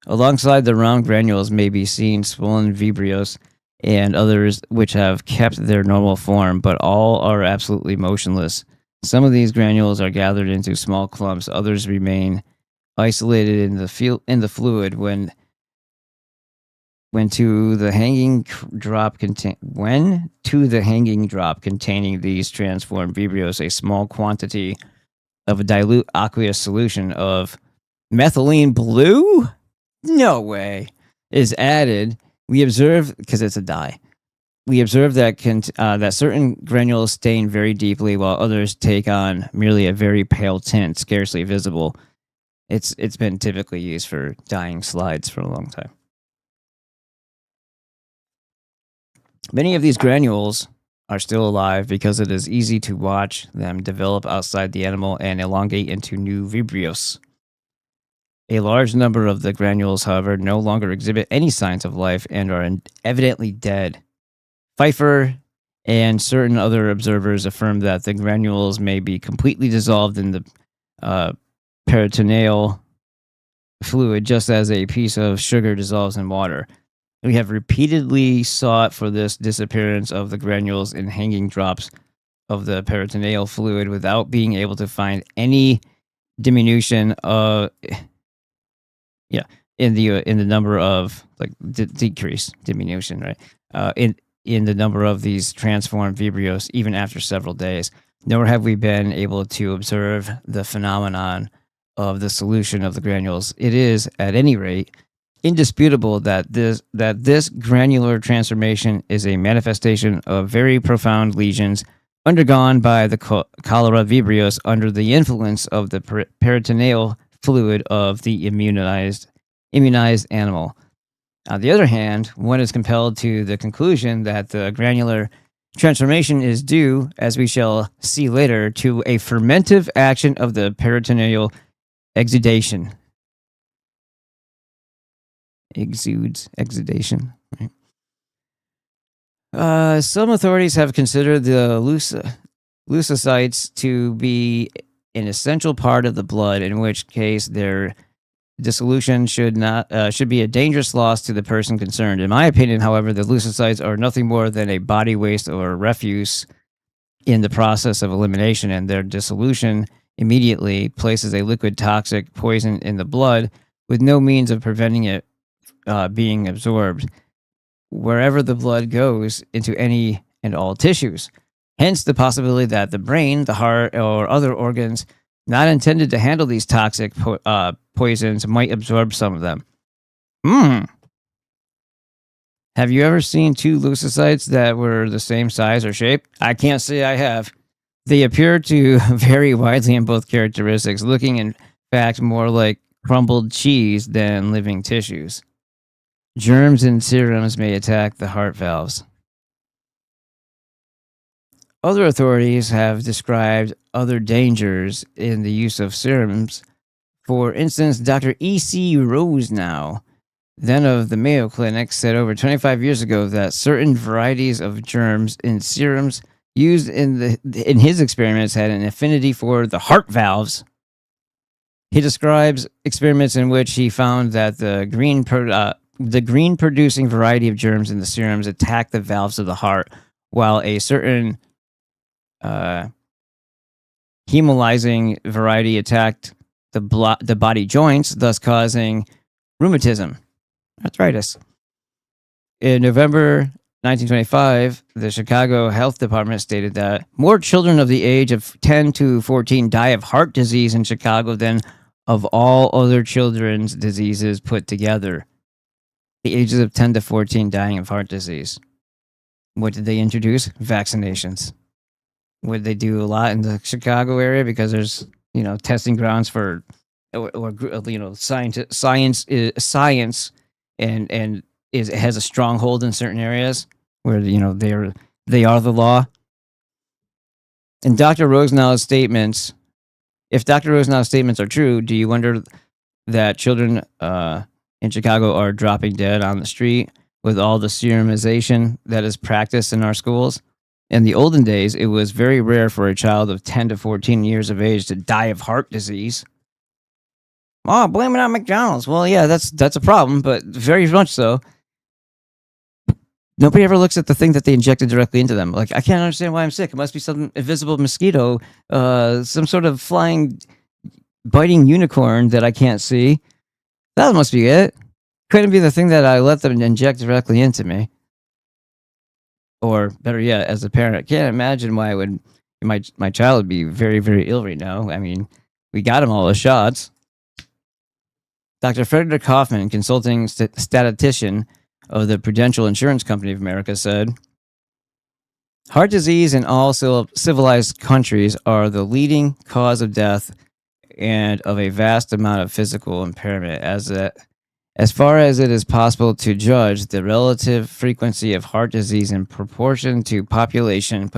S1: Alongside the round granules may be seen swollen vibrios and others which have kept their normal form, but all are absolutely motionless. Some of these granules are gathered into small clumps, others remain isolated in the fluid when to the hanging drop containing these transformed vibrios, a small quantity of a dilute aqueous solution of methylene blue? No way. Is added. We observe, because it's a dye, we observe that that certain granules stain very deeply while others take on merely a very pale tint, scarcely visible. It's been typically used for dyeing slides for a long time. Many of these granules are still alive because it is easy to watch them develop outside the animal and elongate into new vibrios. A large number of the granules, however, no longer exhibit any signs of life and are evidently dead. Pfeiffer and certain other observers affirm that the granules may be completely dissolved in the peritoneal fluid, just as a piece of sugar dissolves in water. We have repeatedly sought for this disappearance of the granules in hanging drops, of the peritoneal fluid without being able to find any diminution of in the number of decrease diminution, right? In the number of these transformed vibrios, even after several days. Nor have we been able to observe the phenomenon of the solution of the granules. It is, at any rate, indisputable that this granular transformation is a manifestation of very profound lesions undergone by the cholera vibrios under the influence of the peritoneal fluid of the immunized animal. On the other hand, one is compelled to the conclusion that the granular transformation is due, as we shall see later, to a fermentive action of the peritoneal exudation. Exudation. Right? Some authorities have considered the leukocytes to be an essential part of the blood, in which case their dissolution should be a dangerous loss to the person concerned. In my opinion, however, the leukocytes are nothing more than a body waste or refuse in the process of elimination, and their dissolution immediately places a liquid toxic poison in the blood with no means of preventing it being absorbed wherever the blood goes into any and all tissues. Hence the possibility that the brain, the heart, or other organs not intended to handle these toxic poisons might absorb some of them. Have you ever seen two leukocytes that were the same size or shape? I can't say I have. They appear to vary widely in both characteristics, looking in fact more like crumbled cheese than living tissues. Germs in serums may attack the heart valves. Other authorities have described other dangers in the use of serums. For instance, Dr. E.C. Rosenau, then of the Mayo Clinic, said over 25 years ago that certain varieties of germs in serums used in his experiments had an affinity for the heart valves. He describes experiments in which he found that the green producing variety of germs in the serums attacked the valves of the heart, while a certain hemolyzing variety attacked the body joints, thus causing rheumatism, arthritis. In November 1925, the Chicago Health Department stated that more children of the age of 10 to 14 die of heart disease in Chicago than of all other children's diseases put together. The ages of 10 to 14 dying of heart disease. What did they introduce? Vaccinations. Would they do a lot in the Chicago area because there's, testing grounds for, science and has a stronghold in certain areas where they are the law. And Dr. Rosenau's statements, if Dr. Rosenau's statements are true, do you wonder that children in Chicago are dropping dead on the street with all the serumization that is practiced in our schools? In the olden days, it was very rare for a child of 10 to 14 years of age to die of heart disease. Oh, blame it on McDonald's. Well, yeah, that's a problem, but very much so. Nobody ever looks at the thing that they injected directly into them. Like, I can't understand why I'm sick. It must be some invisible mosquito, some sort of flying, biting unicorn that I can't see. That must be it. Couldn't be the thing that I let them inject directly into me. Or better yet, as a parent, I can't imagine why my child would be very, very ill right now. I mean, we got him all the shots. Dr. Frederick Hoffman, consulting statistician of the Prudential Insurance Company of America, said, heart disease in all civilized countries are the leading cause of death and of a vast amount of physical impairment. As far as it is possible to judge, the relative frequency of heart disease in proportion to population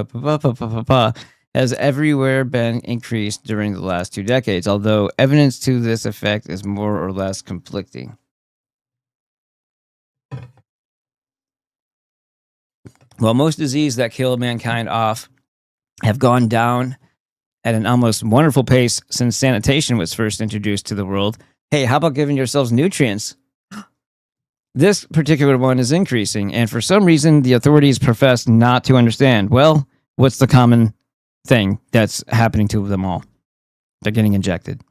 S1: has everywhere been increased during the last 2 decades, although evidence to this effect is more or less conflicting. While most diseases that kill mankind off have gone down at an almost wonderful pace since sanitation was first introduced to the world, hey, how about giving yourselves nutrients? This particular one is increasing, and for some reason, the authorities profess not to understand. Well, what's the common thing that's happening to them all. They're getting injected.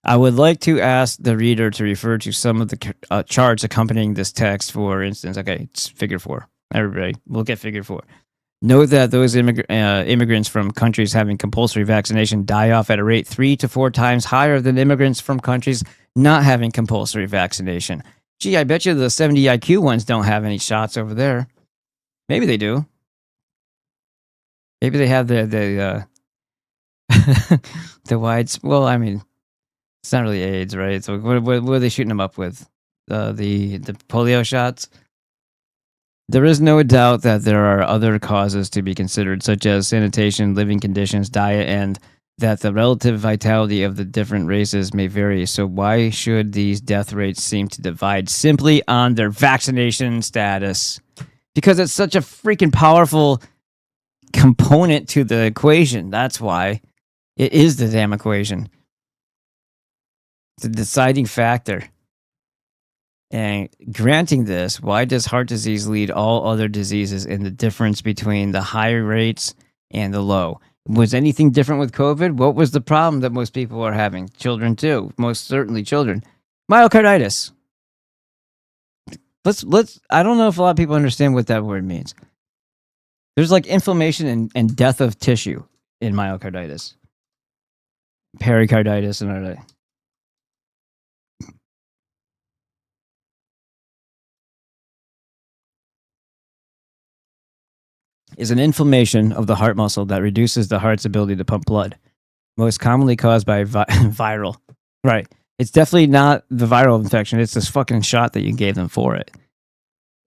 S1: I would like to ask the reader to refer to some of the charts accompanying this text. For instance, okay, it's figure 4. Everybody, look at figure 4. Note that those immigrants from countries having compulsory vaccination die off at a rate 3 to 4 times higher than immigrants from countries not having compulsory vaccination. Gee, I bet you the 70 IQ ones don't have any shots over there. Maybe they do. Maybe they have the the wides. Well, I mean, it's not really AIDS, right? So what are they shooting them up with? The polio shots? There is no doubt that there are other causes to be considered, such as sanitation, living conditions, diet, and that the relative vitality of the different races may vary. So why should these death rates seem to divide simply on their vaccination status? Because it's such a freaking powerful component to the equation. That's why. It is the damn equation. It's a deciding factor. And granting this, why does heart disease lead all other diseases in the difference between the high rates and the low? Was anything different with COVID? What was the problem that most people are having? Children too. Most certainly children. Myocarditis. Let's I don't know if a lot of people understand what that word means. There's like inflammation and death of tissue in myocarditis. Pericarditis and all that. Is an inflammation of the heart muscle that reduces the heart's ability to pump blood, most commonly caused by viral. Right. It's definitely not the viral infection. It's this fucking shot that you gave them for it.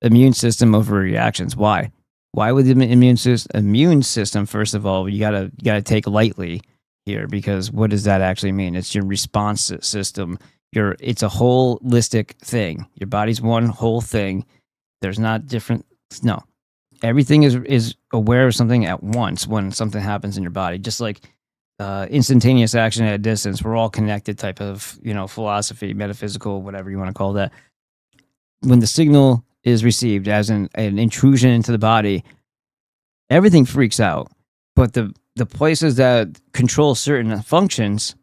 S1: Immune system overreactions. Why? Why would the immune system, first of all, you gotta take lightly here, because what does that actually mean? It's your response system. It's a holistic thing. Your body's one whole thing. There's not different. No. Everything is aware of something at once when something happens in your body. Just like instantaneous action at a distance. We're all connected type of, philosophy, metaphysical, whatever you want to call that. When the signal is received as an intrusion into the body, everything freaks out. But the places that control certain functions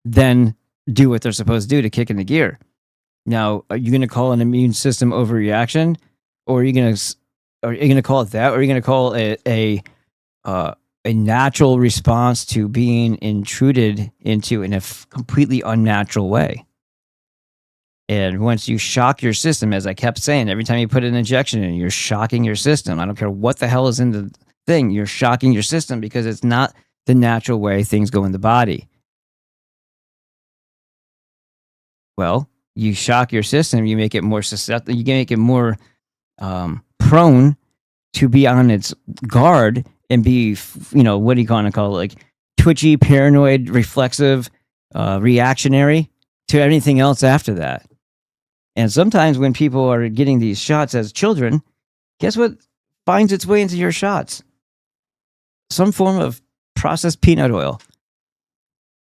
S1: then do what they're supposed to do to kick into gear. Now, are you going to call an immune system overreaction, or are you going to call it that, or are you going to call it a natural response to being intruded into in a completely unnatural way? And once you shock your system, as I kept saying, every time you put an injection in, you're shocking your system. I don't care what the hell is in the thing, you're shocking your system because it's not the natural way things go in the body. Well, you shock your system, you make it more susceptible, you make it more prone to be on its guard and be, what do you want to call it? Like twitchy, paranoid, reflexive, reactionary to anything else after that. And sometimes when people are getting these shots as children, guess what finds its way into your shots? Some form of processed peanut oil.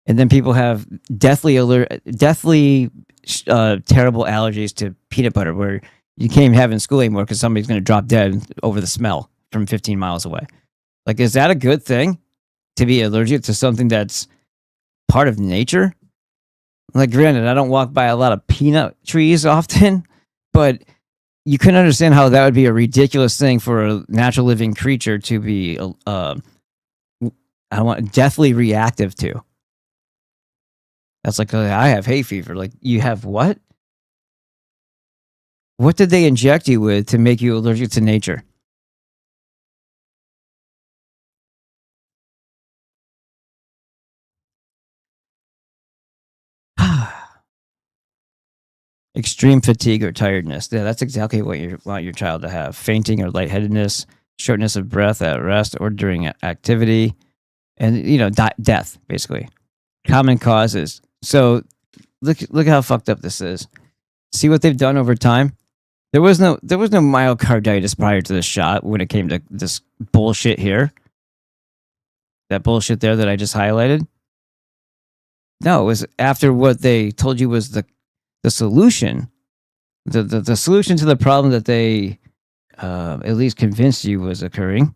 S1: And then people have deathly terrible allergies to peanut butter, where you can't even have it in school anymore because somebody's going to drop dead over the smell from 15 miles away. Like, is that a good thing to be allergic to something that's part of nature? Like, granted, I don't walk by a lot of peanut trees often, but you can understand how that would be a ridiculous thing for a natural living creature to be, deathly reactive to. That's like, I have hay fever. Like, you have what? What did they inject you with to make you allergic to nature? Extreme fatigue or tiredness. Yeah, that's exactly what you want your child to have. Fainting or lightheadedness, shortness of breath at rest or during activity, and death, basically. Common causes. So look how fucked up this is. See what they've done over time? There was no myocarditis prior to this shot when it came to this bullshit here. That bullshit there that I just highlighted. No, it was after what they told you was the solution. The solution to the problem that they at least convinced you was occurring.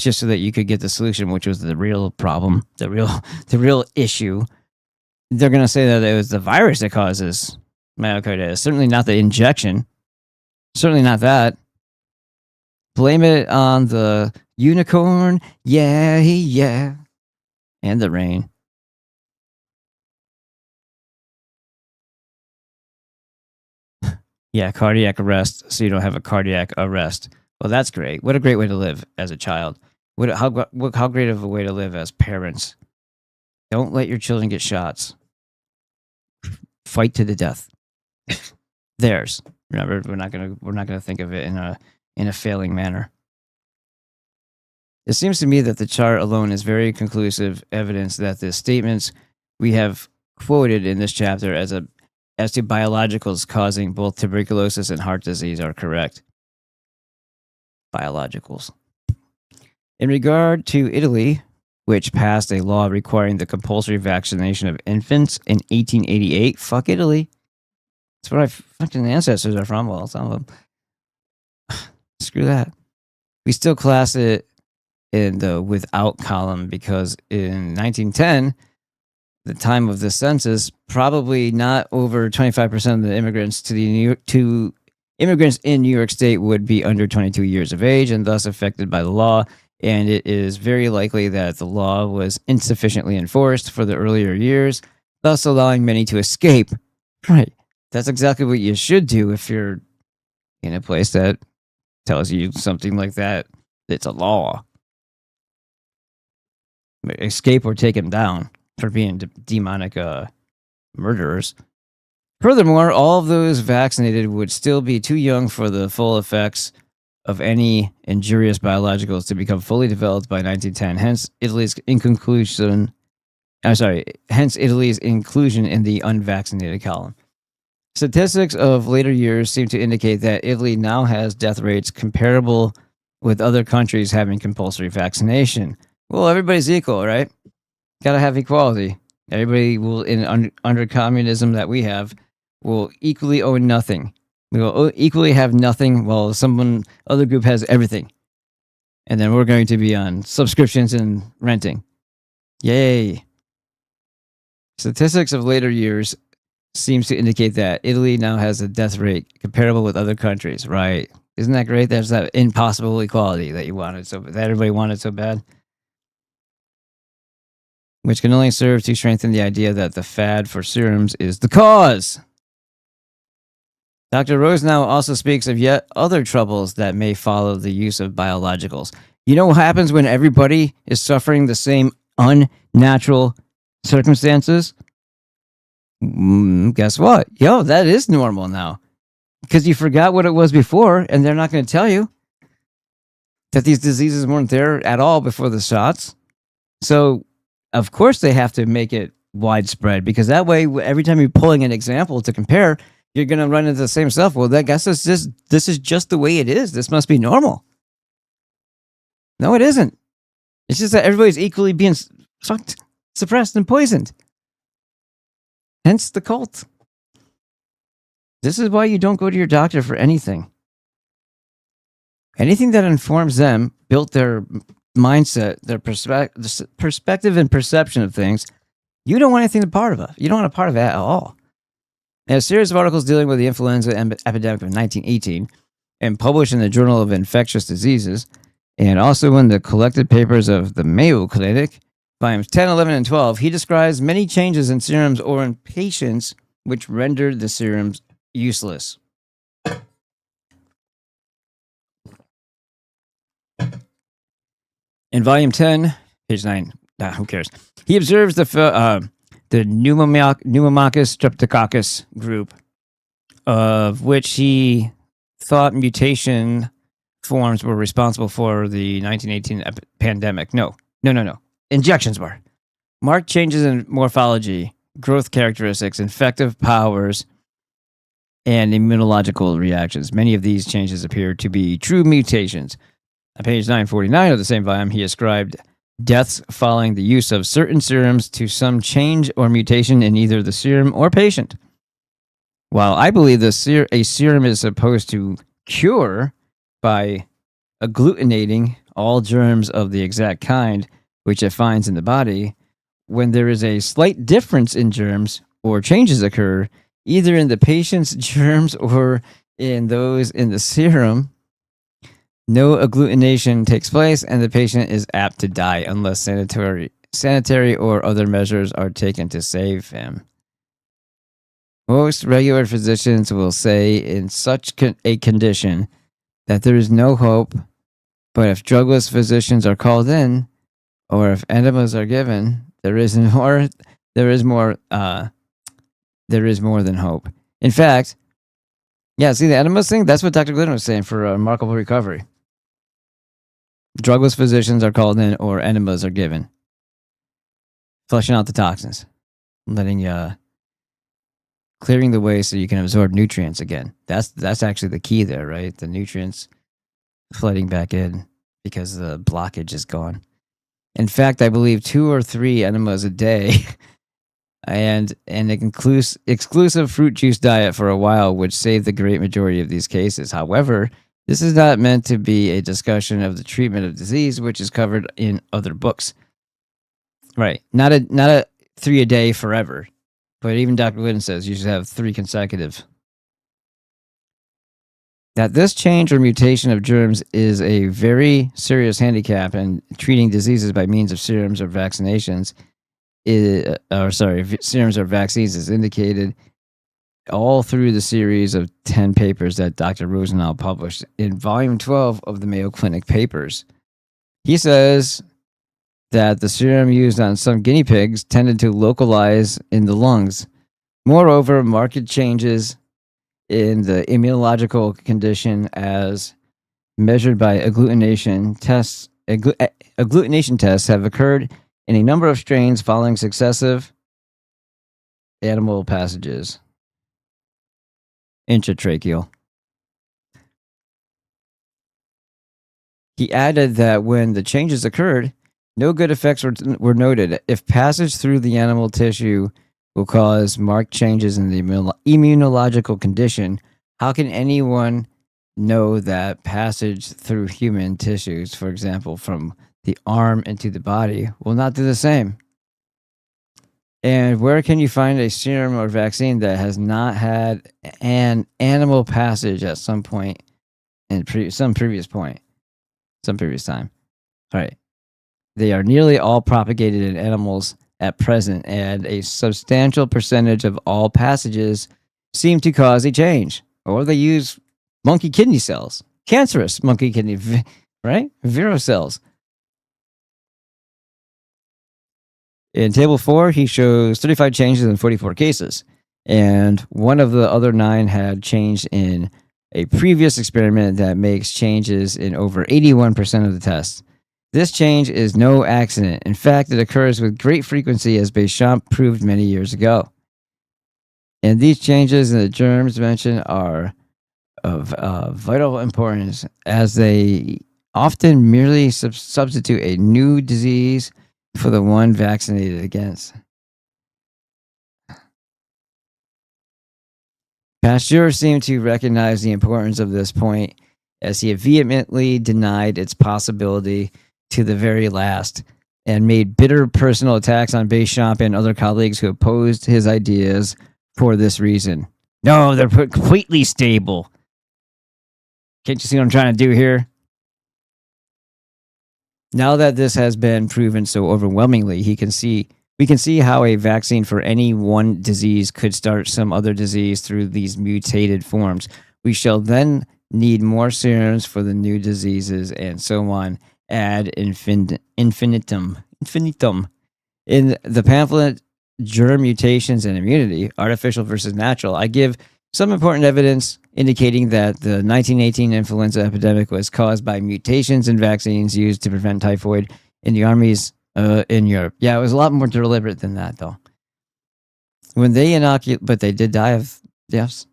S1: just so that you could get the solution, which was the real problem, the real issue. They're going to say that it was the virus that causes myocarditis. Certainly not the injection. Certainly not that. Blame it on the unicorn. Yeah, yeah. And the rain. Yeah, cardiac arrest, so you don't have a cardiac arrest. Well, that's great. What a great way to live as a child. How great of a way to live as parents. Don't let your children get shots. Fight to the death. Theirs. Remember, we're not gonna think of it in a failing manner. It seems to me that the chart alone is very conclusive evidence that the statements we have quoted in this chapter as to biologicals causing both tuberculosis and heart disease are correct. Biologicals. In regard to Italy, which passed a law requiring the compulsory vaccination of infants in 1888, fuck Italy. That's where my fucking ancestors are from. Well, some of them. Screw that. We still class it in the without column because in 1910, the time of the census, probably not over 25% of the immigrants immigrants in New York State would be under 22 years of age and thus affected by the law. And it is very likely that the law was insufficiently enforced for the earlier years, thus allowing many to escape. Right. That's exactly what you should do if you're in a place that tells you something like that. It's a law. Escape or take him down for being demonic murderers. Furthermore, all of those vaccinated would still be too young for the full effects of any injurious biologicals to become fully developed by 1910. Hence, Italy's inclusion in the unvaccinated column. Statistics of later years seem to indicate that Italy now has death rates comparable with other countries having compulsory vaccination. Well, everybody's equal, right? Gotta have equality. Everybody will, under communism that we have, will equally own nothing. We will equally have nothing while other group has everything. And then we're going to be on subscriptions and renting. Yay. Statistics of later years seems to indicate that Italy now has a death rate comparable with other countries, right? Isn't that great? There's that impossible equality that everybody wanted so bad. Which can only serve to strengthen the idea that the fad for serums is the cause. Dr. Rosenau also speaks of yet other troubles that may follow the use of biologicals. You know what happens when everybody is suffering the same unnatural circumstances? Guess what? Yo, that is normal now. Because you forgot what it was before, and they're not going to tell you that these diseases weren't there at all before the shots. So, of course, they have to make it widespread, because that way, every time you're pulling an example to compare, you're going to run into the same stuff. Well, I guess this is just the way it is. This must be normal. No, it isn't. It's just that everybody's equally being fucked, suppressed, and poisoned. Hence the cult. This is why you don't go to your doctor for anything. Anything that informs them, built their mindset, their perspective and perception of things, you don't want anything to part of it. You don't want a part of it at all. In a series of articles dealing with the influenza epidemic of 1918 and published in the Journal of Infectious Diseases, and also in the collected papers of the Mayo Clinic, volumes 10, 11, and 12, he describes many changes in serums or in patients which rendered the serums useless. In volume 10, page 9, who cares? He observes the Pneumococcus streptococcus group, of which he thought mutation forms were responsible for the 1918 pandemic. No. Injections were. Marked changes in morphology, growth characteristics, infective powers, and immunological reactions. Many of these changes appear to be true mutations. On page 949 of the same volume, he ascribed deaths following the use of certain serums to some change or mutation in either the serum or patient. While I believe a serum is supposed to cure by agglutinating all germs of the exact kind which it finds in the body. When there is a slight difference in germs or changes occur, either in the patient's germs or in those in the serum, no agglutination takes place and the patient is apt to die unless sanitary or other measures are taken to save him. Most regular physicians will say in such a condition that there is no hope, but if drugless physicians are called in, or if enemas are given, there is more than hope. In fact, yeah, see the enemas thing? That's what Dr. Glidden was saying for a remarkable recovery. Drugless physicians are called in, or enemas are given. Flushing out the toxins. Clearing the way so you can absorb nutrients again. That's actually the key there, right? The nutrients flooding back in because the blockage is gone. In fact, I believe 2 or 3 enemas a day and an exclusive fruit juice diet for a while would save the great majority of these cases. However, this is not meant to be a discussion of the treatment of disease, which is covered in other books. Right. Not a 3 a day forever. But even Dr. Glidden says you should have 3 consecutive. That this change or mutation of germs is a very serious handicap in treating diseases by means of serums or vaccines is indicated all through the series of 10 papers that Dr. Rosenau published in Volume 12 of the Mayo Clinic Papers. He says that the serum used on some guinea pigs tended to localize in the lungs. Moreover, marked changes in the immunological condition as measured by agglutination tests have occurred in a number of strains following successive animal passages. Intratracheal. He added that when the changes occurred, no good effects were noted. If passage through the animal tissue will cause marked changes in the immunological condition, how can anyone know that passage through human tissues, for example, from the arm into the body, will not do the same? And where can you find a serum or vaccine that has not had an animal passage at some point in some previous time? All right. They are nearly all propagated in animals at present, and a substantial percentage of all passages seem to cause a change. Or they use monkey kidney cells, cancerous monkey kidney, right? Vero cells. In Table 4, he shows 35 changes in 44 cases, and one of the other 9 had changed in a previous experiment that makes changes in over 81% of the tests. This change is no accident. In fact, it occurs with great frequency, as Béchamp proved many years ago. And these changes in the germs mentioned are of vital importance, as they often merely substitute a new disease for the one vaccinated against. Pasteur seemed to recognize the importance of this point, as he vehemently denied its possibility to the very last, and made bitter personal attacks on Béchamp and other colleagues who opposed his ideas for this reason. No, they're completely stable. Can't you see what I'm trying to do here? Now that this has been proven so overwhelmingly, we can see how a vaccine for any one disease could start some other disease through these mutated forms. We shall then need more serums for the new diseases, and so on ad infinitum. In the pamphlet Germ Mutations and Immunity, Artificial versus Natural, I give some important evidence indicating that the 1918 influenza epidemic was caused by mutations in vaccines used to prevent typhoid in the armies in Europe. Yeah, it was a lot more deliberate than that, though. When they but they did die of deaths.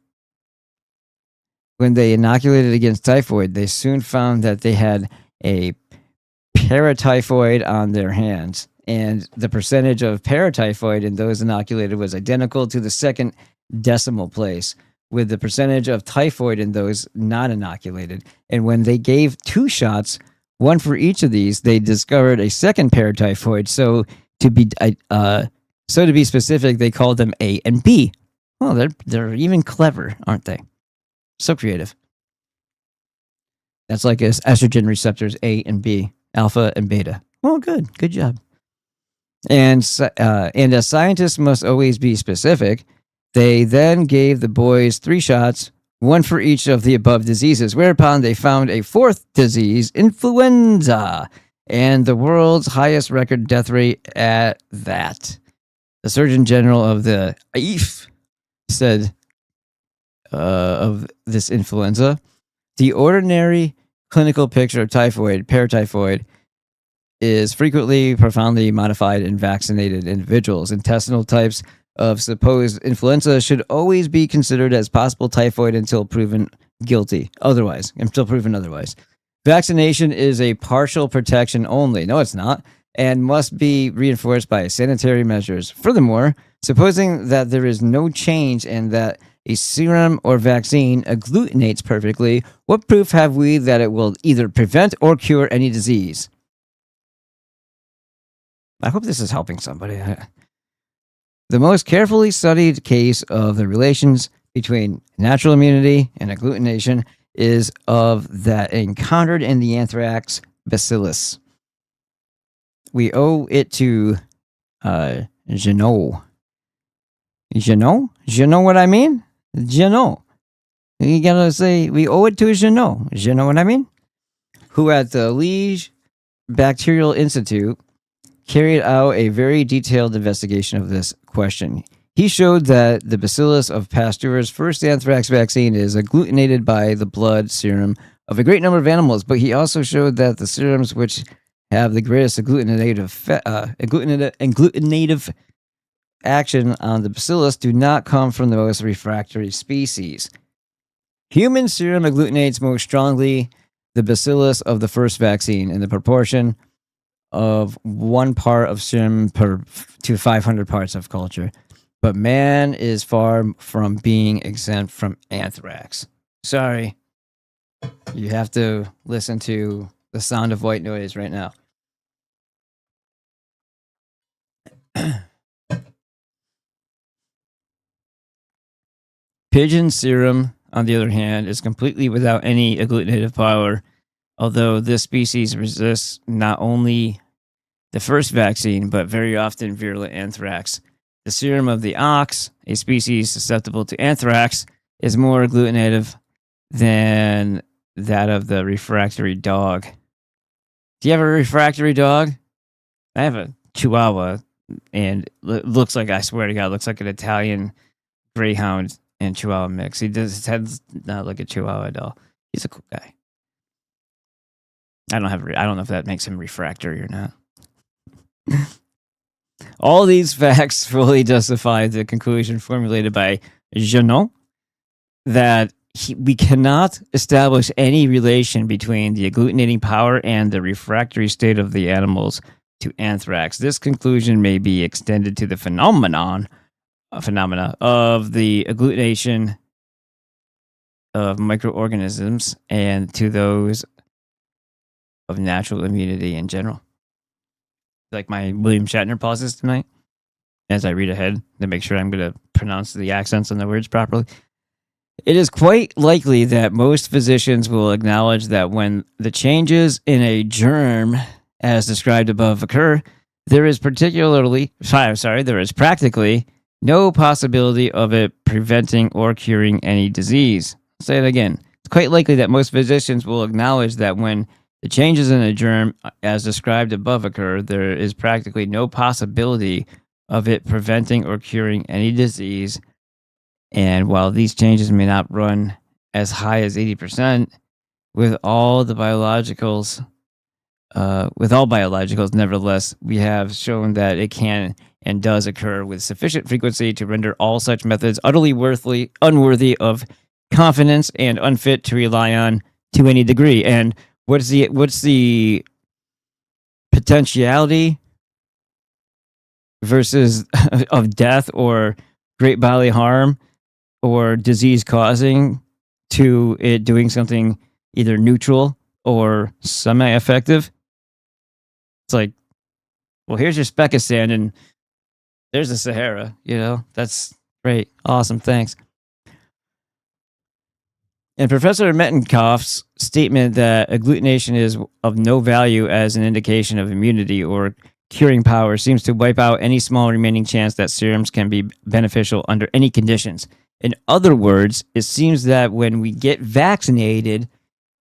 S1: When they inoculated against typhoid, they soon found that they had a paratyphoid on their hands, and the percentage of paratyphoid in those inoculated was identical to the second decimal place, with the percentage of typhoid in those not inoculated. And when they gave 2 shots, one for each of these, they discovered a second paratyphoid. So to be specific, they called them A and B. Well, they're even clever, aren't they? So creative. That's like estrogen receptors A and B, alpha and beta. Well, good job. And as scientists must always be specific, they then gave the boys 3 shots, one for each of the above diseases, whereupon they found a 4th disease, influenza, and the world's highest record death rate at that. The Surgeon General of the AIF said of this influenza, the ordinary clinical picture of typhoid, paratyphoid, is frequently profoundly modified in vaccinated individuals. Intestinal types of supposed influenza should always be considered as possible typhoid until proven otherwise. Vaccination is a partial protection only. No, it's not, and must be reinforced by sanitary measures. Furthermore, supposing that there is no change and that a serum or vaccine agglutinates perfectly, what proof have we that it will either prevent or cure any disease? I hope this is helping somebody. The most carefully studied case of the relations between natural immunity and agglutination is of that encountered in the anthrax bacillus. We owe it to Genot. Genot? Genot what I mean? Genot. You gotta say, we owe it to Genot. Genot what I mean? Who at the Liege Bacterial Institute carried out a very detailed investigation of this question. He showed that the bacillus of Pasteur's first anthrax vaccine is agglutinated by the blood serum of a great number of animals, but he also showed that the serums which have the greatest agglutinative action on the bacillus do not come from the most refractory species. Human serum agglutinates most strongly the bacillus of the first vaccine in the proportion of 1 part of serum to 500 parts of culture. But man is far from being exempt from anthrax. Sorry. You have to listen to the sound of white noise right now. Pigeon serum, on the other hand, is completely without any agglutinative power, although this species resists not only the first vaccine, but very often virulent anthrax. The serum of the ox, a species susceptible to anthrax, is more agglutinative than that of the refractory dog. Do you have a refractory dog? I have a Chihuahua, and looks like, I swear to God, looks like an Italian Greyhound and Chihuahua mix. His head's not like a Chihuahua at all. He's a cool guy. I don't know if that makes him refractory or not. All these facts fully justify the conclusion formulated by Genot that we cannot establish any relation between the agglutinating power and the refractory state of the animals to anthrax. This conclusion may be extended to the phenomena of the agglutination of microorganisms and to those of natural immunity in general. Like my William Shatner pauses tonight as I read ahead to make sure I'm going to pronounce the accents on the words properly. It is quite likely that most physicians will acknowledge that when the changes in a germ, as described above, occur, there is practically no possibility of it preventing or curing any disease. I'll say it again. It's quite likely that most physicians will acknowledge that when the changes in a germ, as described above, occur, there is practically no possibility of it preventing or curing any disease. And while these changes may not run as high as 80%, with all biologicals, nevertheless, we have shown that it can and does occur with sufficient frequency to render all such methods utterly unworthy of confidence and unfit to rely on to any degree. And what's the potentiality versus of death or great bodily harm or disease causing to it doing something either neutral or semi-effective. It's like, well, here's your speck of sand and there's the Sahara, that's great. Awesome. Thanks. And Professor Mettenkoff's statement that agglutination is of no value as an indication of immunity or curing power seems to wipe out any small remaining chance that serums can be beneficial under any conditions. In other words, it seems that when we get vaccinated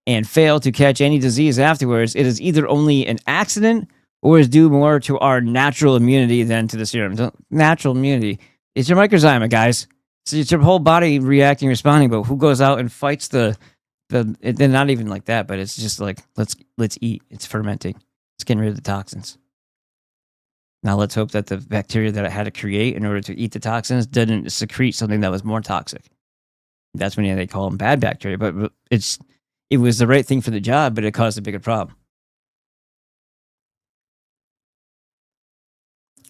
S1: and fail to catch any disease afterwards, it is either only an accident or is due more to our natural immunity than to the serum. Natural immunity. It's your microzyma, guys. It's your whole body reacting, responding, but who goes out and fights they're not even like that, but it's just like, let's eat. It's fermenting. It's getting rid of the toxins. Now let's hope that the bacteria that I had to create in order to eat the toxins didn't secrete something that was more toxic. That's when they call them bad bacteria, but it was the right thing for the job, but it caused a bigger problem.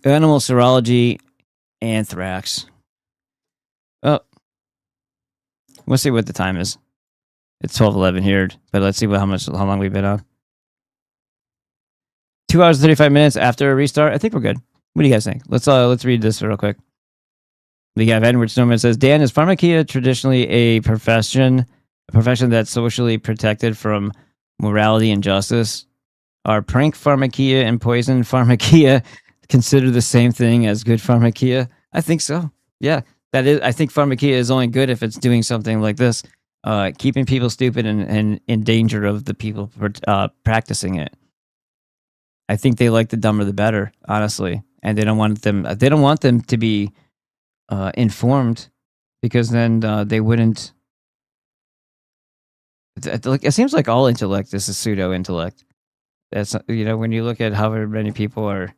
S1: Animal serology, anthrax. Oh, we'll see what the time is. It's 12:11 here, but let's see how long we've been on. 2 hours and 35 minutes after a restart. I think we're good. What do you guys think? Let's read this real quick. We have Edward Snowman says, Dan, is pharmakia traditionally a profession that's socially protected from morality and justice? Are prank pharmakia and poison pharmakia considered the same thing as good pharmakia? I think so. Yeah, that is. I think pharmakia is only good if it's doing something like this, keeping people stupid and in danger of the people practicing it. I think they like the dumber the better, honestly, and they don't want them to be informed, because then they wouldn't. It seems like all intellect is a pseudo intellect. That's when you look at how many people are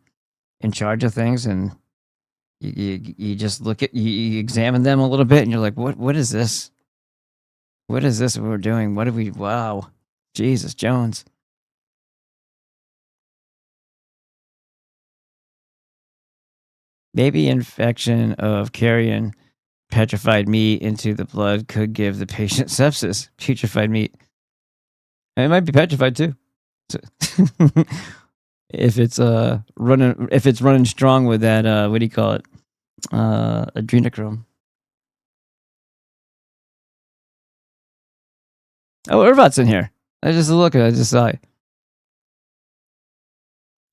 S1: in charge of things, and you just look at you examine them a little bit, and you're like, what is this? What is this we're doing? What do we? Wow, Jesus Jones. Maybe infection of carrion petrified meat into the blood could give the patient sepsis. Putrefied meat. And it might be petrified too. If it's running strong with that what do you call it? Adrenochrome. Oh, Irvat's in here. I just saw it.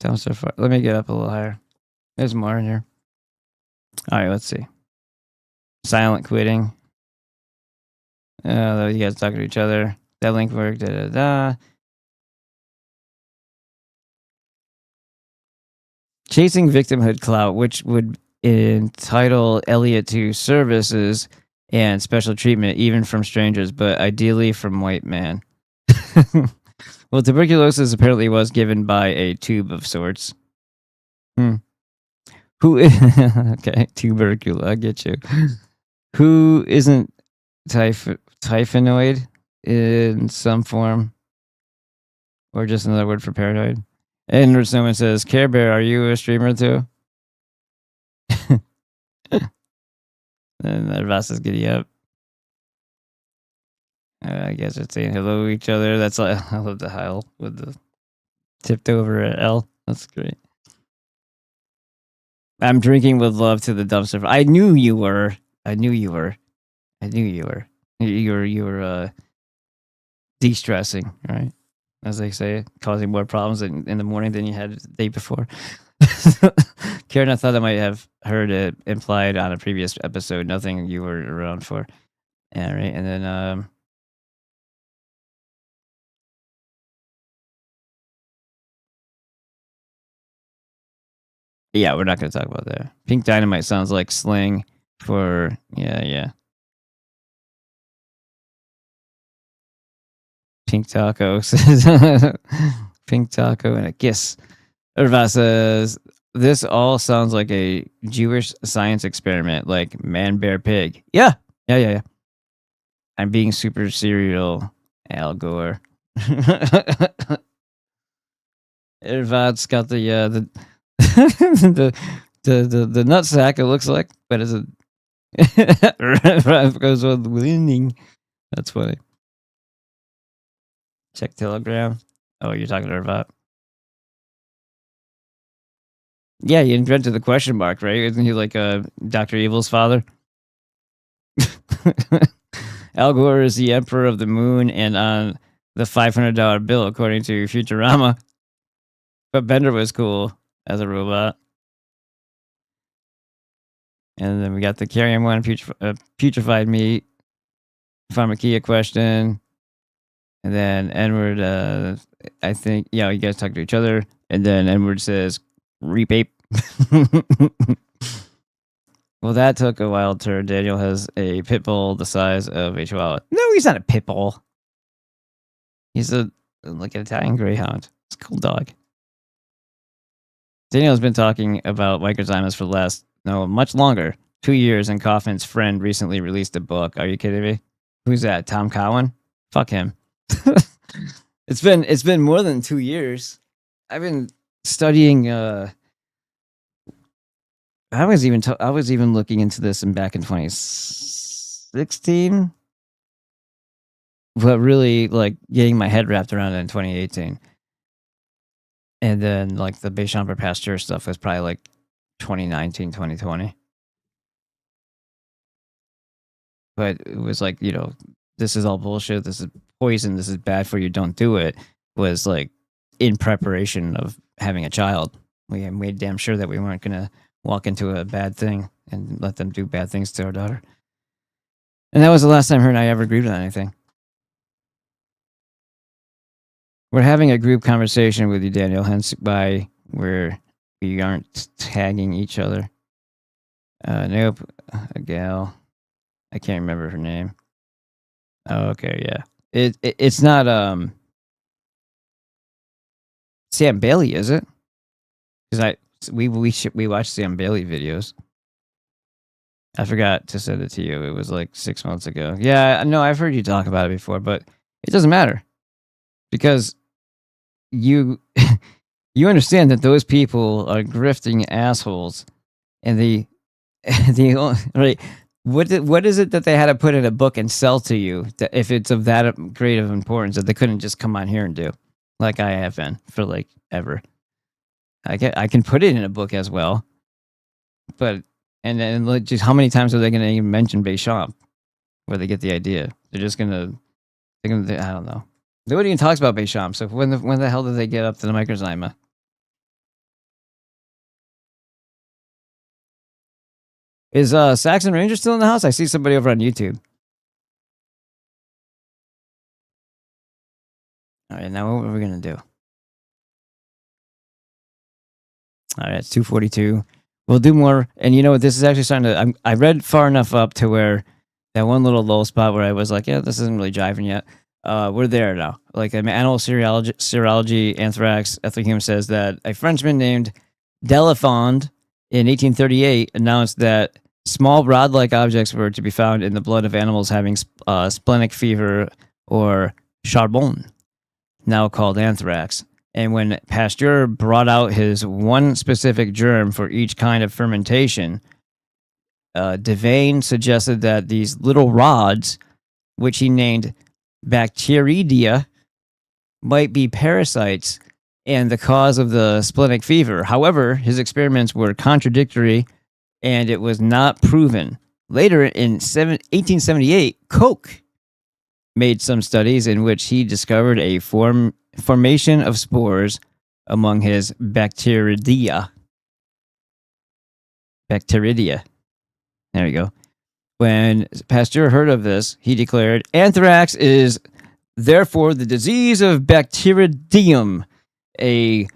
S1: Down so far. Let me get up a little higher. There's more in here. All right, let's see. Silent quitting. You guys talking to each other. That link worked. Da, da, da. Chasing victimhood clout, which would entitle Elliot to services and special treatment, even from strangers, but ideally from white man. Well, tuberculosis apparently was given by a tube of sorts. Who? Okay, tuberculosis. I get you. Who isn't typhoid in some form, or just another word for paranoid? And someone says, "Care Bear, are you a streamer too?" And Ross is giddy up. I guess it's saying hello to each other. That's I love the howl with the tipped over L. That's great. I'm drinking with love to the dumpster. I knew you were. You were de-stressing, right? As they say, causing more problems in the morning than you had the day before. Karen, I thought I might have heard it implied on a previous episode. Nothing you were around for. Yeah, right. And then yeah, we're not going to talk about that. Pink dynamite sounds like slang for yeah. Pink taco says pink taco and a kiss. Irva says this all sounds like a Jewish science experiment, like man, bear, pig. Yeah. I'm being super serial, Al Gore. Irvat's got the the nut sack. It looks like, but it's a goes with winning. That's funny. Check Telegram. Oh, you're talking to her about? Yeah, he invented the question mark, right? Isn't he like Dr. Evil's father? Al Gore is the emperor of the moon and on the $500 bill, according to Futurama. But Bender was cool as a robot. And then we got the carrion one, putrefied meat, pharmakia question. And then Edward, I think, yeah, you guys talk to each other. And then Edward says, repape. Well, that took a wild turn. Daniel has a pit bull the size of a chihuahua. No, he's not a pit bull. He's like an Italian greyhound. It's a cool dog. Daniel's been talking about microzymas for the last, much longer, 2 years, and Kaufman's friend recently released a book. Are you kidding me? Who's that? Tom Cowan? Fuck him. It's been more than 2 years. I've been studying. I was even looking into this back in 2016, but really like getting my head wrapped around it in 2018. And then like the Béchamp or Pasteur stuff was probably like 2019, 2020. But it was like, this is all bullshit. This is poison. This is bad for you. Don't do it. Was like in preparation of having a child. We made damn sure that we weren't going to walk into a bad thing and let them do bad things to our daughter. And that was the last time her and I ever agreed on anything. We're having a group conversation with you, Daniel, hence why we aren't tagging each other. Nope. A gal. I can't remember her name. Oh, okay, yeah. It's not Sam Bailey, is it? Because we watched Sam Bailey videos. I forgot to send it to you. It was like 6 months ago. Yeah, no, I've heard you talk about it before, but it doesn't matter because you understand that those people are grifting assholes, and the right. What is it that they had to put in a book and sell to you that if it's of that great of importance that they couldn't just come on here and do, like I have been for like ever. I can put it in a book as well, but and then just how many times are they going to even mention Béchamp where they get the idea? They're gonna I don't know. Nobody even talks about Béchamp. So when the hell did they get up to the microzyma? Is Saxon Ranger still in the house? I see somebody over on YouTube. All right, now what are we gonna do? All right, it's 2:42. We'll do more. And you know what? This is actually starting to. I read far enough up to where that one little low spot where I was like, yeah, this isn't really jiving yet. We're there now. Like animal serology, anthrax. Ethel Hume says that a Frenchman named Delafond in 1838 announced that small rod-like objects were to be found in the blood of animals having splenic fever or charbon, now called anthrax. And when Pasteur brought out his one specific germ for each kind of fermentation, Devane suggested that these little rods, which he named Bacteroidia, might be parasites and the cause of the splenic fever. However, his experiments were contradictory and it was not proven. Later in 1878, Koch made some studies in which he discovered a formation of spores among his Bacteroidia. There we go. When Pasteur heard of this, he declared, anthrax is therefore the disease of Bacteroidium, as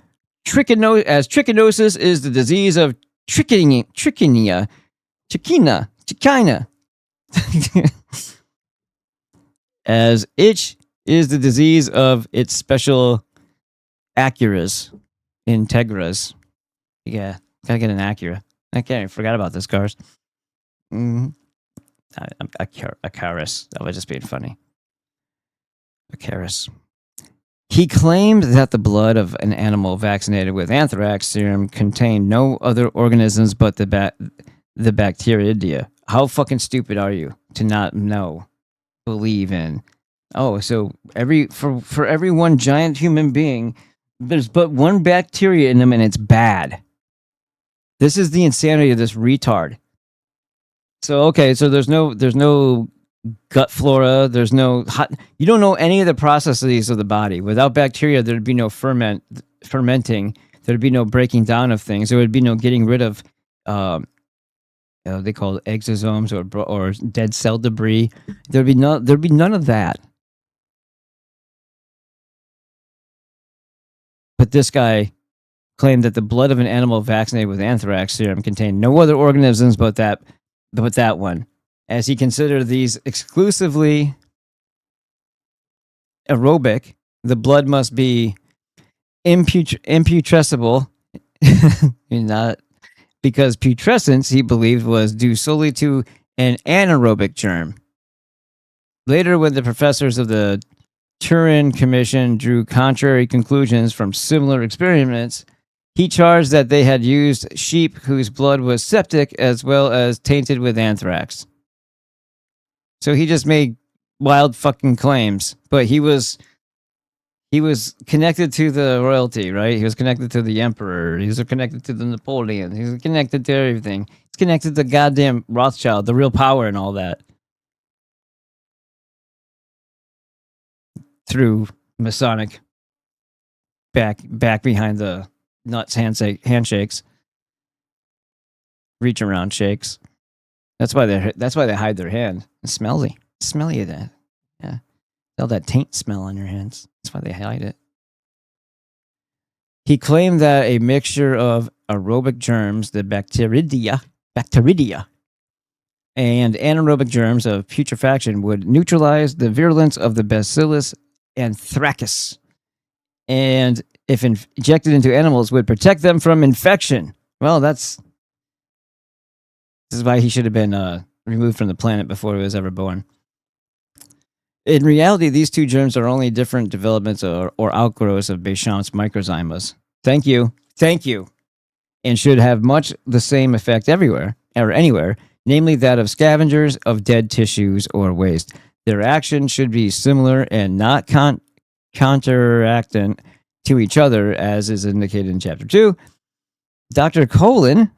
S1: trichinosis is the disease of trichina. As itch is the disease of its special Acuras, integras. Yeah, gotta get an Acura. I forgot about this, cars. Acaris. That was just being funny. Acaris. He claimed that the blood of an animal vaccinated with anthrax serum contained no other organisms but the Bacteroidia. How fucking stupid are you to not believe in Oh, so for every one giant human being, there's but one bacteria in them, and it's bad. This is the insanity of this retard. So okay, so there's no gut flora. There's no hot. You don't know any of the processes of the body. Without bacteria, there'd be no fermenting. There'd be no breaking down of things. There would be no getting rid of. They call it exosomes or dead cell debris. There'd be none of that. But this guy claimed that the blood of an animal vaccinated with anthrax serum contained no other organisms but that one, as he considered these exclusively aerobic. The blood must be imputrescible, not because putrescence, he believed, was due solely to an anaerobic germ. Later, when the professors of the Turin Commission drew contrary conclusions from similar experiments, he charged that they had used sheep whose blood was septic as well as tainted with anthrax. So he just made wild fucking claims, but he was connected to the royalty, right? He was connected to the emperor. He was connected to the Napoleon. He was connected to everything. He's connected to goddamn Rothschild, the real power and all that. Through Masonic back behind the nuts handshakes, reach around shakes. That's why they hide their hand. It's smelly of that. Yeah, all that taint smell on your hands. That's why they hide it. He claimed that a mixture of aerobic germs, the bacteridia, and anaerobic germs of putrefaction would neutralize the virulence of the bacillus anthracus, and if injected into animals, would protect them from infection. Well, this is why he should have been removed from the planet before he was ever born. In reality, these two germs are only different developments or outgrowths of Béchamp's microzymas. Thank you, and should have much the same effect everywhere or anywhere, namely that of scavengers of dead tissues or waste. Their action should be similar and not counteractant to each other, as is indicated in Chapter 2. Dr. Colin,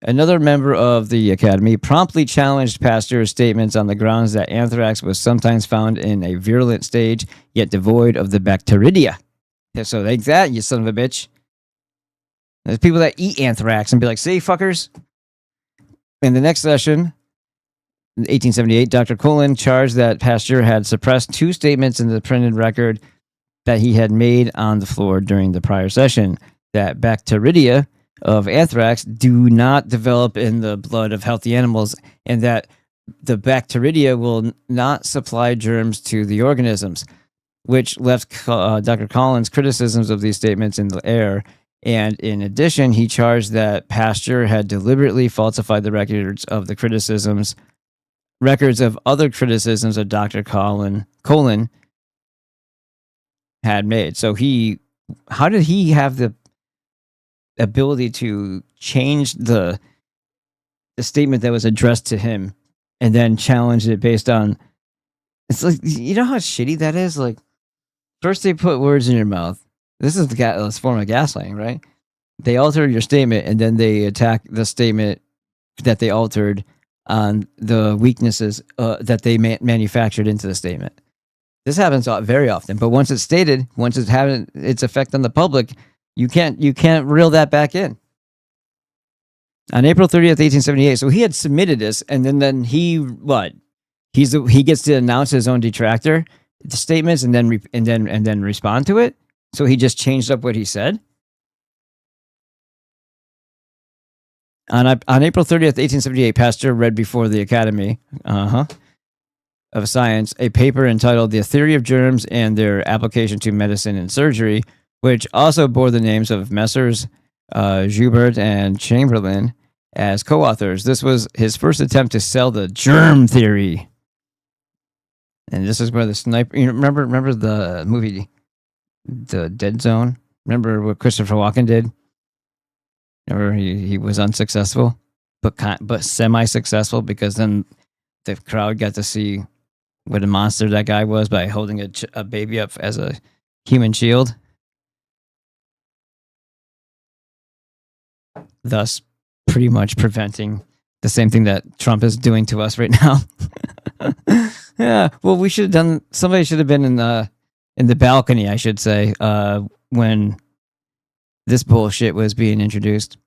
S1: another member of the Academy, promptly challenged Pasteur's statements on the grounds that anthrax was sometimes found in a virulent stage, yet devoid of the bacteridia. So take that, you son of a bitch. There's people that eat anthrax and be like, see, fuckers? In the next session, in 1878, Dr. Colin charged that Pasteur had suppressed two statements in the printed record that he had made on the floor during the prior session, that bacteridia of anthrax do not develop in the blood of healthy animals, and that the bacteridia will not supply germs to the organisms, which left Dr. Collins' criticisms of these statements in the air. And in addition, he charged that Pasteur had deliberately falsified the records of other criticisms of Dr. Colin had made. So how did he have the ability to change the statement that was addressed to him and then challenge it based on, it's like, you know how shitty that is? Like, first they put words in your mouth. This is the form of gaslighting, right? They alter your statement and then they attack the statement that they altered on the weaknesses that they manufactured into the statement. This happens very often, but once it's stated, once it's having its effect on the public, you can't reel that back in. On April 30th, 1878, so he had submitted this, and then he gets to announce his own detractor the statements and then respond to it. So he just changed up what he said. On April 30th, 1878, Pasteur read before the Academy of Science a paper entitled "The Theory of Germs and Their Application to Medicine and Surgery," which also bore the names of Messrs. Joubert and Chamberlain as co-authors. This was his first attempt to sell the germ theory. And this is where the sniper... You remember the movie The Dead Zone? Remember what Christopher Walken did? Remember he was unsuccessful, but semi-successful, because then the crowd got to see what a monster that guy was by holding a baby up as a human shield, thus pretty much preventing the same thing that Trump is doing to us right now. Yeah, well, we should have done. Somebody should have been in the balcony, I should say, when this bullshit was being introduced.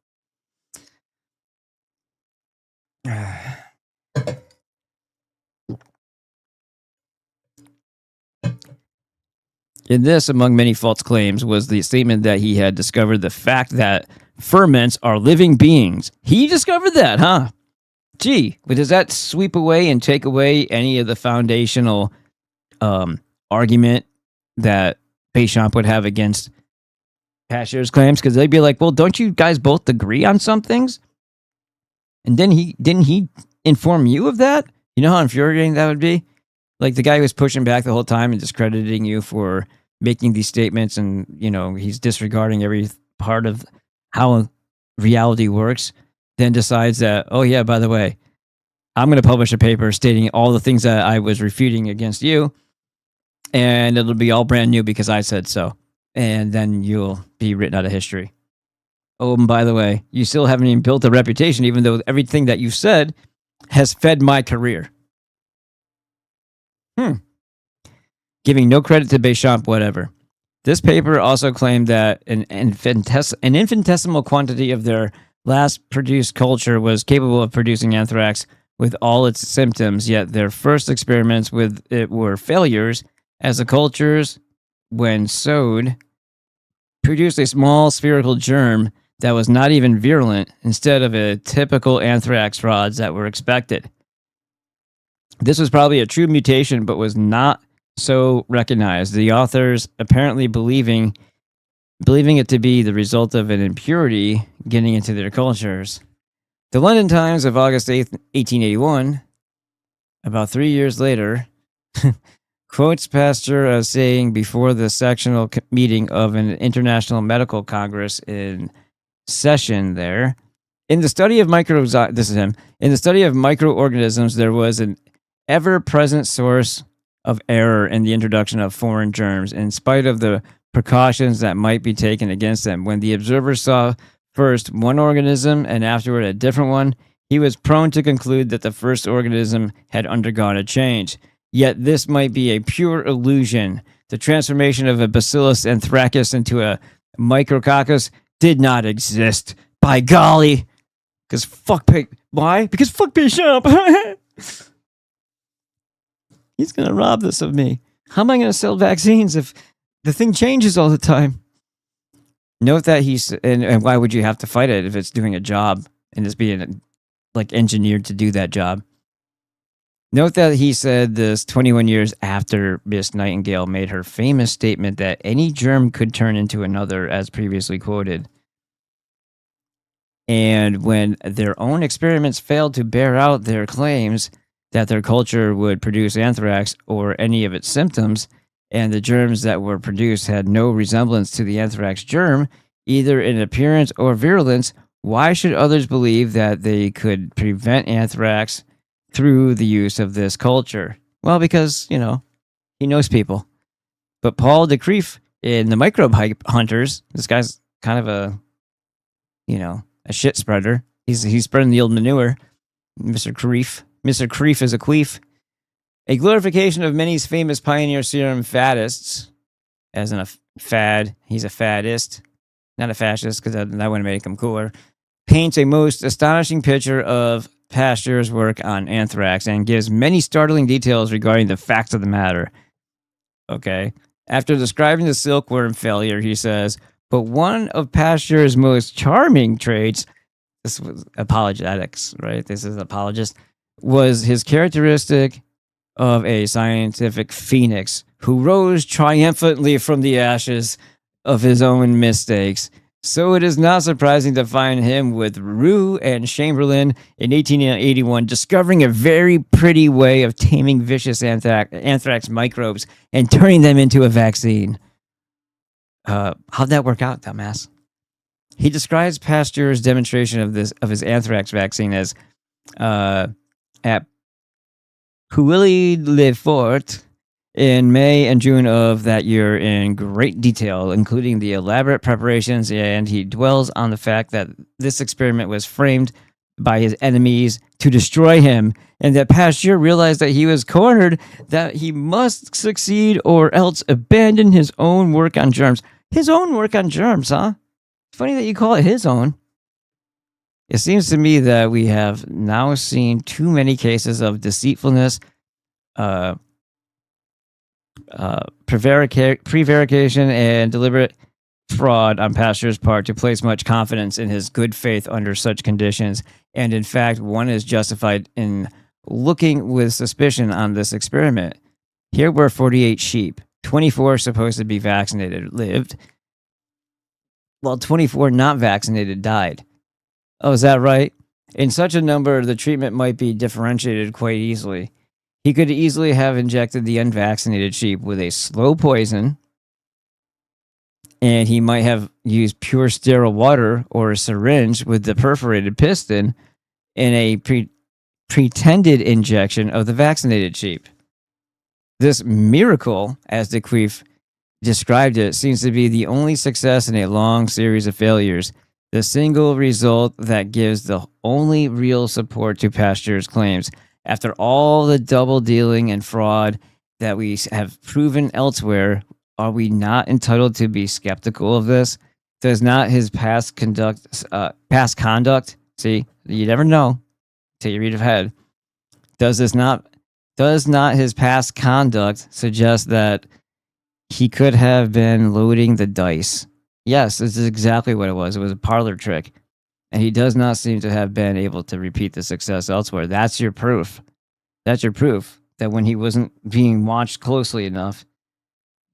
S1: In this, among many false claims, was the statement that he had discovered the fact that ferments are living beings. He discovered that, huh? Gee, but does that sweep away and take away any of the foundational argument that Béchamp would have against Pasteur's claims? Because they'd be like, well, don't you guys both agree on some things? And then didn't he inform you of that? You know how infuriating that would be? Like the guy who was pushing back the whole time and discrediting you for making these statements, and he's disregarding every part of how reality works, then decides that, oh yeah, by the way, I'm going to publish a paper stating all the things that I was refuting against you, and it'll be all brand new because I said so. And then you'll be written out of history. Oh, and by the way, you still haven't even built a reputation, even though everything that you said has fed my career. Giving no credit to Béchamp, whatever. This paper also claimed that an infinitesimal quantity of their last produced culture was capable of producing anthrax with all its symptoms, yet their first experiments with it were failures, as the cultures, when sowed, produced a small spherical germ that was not even virulent, instead of a typical anthrax rods that were expected. This was probably a true mutation, but was not so recognized. The authors apparently believing it to be the result of an impurity getting into their cultures. The London Times of August 8th, 1881, about 3 years later, quotes Pasteur as saying before the sectional meeting of an international medical congress in session there, in the study of microorganisms, there was an ever-present source of error in the introduction of foreign germs, in spite of the precautions that might be taken against them. When the observer saw first one organism and afterward a different one, he was prone to conclude that the first organism had undergone a change. Yet this might be a pure illusion. The transformation of a Bacillus anthracus into a Micrococcus did not exist. By golly! Why? Because fuck Béchamp! He's going to rob this of me. How am I going to sell vaccines if the thing changes all the time? Note that and why would you have to fight it if it's doing a job and it's being engineered to do that job? Note that he said this 21 years after Miss Nightingale made her famous statement that any germ could turn into another, as previously quoted. And when their own experiments failed to bear out their claims that their culture would produce anthrax or any of its symptoms, and the germs that were produced had no resemblance to the anthrax germ, either in appearance or virulence, why should others believe that they could prevent anthrax through the use of this culture? Well, because, he knows people. But Paul de Creef in the Microbe Hunters, this guy's kind of a shit spreader. He's spreading the old manure, Mr. Creef. Mr. Creef is a queef. A glorification of many famous pioneer serum faddists, as in a fad, he's a faddist, not a fascist, because that wouldn't make him cooler, paints a most astonishing picture of Pasteur's work on anthrax and gives many startling details regarding the facts of the matter. Okay. After describing the silkworm failure, he says, but one of Pasteur's most charming traits, this was apologetics, right? This is apologist, was his characteristic of a scientific phoenix who rose triumphantly from the ashes of his own mistakes. So it is not surprising to find him with Roux and Chamberlain in 1881 discovering a very pretty way of taming vicious anthrax microbes and turning them into a vaccine. How'd that work out, dumbass? He describes Pasteur's demonstration of his anthrax vaccine as at Huilly Lefort in May and June of that year in great detail, including the elaborate preparations, and he dwells on the fact that this experiment was framed by his enemies to destroy him, and that Pasteur realized that he was cornered, that he must succeed or else abandon his own work on germs. His own work on germs, huh? Funny that you call it his own. It seems to me that we have now seen too many cases of deceitfulness, prevarication, and deliberate fraud on Pasteur's part to place much confidence in his good faith under such conditions. And in fact, one is justified in looking with suspicion on this experiment. Here were 48 sheep, 24 supposed to be vaccinated lived, while 24 not vaccinated died. Oh, is that right? In such a number, the treatment might be differentiated quite easily. He could easily have injected the unvaccinated sheep with a slow poison, and he might have used pure sterile water or a syringe with the perforated piston in a pretended injection of the vaccinated sheep. This miracle, as de Queef described it, seems to be the only success in a long series of failures, the single result that gives the only real support to Pasteur's claims. After all the double dealing and fraud that we have proven elsewhere, are we not entitled to be skeptical of this? Does not his past conduct, see, you never know till you read ahead. Does not his past conduct suggest that he could have been loading the dice? Yes, this is exactly what it was. It was a parlor trick. And he does not seem to have been able to repeat the success elsewhere. That's your proof. That's your proof that when he wasn't being watched closely enough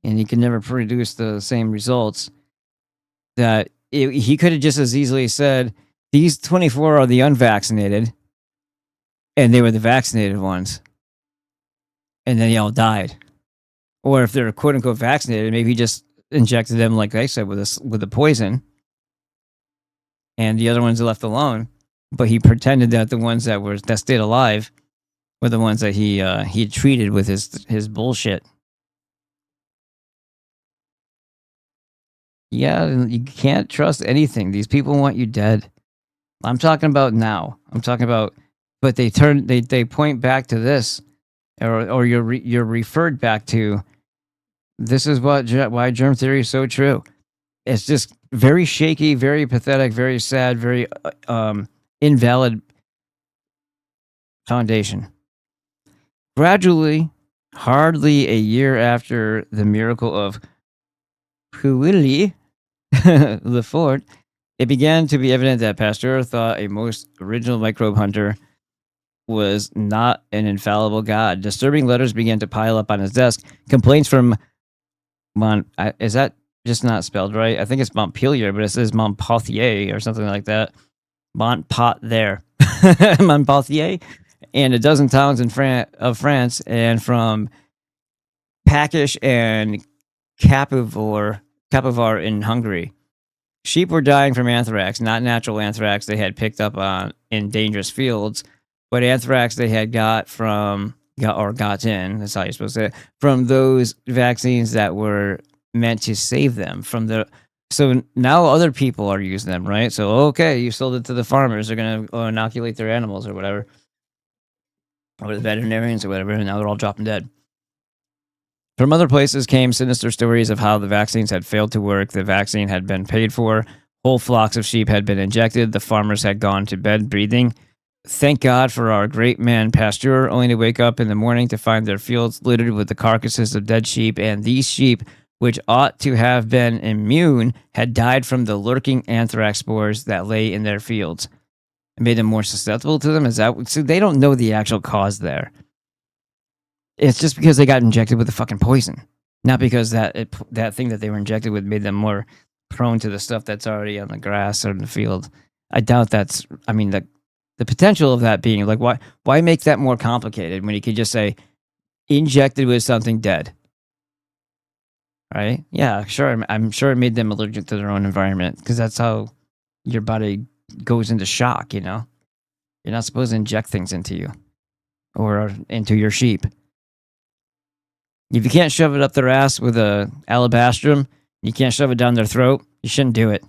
S1: and he could never produce the same results, that he could have just as easily said, these 24 are the unvaccinated and they were the vaccinated ones. And then they all died. Or if they're quote unquote vaccinated, maybe he just injected them, like I said, with a poison, and the other ones are left alone. But he pretended that the ones that stayed alive were the ones that he treated with his bullshit. Yeah, you can't trust anything. These people want you dead. I'm talking about now. I'm talking about, but they point back to this, or you're referred back to. This is why germ theory is so true. It's just very shaky, very pathetic, very sad, very invalid foundation. Gradually, hardly a year after the miracle of Huilly Lefort, it began to be evident that Pasteur thought a most original microbe hunter was not an infallible god. Disturbing letters began to pile up on his desk. Complaints from is that just not spelled right? I think it's Montpellier, but it says Montpellier or something like that. Montpellier, Montpellier, and a dozen towns in France, and from Pakish and Kapivar in Hungary. Sheep were dying from anthrax, not natural anthrax they had picked up on in dangerous fields, but anthrax they had got in, that's how you're supposed to say it, from those vaccines that were meant to save them so now other people are using them, right? So, okay, you sold it to the farmers, they're going to inoculate their animals or whatever, or the veterinarians or whatever, and now they're all dropping dead. From other places came sinister stories of how the vaccines had failed to work, the vaccine had been paid for, whole flocks of sheep had been injected, the farmers had gone to bed breathing. Thank God for our great man Pasteur, only to wake up in the morning to find their fields littered with the carcasses of dead sheep, and these sheep, which ought to have been immune, had died from the lurking anthrax spores that lay in their fields. It made them more susceptible to them. So they don't know the actual cause there. It's just because they got injected with the fucking poison, not because that thing that they were injected with made them more prone to the stuff that's already on the grass or in the field. I doubt that's. I mean, the potential of that being like, why make that more complicated when you could just say injected with something dead, right? Yeah, sure. I'm sure it made them allergic to their own environment because that's how your body goes into shock. You know, you're not supposed to inject things into you. or into your sheep. If you can't shove it up their ass with a alabastrum, you can't shove it down their throat, you shouldn't do it.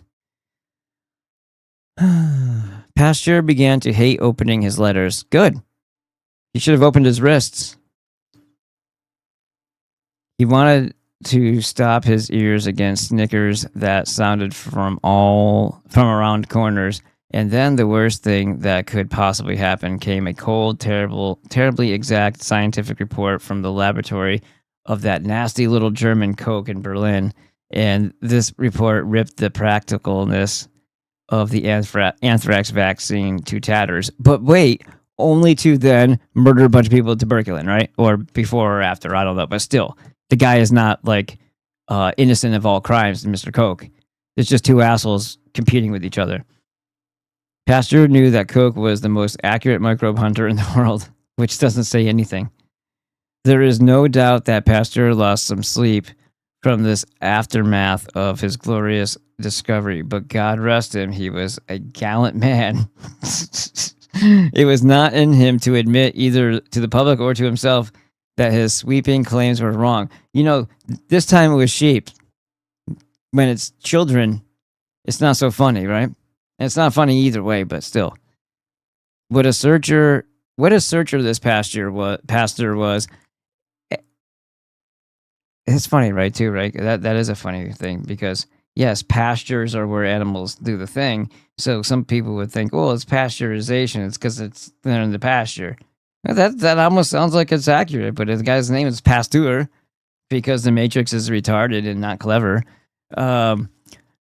S1: Pasteur began to hate opening his letters. Good. He should have opened his wrists. He wanted to stop his ears against snickers that sounded from around corners. And then the worst thing that could possibly happen came a cold, terribly exact scientific report from the laboratory of that nasty little German Coke in Berlin. And this report ripped the practicalness of the anthrax vaccine to tatters. But wait, only to then murder a bunch of people with tuberculin, right? Or before or after, I don't know. But still, the guy is not like innocent of all crimes, Mr. Coke. It's just two assholes competing with each other. Pasteur knew that Coke was the most accurate microbe hunter in the world, which doesn't say anything. There is no doubt that Pasteur lost some sleep from this aftermath of his glorious discovery, but God rest him, he was a gallant man. It was not in him to admit either to the public or to himself that his sweeping claims were wrong. You know, this time it was sheep. When it's children, it's not so funny, right? And it's not funny either way, but still. What a searcher this Pasteur was. It's funny, right, too, right? That is a funny thing because, yes, pastures are where animals do the thing. So some people would think, well, it's pasteurization. It's because they're in the pasture. That almost sounds like it's accurate, but the guy's name is Pasteur because the Matrix is retarded and not clever.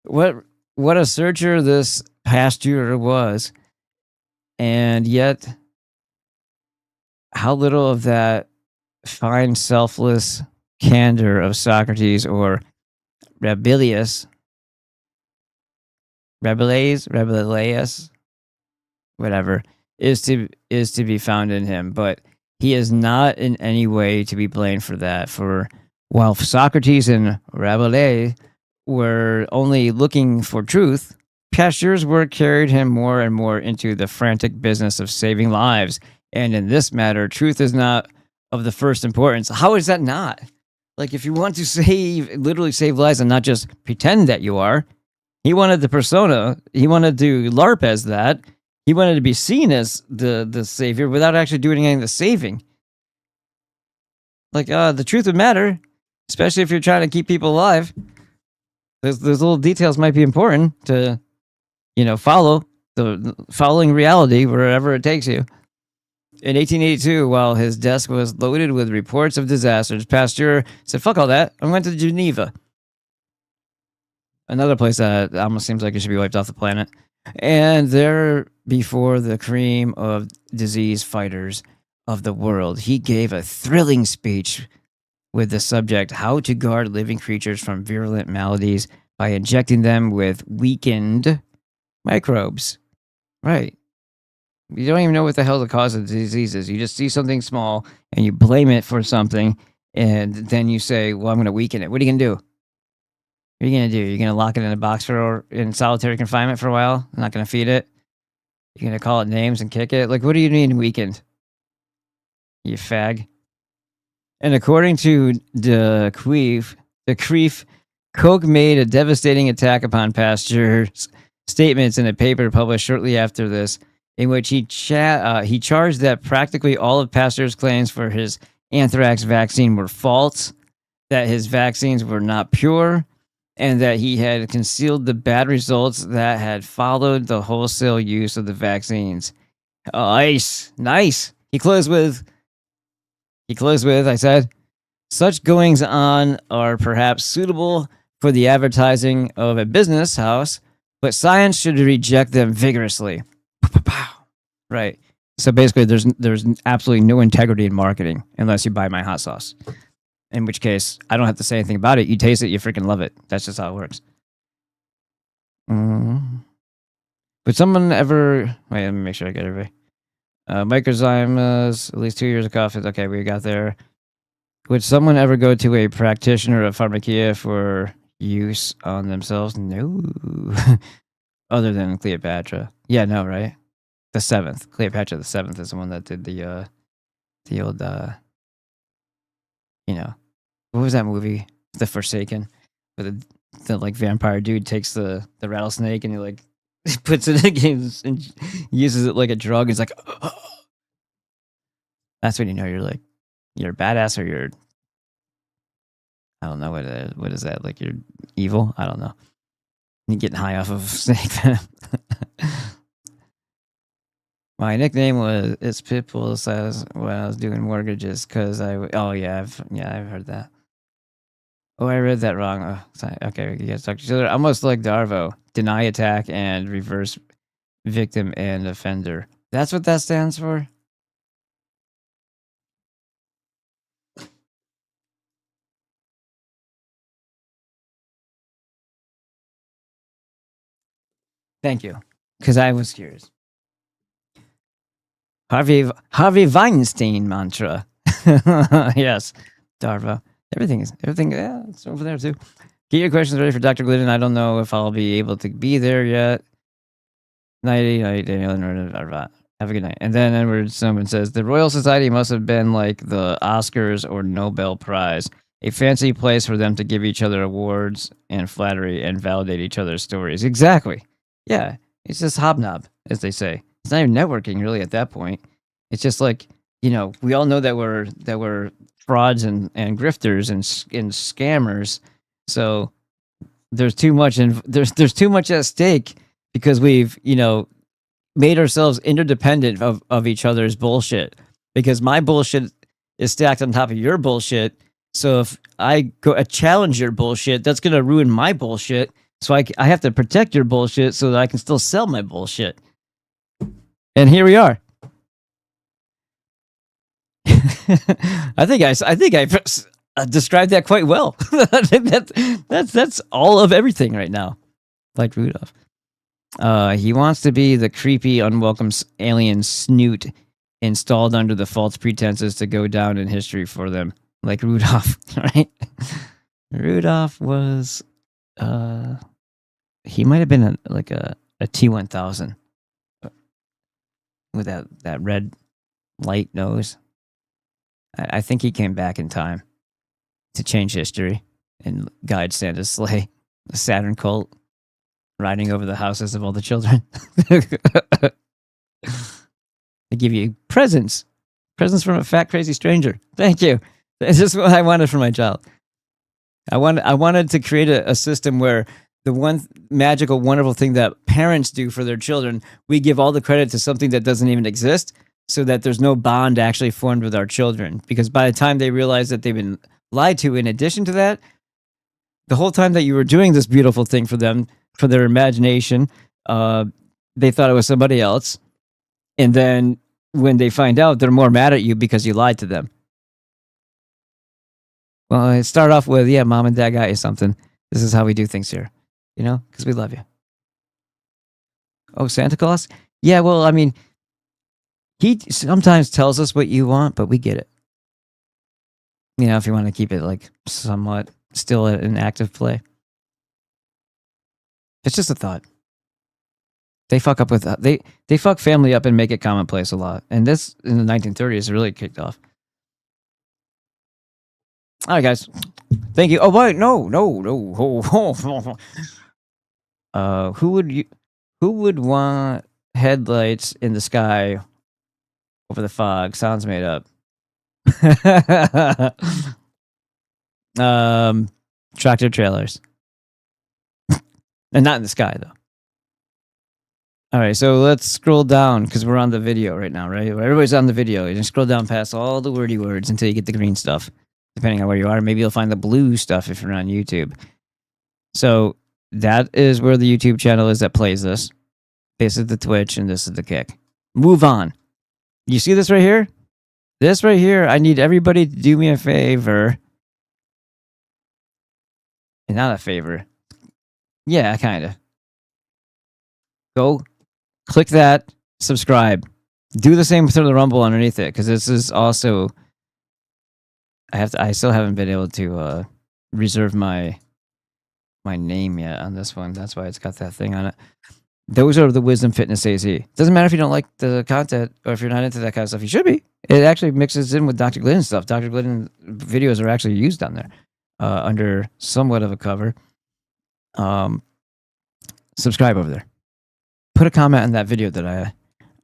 S1: What a searcher this Pasteur was, and yet how little of that fine, selfless candor of Socrates or Rabelais, whatever, is to be found in him. But he is not in any way to be blamed for that. For while Socrates and Rabelais were only looking for truth, Pasteur's work carried him more and more into the frantic business of saving lives. And in this matter, truth is not of the first importance. How is that not? Like, if you want to literally save lives and not just pretend that you are, he wanted the persona, he wanted to LARP as that, he wanted to be seen as the savior without actually doing any of the saving. Like, the truth would matter, especially if you're trying to keep people alive. Those little details might be important to, following reality wherever it takes you. In 1882, while his desk was loaded with reports of disasters, Pasteur said, fuck all that, I went to Geneva. Another place that almost seems like it should be wiped off the planet. And there, before the cream of disease fighters of the world, he gave a thrilling speech with the subject, How to Guard Living Creatures from Virulent Maladies by Injecting Them with Weakened Microbes. Right. You don't even know what the hell the cause of the disease is. You just see something small and you blame it for something, and then you say, well, I'm going to weaken it. What are you going to do? What are you going to do? You're going to lock it in a box in solitary confinement for a while? Not going to feed it? You're going to call it names and kick it? Like, what do you mean weakened? You fag. And according to the Creef, Coke made a devastating attack upon Pasteur's statements in a paper published shortly after this, in which he charged that practically all of Pasteur's claims for his anthrax vaccine were false, that his vaccines were not pure, and that he had concealed the bad results that had followed the wholesale use of the vaccines. Nice. He closed with, I said, such goings on are perhaps suitable for the advertising of a business house, but science should reject them vigorously. Right. So basically, there's absolutely no integrity in marketing unless you buy my hot sauce. In which case, I don't have to say anything about it. You taste it, you freaking love it. That's just how it works. But someone ever... Wait, let me make sure I get everybody. Microzymes, at least 2 years of coffee. Okay, we got there. Would someone ever go to a practitioner of pharmacia for use on themselves? No. Other than Cleopatra. Yeah, no, right? The 7th. Cleopatra the 7th is the one that did the The old, you know, what was that movie? The Forsaken, where the like vampire dude takes the rattlesnake and he like puts it against and uses it like a drug. He's like, that's when you know you're a badass or you're, I don't know what is that, like you're evil? I don't know. You're getting high off of snake venom. My nickname was it's Pitbull says when I was doing mortgages because I've heard that. Oh, I read that wrong. Oh, sorry. Okay, you guys talk to each other. Almost like Darvo. Deny attack and reverse victim and offender. That's what that stands for? Thank you. Because I was curious. Harvey Weinstein mantra. Yes. Darvo. Everything, yeah, it's over there too. Get your questions ready for Dr. Glidden. I don't know if I'll be able to be there yet. Nighty night, Daniel. Have a good night. And then Edward someone says the Royal Society must have been like the Oscars or Nobel Prize, a fancy place for them to give each other awards and flattery and validate each other's stories. Exactly. Yeah, it's just hobnob, as they say. It's not even networking really at that point. It's just like, you know, we all know that we're frauds and grifters and scammers. So there's too much and there's too much at stake because we've, you know, made ourselves interdependent of each other's bullshit. Because my bullshit is stacked on top of your bullshit. So if I go challenge your bullshit, that's gonna ruin my bullshit. So I have to protect your bullshit so that I can still sell my bullshit. And here we are. I think I described that quite well. I think that's all of everything right now. Like Rudolph. He wants to be the creepy, unwelcome alien snoot installed under the false pretenses to go down in history for them. Like Rudolph, right? Rudolph was he might have been a T-1000 with that red light nose. I think he came back in time to change history and guide Santa's sleigh, the Saturn cult, riding over the houses of all the children. They give you presents from a fat, crazy stranger. Thank you. This is what I wanted for my child. I wanted to create a system where the one magical, wonderful thing that parents do for their children, we give all the credit to something that doesn't even exist, so that there's no bond actually formed with our children. Because by the time they realize that they've been lied to, in addition to that, the whole time that you were doing this beautiful thing for them, for their imagination, they thought it was somebody else. And then when they find out, they're more mad at you because you lied to them. Well, it start off with, yeah, mom and dad got you something. This is how we do things here, you know, because we love you. Oh, Santa Claus? Yeah, well, I mean, he sometimes tells us what you want, but we get it. You know, if you want to keep it like somewhat still an active play. It's just a thought. They fuck up with they fuck family up and make it commonplace a lot. And this in the 1930s really kicked off. All right, guys. Thank you. Oh wait, no. Who would want headlights in the sky over the fog? Sounds made up. Tractor trailers. And not in the sky though. All right, so let's scroll down because we're on the video right now, right? Everybody's on the video. You just scroll down past all the wordy words until you get the green stuff, depending on where you are. Maybe you'll find the blue stuff if you're on YouTube. So that is where the YouTube channel is that plays this. This is the Twitch, and this is the Kick. Move on. You see this right here? This right here, I need everybody to do me a favor. Not a favor. Yeah, kind of. Go click that, subscribe. Do the same through the Rumble underneath it, because this is also... I still haven't been able to reserve my name yet on this one. That's why it's got that thing on it. Those are the Wisdom Fitness AZ. Doesn't matter if you don't like the content or if you're not into that kind of stuff. You should be. It actually mixes in with Dr. Glidden stuff. Dr. Glidden videos are actually used on there under somewhat of a cover. Subscribe over there. Put a comment on that video that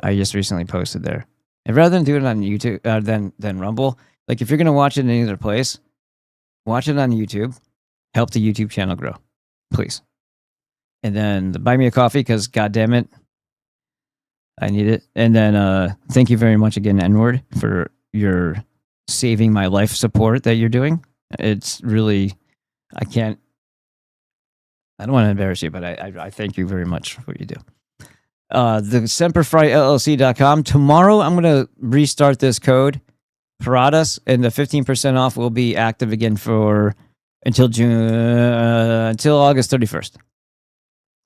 S1: I just recently posted there. And rather than do it on YouTube, than Rumble, like if you're gonna watch it in any other place, watch it on YouTube. Help the YouTube channel grow, please. And then buy me a coffee because, goddamn it, I need it. And then thank you very much again, N-word, for your saving my life support that you're doing. It's really, I don't want to embarrass you, but I thank you very much for what you do. The SemperFriLLC.com. Tomorrow I'm going to restart this code, Paradas, and the 15% off will be active again until August 31st.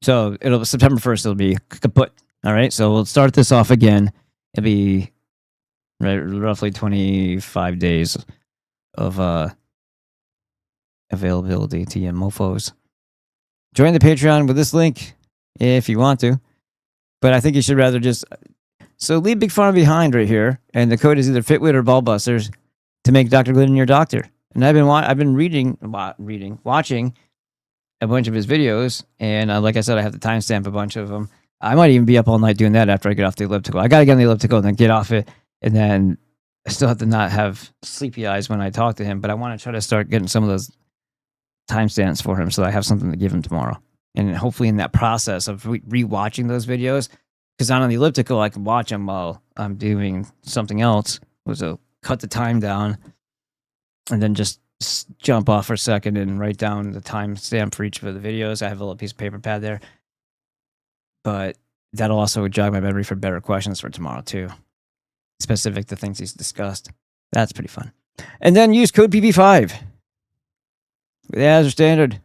S1: So September 1st, it'll be kaput. All right. So we'll start this off again. It'll be roughly 25 days of availability to you mofos. Join the Patreon with this link if you want to. But I think you should rather so leave Big Pharma behind right here. And the code is either Fitwit or Ballbusters to make Dr. Glidden your doctor. And I've been watching a bunch of his videos, and like I said, I have to timestamp a bunch of them. I might even be up all night doing that after I get off the elliptical. I got to get on the elliptical and then get off it, and then I still have to not have sleepy eyes when I talk to him, but I want to try to start getting some of those timestamps for him so that I have something to give him tomorrow. And hopefully in that process of re-watching those videos, because on the elliptical, I can watch them while I'm doing something else, cut the time down, and then just jump off for a second and write down the timestamp for each of the videos. I have a little piece of paper pad there. But that'll also jog my memory for better questions for tomorrow, too. Specific to things he's discussed. That's pretty fun. And then use code PP5. With the Azure Standard.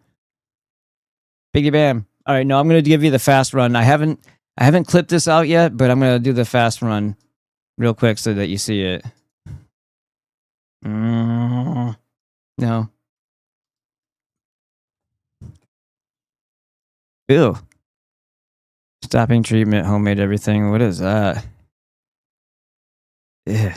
S1: Biggie bam. All right, no, I'm going to give you the fast run. I haven't clipped this out yet, but I'm going to do the fast run real quick so that you see it. No. Ew. Stopping treatment, homemade everything. What is that? Yeah.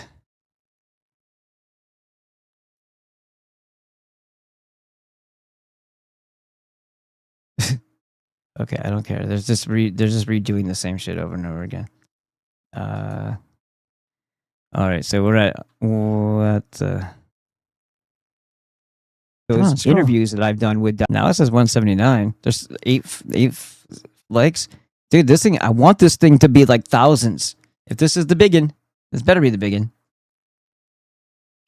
S1: Okay, I don't care. They're just redoing the same shit over and over again. All right, so we're at what? Those interviews that I've done with now it says 179. There's eight likes, dude. This thing, I want this thing to be like thousands. If this is the biggin, this better be the biggin.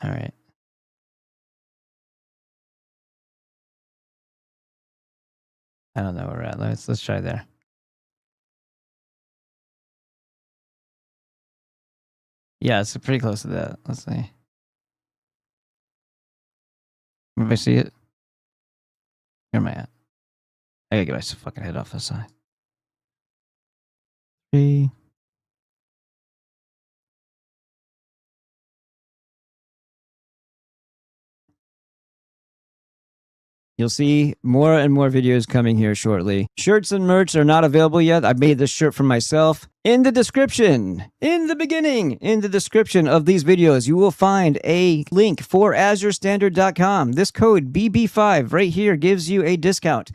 S1: All right. I don't know where we're at. Let's try there. Yeah, it's pretty close to that. Let's see. If I see it, where am I at? I gotta get my fucking head off the side. 3. You'll see more and more videos coming here shortly. Shirts and merch are not available yet. I made this shirt for myself. In the description, in the description of these videos, you will find a link for AzureStandard.com. This code BB5 right here gives you a discount.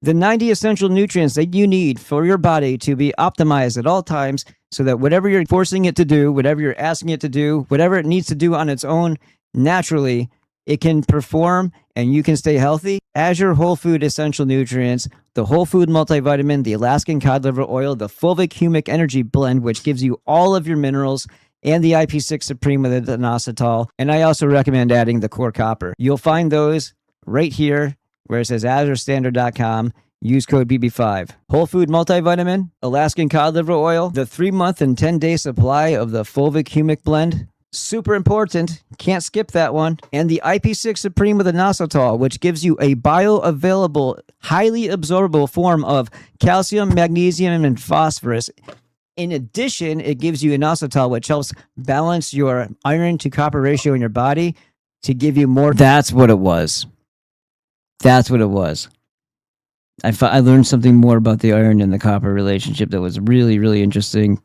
S1: The 90 essential nutrients that you need for your body to be optimized at all times so that whatever you're forcing it to do, whatever you're asking it to do, whatever it needs to do on its own, naturally, it can perform and you can stay healthy. Azure Whole Food Essential Nutrients, the Whole Food Multivitamin, the Alaskan Cod Liver Oil, the Fulvic Humic Energy Blend, which gives you all of your minerals, and the IP6 Supreme with the inositol. And I also recommend adding the Core Copper. You'll find those right here where it says AzureStandard.com. Use code BB5. Whole Food Multivitamin, Alaskan Cod Liver Oil, the 3-month and 10-day supply of the Fulvic Humic Blend. Super important. Can't skip that one. And the IP6 Supreme with inositol, which gives you a bioavailable, highly absorbable form of calcium, magnesium, and phosphorus. In addition, it gives you inositol, which helps balance your iron to copper ratio in your body to give you more. That's what it was. That's what it was. I learned something more about the iron and the copper relationship that was really, really interesting.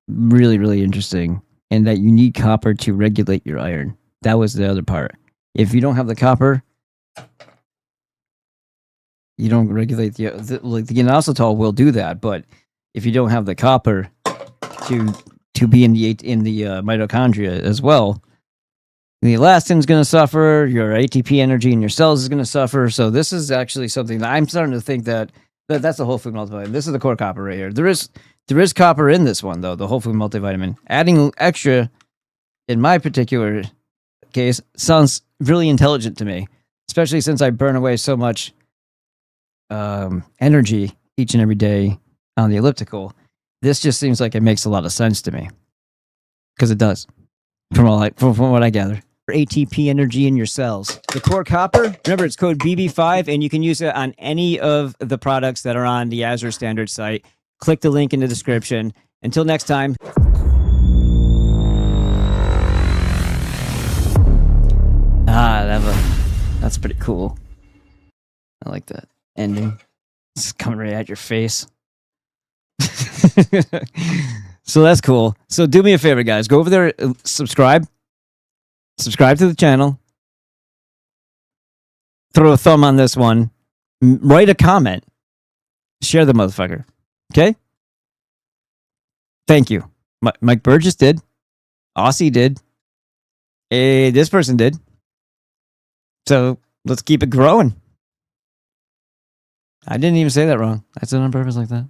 S1: Really, really interesting. And that you need copper to regulate your iron. That was the other part. If you don't have the copper, you don't regulate the inositol will do that, but if you don't have the copper to be in the mitochondria as well, the elastin's going to suffer, your ATP energy in your cells is going to suffer. So this is actually something that I'm starting to think that's the whole food multivitamin. This is the core copper right here. There is copper in this one though, the whole food multivitamin. Adding extra in my particular case sounds really intelligent to me, especially since I burn away so much energy each and every day on the elliptical. This just seems like it makes a lot of sense to me, because it does, from what I gather. ATP energy in your cells. The core copper, remember, it's code BB5, and you can use it on any of the products that are on the Azure Standard site. Click the link in the description. Until next time. That's pretty cool. I like that ending. It's coming right at your face. So that's cool. So do me a favor, guys. Go over there, subscribe to the channel, throw a thumb on this one, write a comment, share the motherfucker. Okay? Thank you. Mike Burgess did. Aussie did. This person did. So let's keep it growing. I didn't even say that wrong. I said it on purpose like that.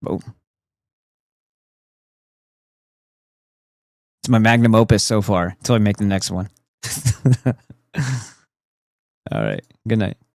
S1: Boom. It's my magnum opus so far until I make the next one. All right. Good night.